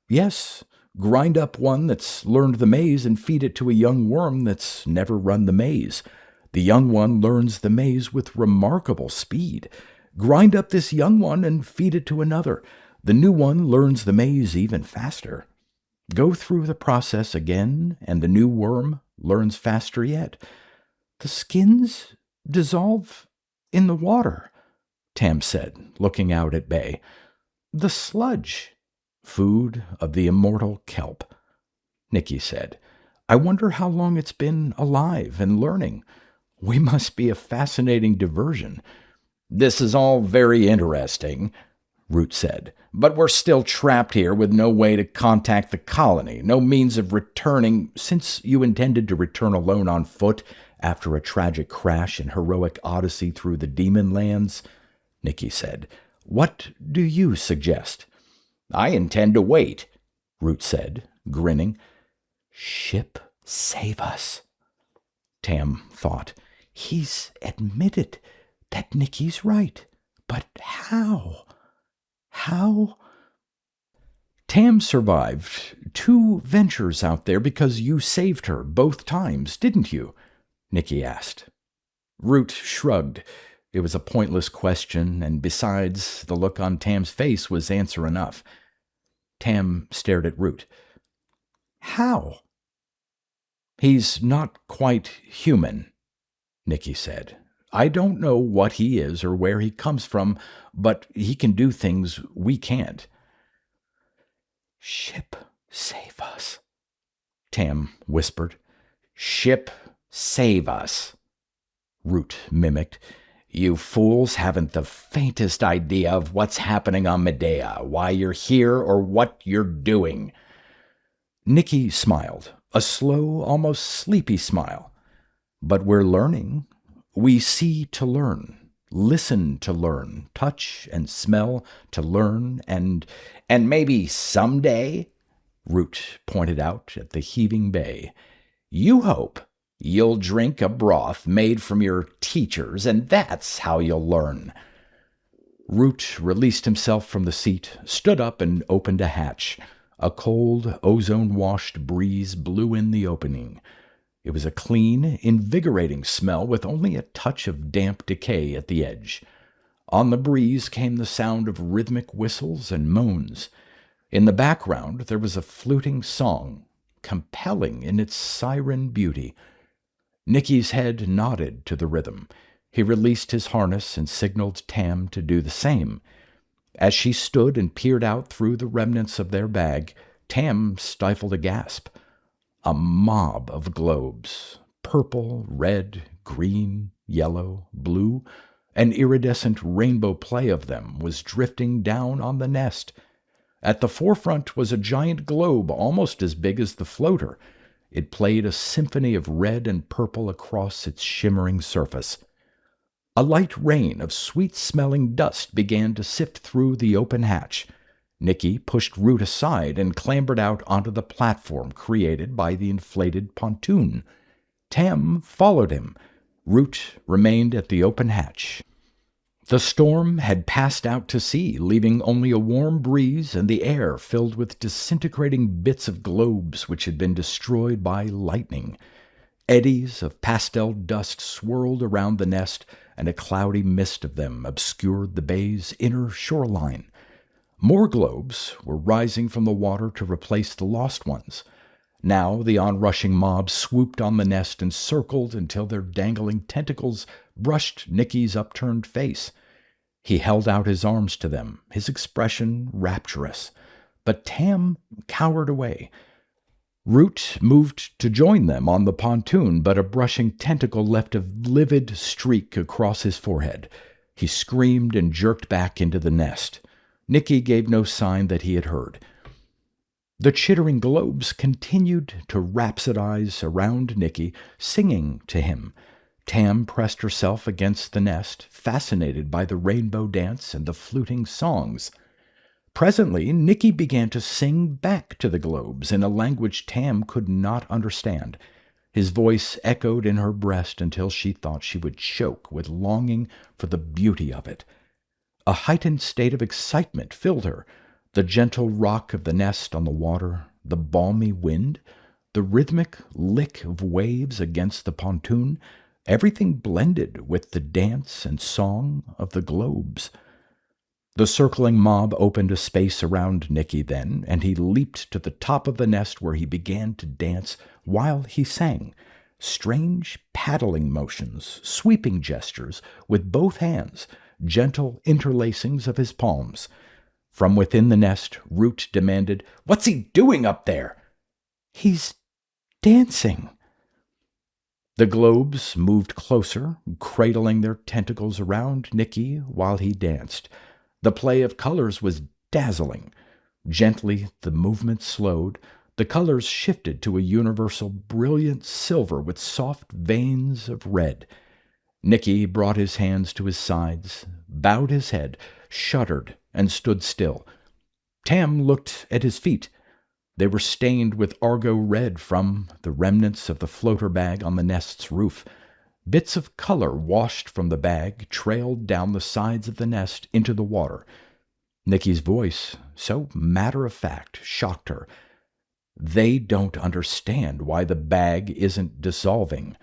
Speaker 2: "Yes. Grind up one that's learned the maze and feed it to a young worm that's never run the maze. The young one learns the maze with remarkable speed. Grind up this young one and feed it to another. The new one learns the maze even faster. Go through the process again, and the new worm learns faster yet. The skins dissolve in the water, Tam said, looking out at bay. The sludge, food of the immortal kelp. Nikki said, I wonder how long it's been alive and learning. We must be a fascinating diversion.
Speaker 3: This is all very interesting, Root said, but we're still trapped here with no way to contact the colony, no means of returning.
Speaker 2: Since you intended to return alone on foot after a tragic crash and heroic odyssey through the demon lands, Nikki said, what do you suggest?
Speaker 3: I intend to wait,
Speaker 2: Root said, grinning. Ship, save us, Tam thought. He's admitted that Nikki's right. But how? How? Tam survived 2 ventures out there because you saved her both times, didn't you? Nikki asked. Root shrugged. It was a pointless question, and besides, the look on Tam's face was answer enough. Tam stared at Root. How? He's not quite human, Nikki said. I don't know what he is or where he comes from, but he can do things we can't. Ship, save us, Tam whispered.
Speaker 3: Ship, save us,
Speaker 2: Root mimicked.
Speaker 3: You fools haven't the faintest idea of what's happening on Medea, why you're here, or what you're doing.
Speaker 2: Nikki smiled, a slow, almost sleepy smile. But we're learning. We see to learn, listen to learn, touch and smell to learn, and
Speaker 3: maybe someday,
Speaker 2: Root pointed out at the heaving bay,
Speaker 3: you hope you'll drink a broth made from your teachers, and that's how you'll learn.
Speaker 2: Root released himself from the seat, stood up, and opened a hatch. A cold, ozone-washed breeze blew in the opening. It was a clean, invigorating smell with only a touch of damp decay at the edge. On the breeze came the sound of rhythmic whistles and moans. In the background there was a fluting song, compelling in its siren beauty. Nikki's head nodded to the rhythm. He released his harness and signaled Tam to do the same. As she stood and peered out through the remnants of their bag, Tam stifled a gasp. A mob of globes, purple, red, green, yellow, blue, an iridescent rainbow play of them was drifting down on the nest. At the forefront was a giant globe almost as big as the floater. It played a symphony of red and purple across its shimmering surface. A light rain of sweet-smelling dust began to sift through the open hatch. Nikki pushed Root aside and clambered out onto the platform created by the inflated pontoon. Tam followed him. Root remained at the open hatch. The storm had passed out to sea, leaving only a warm breeze and the air filled with disintegrating bits of globes which had been destroyed by lightning. Eddies of pastel dust swirled around the nest, and a cloudy mist of them obscured the bay's inner shoreline. More globes were rising from the water to replace the lost ones. Now the onrushing mob swooped on the nest and circled until their dangling tentacles brushed Nikki's upturned face. He held out his arms to them, his expression rapturous. But Tam cowered away. Root moved to join them on the pontoon, but a brushing tentacle left a livid streak across his forehead. He screamed and jerked back into the nest. Nikki gave no sign that he had heard. The chittering globes continued to rhapsodize around Nikki, singing to him. Tam pressed herself against the nest, fascinated by the rainbow dance and the fluting songs. Presently, Nikki began to sing back to the globes in a language Tam could not understand. His voice echoed in her breast until she thought she would choke with longing for the beauty of it. A heightened state of excitement filled her. The gentle rock of the nest on the water, the balmy wind, the rhythmic lick of waves against the pontoon, everything blended with the dance and song of the globes.
Speaker 1: The circling mob opened a space around Nikki then, and he leaped to the top of the nest where he began to dance while he sang. Strange paddling motions, sweeping gestures with both hands, gentle interlacings of his palms. From within the nest, Root demanded, "What's he doing up there?"
Speaker 2: "He's dancing."
Speaker 1: The globes moved closer, cradling their tentacles around Nikki while he danced. The play of colors was dazzling. Gently the movement slowed. The colors shifted to a universal brilliant silver with soft veins of red. Nikki brought his hands to his sides, bowed his head, shuddered, and stood still. Tam looked at his feet. They were stained with argo red from the remnants of the floater bag on the nest's roof. Bits of color washed from the bag trailed down the sides of the nest into the water. Nikki's voice, so matter-of-fact, shocked her. "They don't understand why the bag isn't dissolving."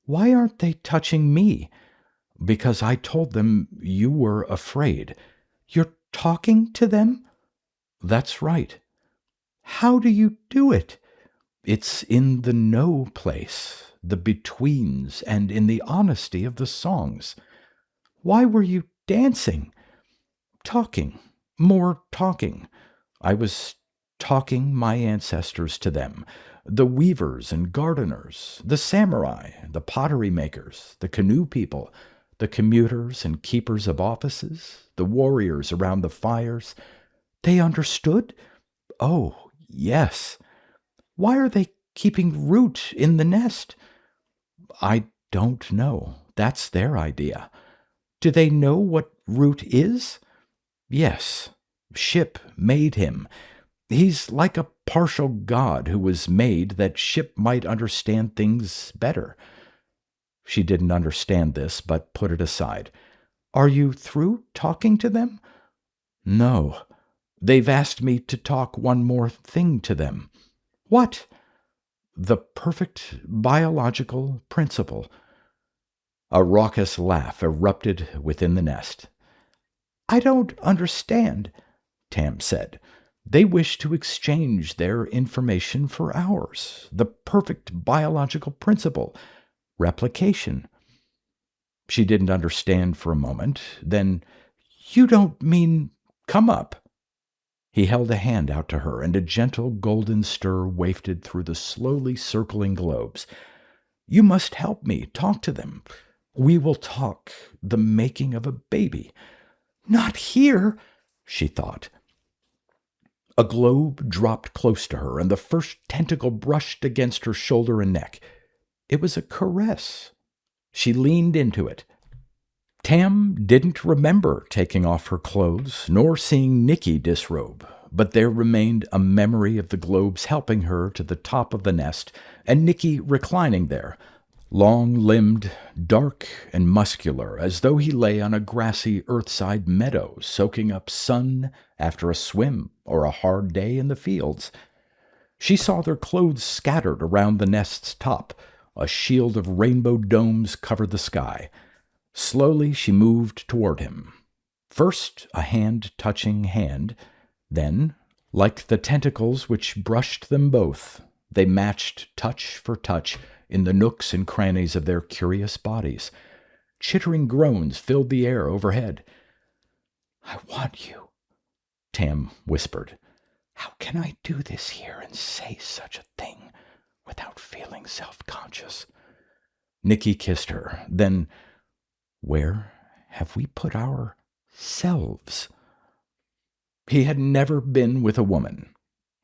Speaker 2: "Why aren't they touching me?"
Speaker 1: "Because I told them you were afraid."
Speaker 2: "You're talking to them?"
Speaker 1: "That's right."
Speaker 2: "How do you do it?"
Speaker 1: "It's in the no place, the betweens, and in the honesty of the songs."
Speaker 2: "Why were you dancing?"
Speaker 1: "Talking. More talking. I was talking my ancestors to them, the weavers and gardeners, the samurai, the pottery makers, the canoe people, the commuters and keepers of offices, the warriors around the fires."
Speaker 2: "They understood?"
Speaker 1: "Oh, yes."
Speaker 2: "Why are they keeping Root in the nest?"
Speaker 1: "I don't know. That's their idea."
Speaker 2: "Do they know what Root is?"
Speaker 1: "Yes. Ship made him. He's like a partial god who was made that Ship might understand things better." She didn't understand this, but put it aside.
Speaker 2: "Are you through talking to them?"
Speaker 1: "No. They've asked me to talk one more thing to them."
Speaker 2: "What?"
Speaker 1: "The perfect biological principle." A raucous laugh erupted within the nest.
Speaker 2: "I don't understand,"
Speaker 1: Tam said. "They wish to exchange their information for ours. The perfect biological principle. Replication." She didn't understand for a moment. Then,
Speaker 2: "You don't mean—"
Speaker 1: "Come up." He held a hand out to her, and a gentle golden stir wafted through the slowly circling globes. "You must help me talk to them. We will talk the making of a baby."
Speaker 2: "Not here,"
Speaker 1: she thought. A globe dropped close to her, and the first tentacle brushed against her shoulder and neck. It was a caress. She leaned into it. Tam didn't remember taking off her clothes, nor seeing Nikki disrobe, but there remained a memory of the globes helping her to the top of the nest, and Nikki reclining there, long-limbed, dark and muscular, as though he lay on a grassy earthside meadow, soaking up sun after a swim or a hard day in the fields. She saw their clothes scattered around the nest's top. A shield of rainbow domes covered the sky. Slowly she moved toward him. First a hand touching hand, then, like the tentacles which brushed them both, they matched touch for touch in the nooks and crannies of their curious bodies. Chittering groans filled the air overhead.
Speaker 2: "I want you,"
Speaker 1: Tam whispered.
Speaker 2: "How can I do this here and say such a thing without feeling self-conscious?"
Speaker 1: Nikki kissed her. Then, "Where have we put our selves?" He had never been with a woman.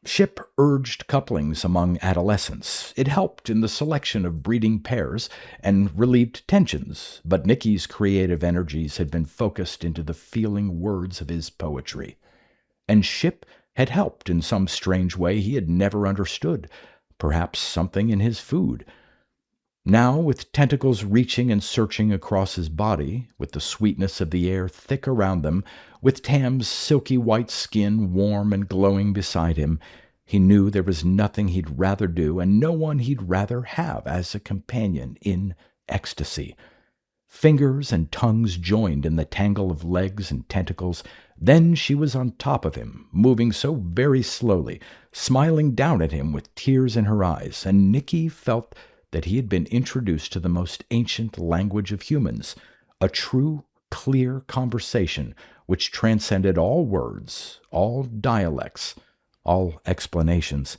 Speaker 1: Ship urged couplings among adolescents. It helped in the selection of breeding pairs and relieved tensions, but Nikki's creative energies had been focused into the feeling words of his poetry. And Ship had helped in some strange way he had never understood, perhaps something in his food. Now, with tentacles reaching and searching across his body, with the sweetness of the air thick around them, with Tam's silky white skin warm and glowing beside him, he knew there was nothing he'd rather do and no one he'd rather have as a companion in ecstasy. Fingers and tongues joined in the tangle of legs and tentacles. Then she was on top of him, moving so very slowly, smiling down at him with tears in her eyes, and Nikki felt that he had been introduced to the most ancient language of humans, a true, clear conversation which transcended all words, all dialects, all explanations.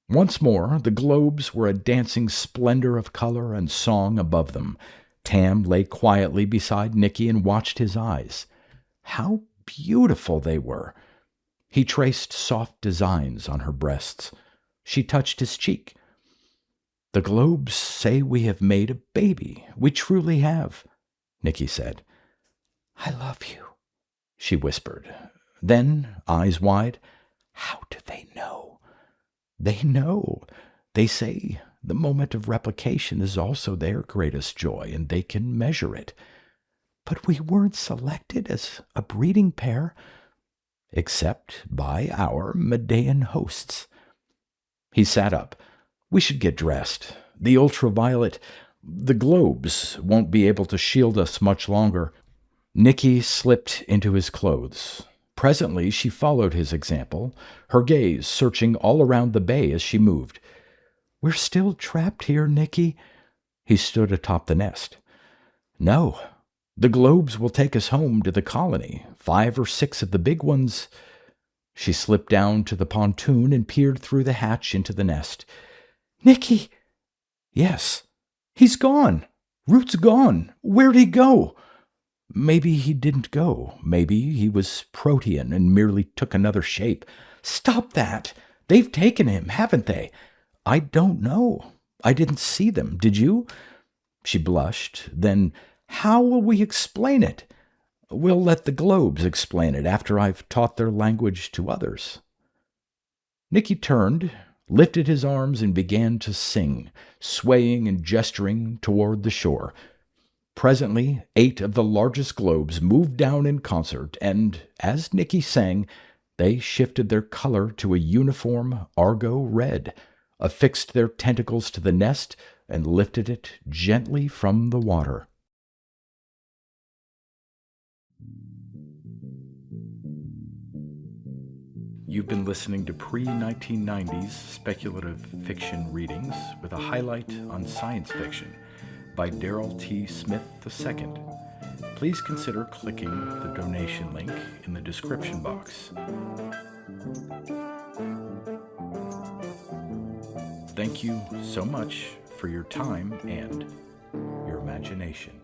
Speaker 1: Once more, the globes were a dancing splendor of color and song above them. Tam lay quietly beside Nikki and watched his eyes. How beautiful they were! He traced soft designs on her breasts. She touched his cheek. "The globes say we have made a baby. We truly have," Nikki said. "I love you," she whispered. Then, eyes wide, "How do they know?" "They know. They say the moment of replication is also their greatest joy, and they can measure it. But we weren't selected as a breeding pair, except by our Medean hosts." He sat up. "We should get dressed. The ultraviolet, the globes won't be able to shield us much longer." Nikki slipped into his clothes. Presently she followed his example, her gaze searching all around the bay as she moved. "We're still trapped here, Nikki." He stood atop the nest. "No. The globes will take us home to the colony. 5 or 6 of the big ones." She slipped down to the pontoon and peered through the hatch into the nest. "Nikki!" "Yes." "He's gone. Root's gone. Where'd he go?" "Maybe he didn't go. Maybe he was protean and merely took another shape." "Stop that! They've taken him, haven't they?" "I don't know. I didn't see them. Did you?" She blushed. Then, "How will we explain it?" "We'll let the globes explain it after I've taught their language to others." Nikki turned, lifted his arms, and began to sing, swaying and gesturing toward the shore. Presently, 8 of the largest globes moved down in concert, and, as Nikki sang, they shifted their color to a uniform Argo red, affixed their tentacles to the nest, and lifted it gently from the water. You've been listening to pre-1990s speculative fiction readings with a highlight on science fiction by Darrell T. Smith II. Please consider clicking the donation link in the description box. Thank you so much for your time and your imagination.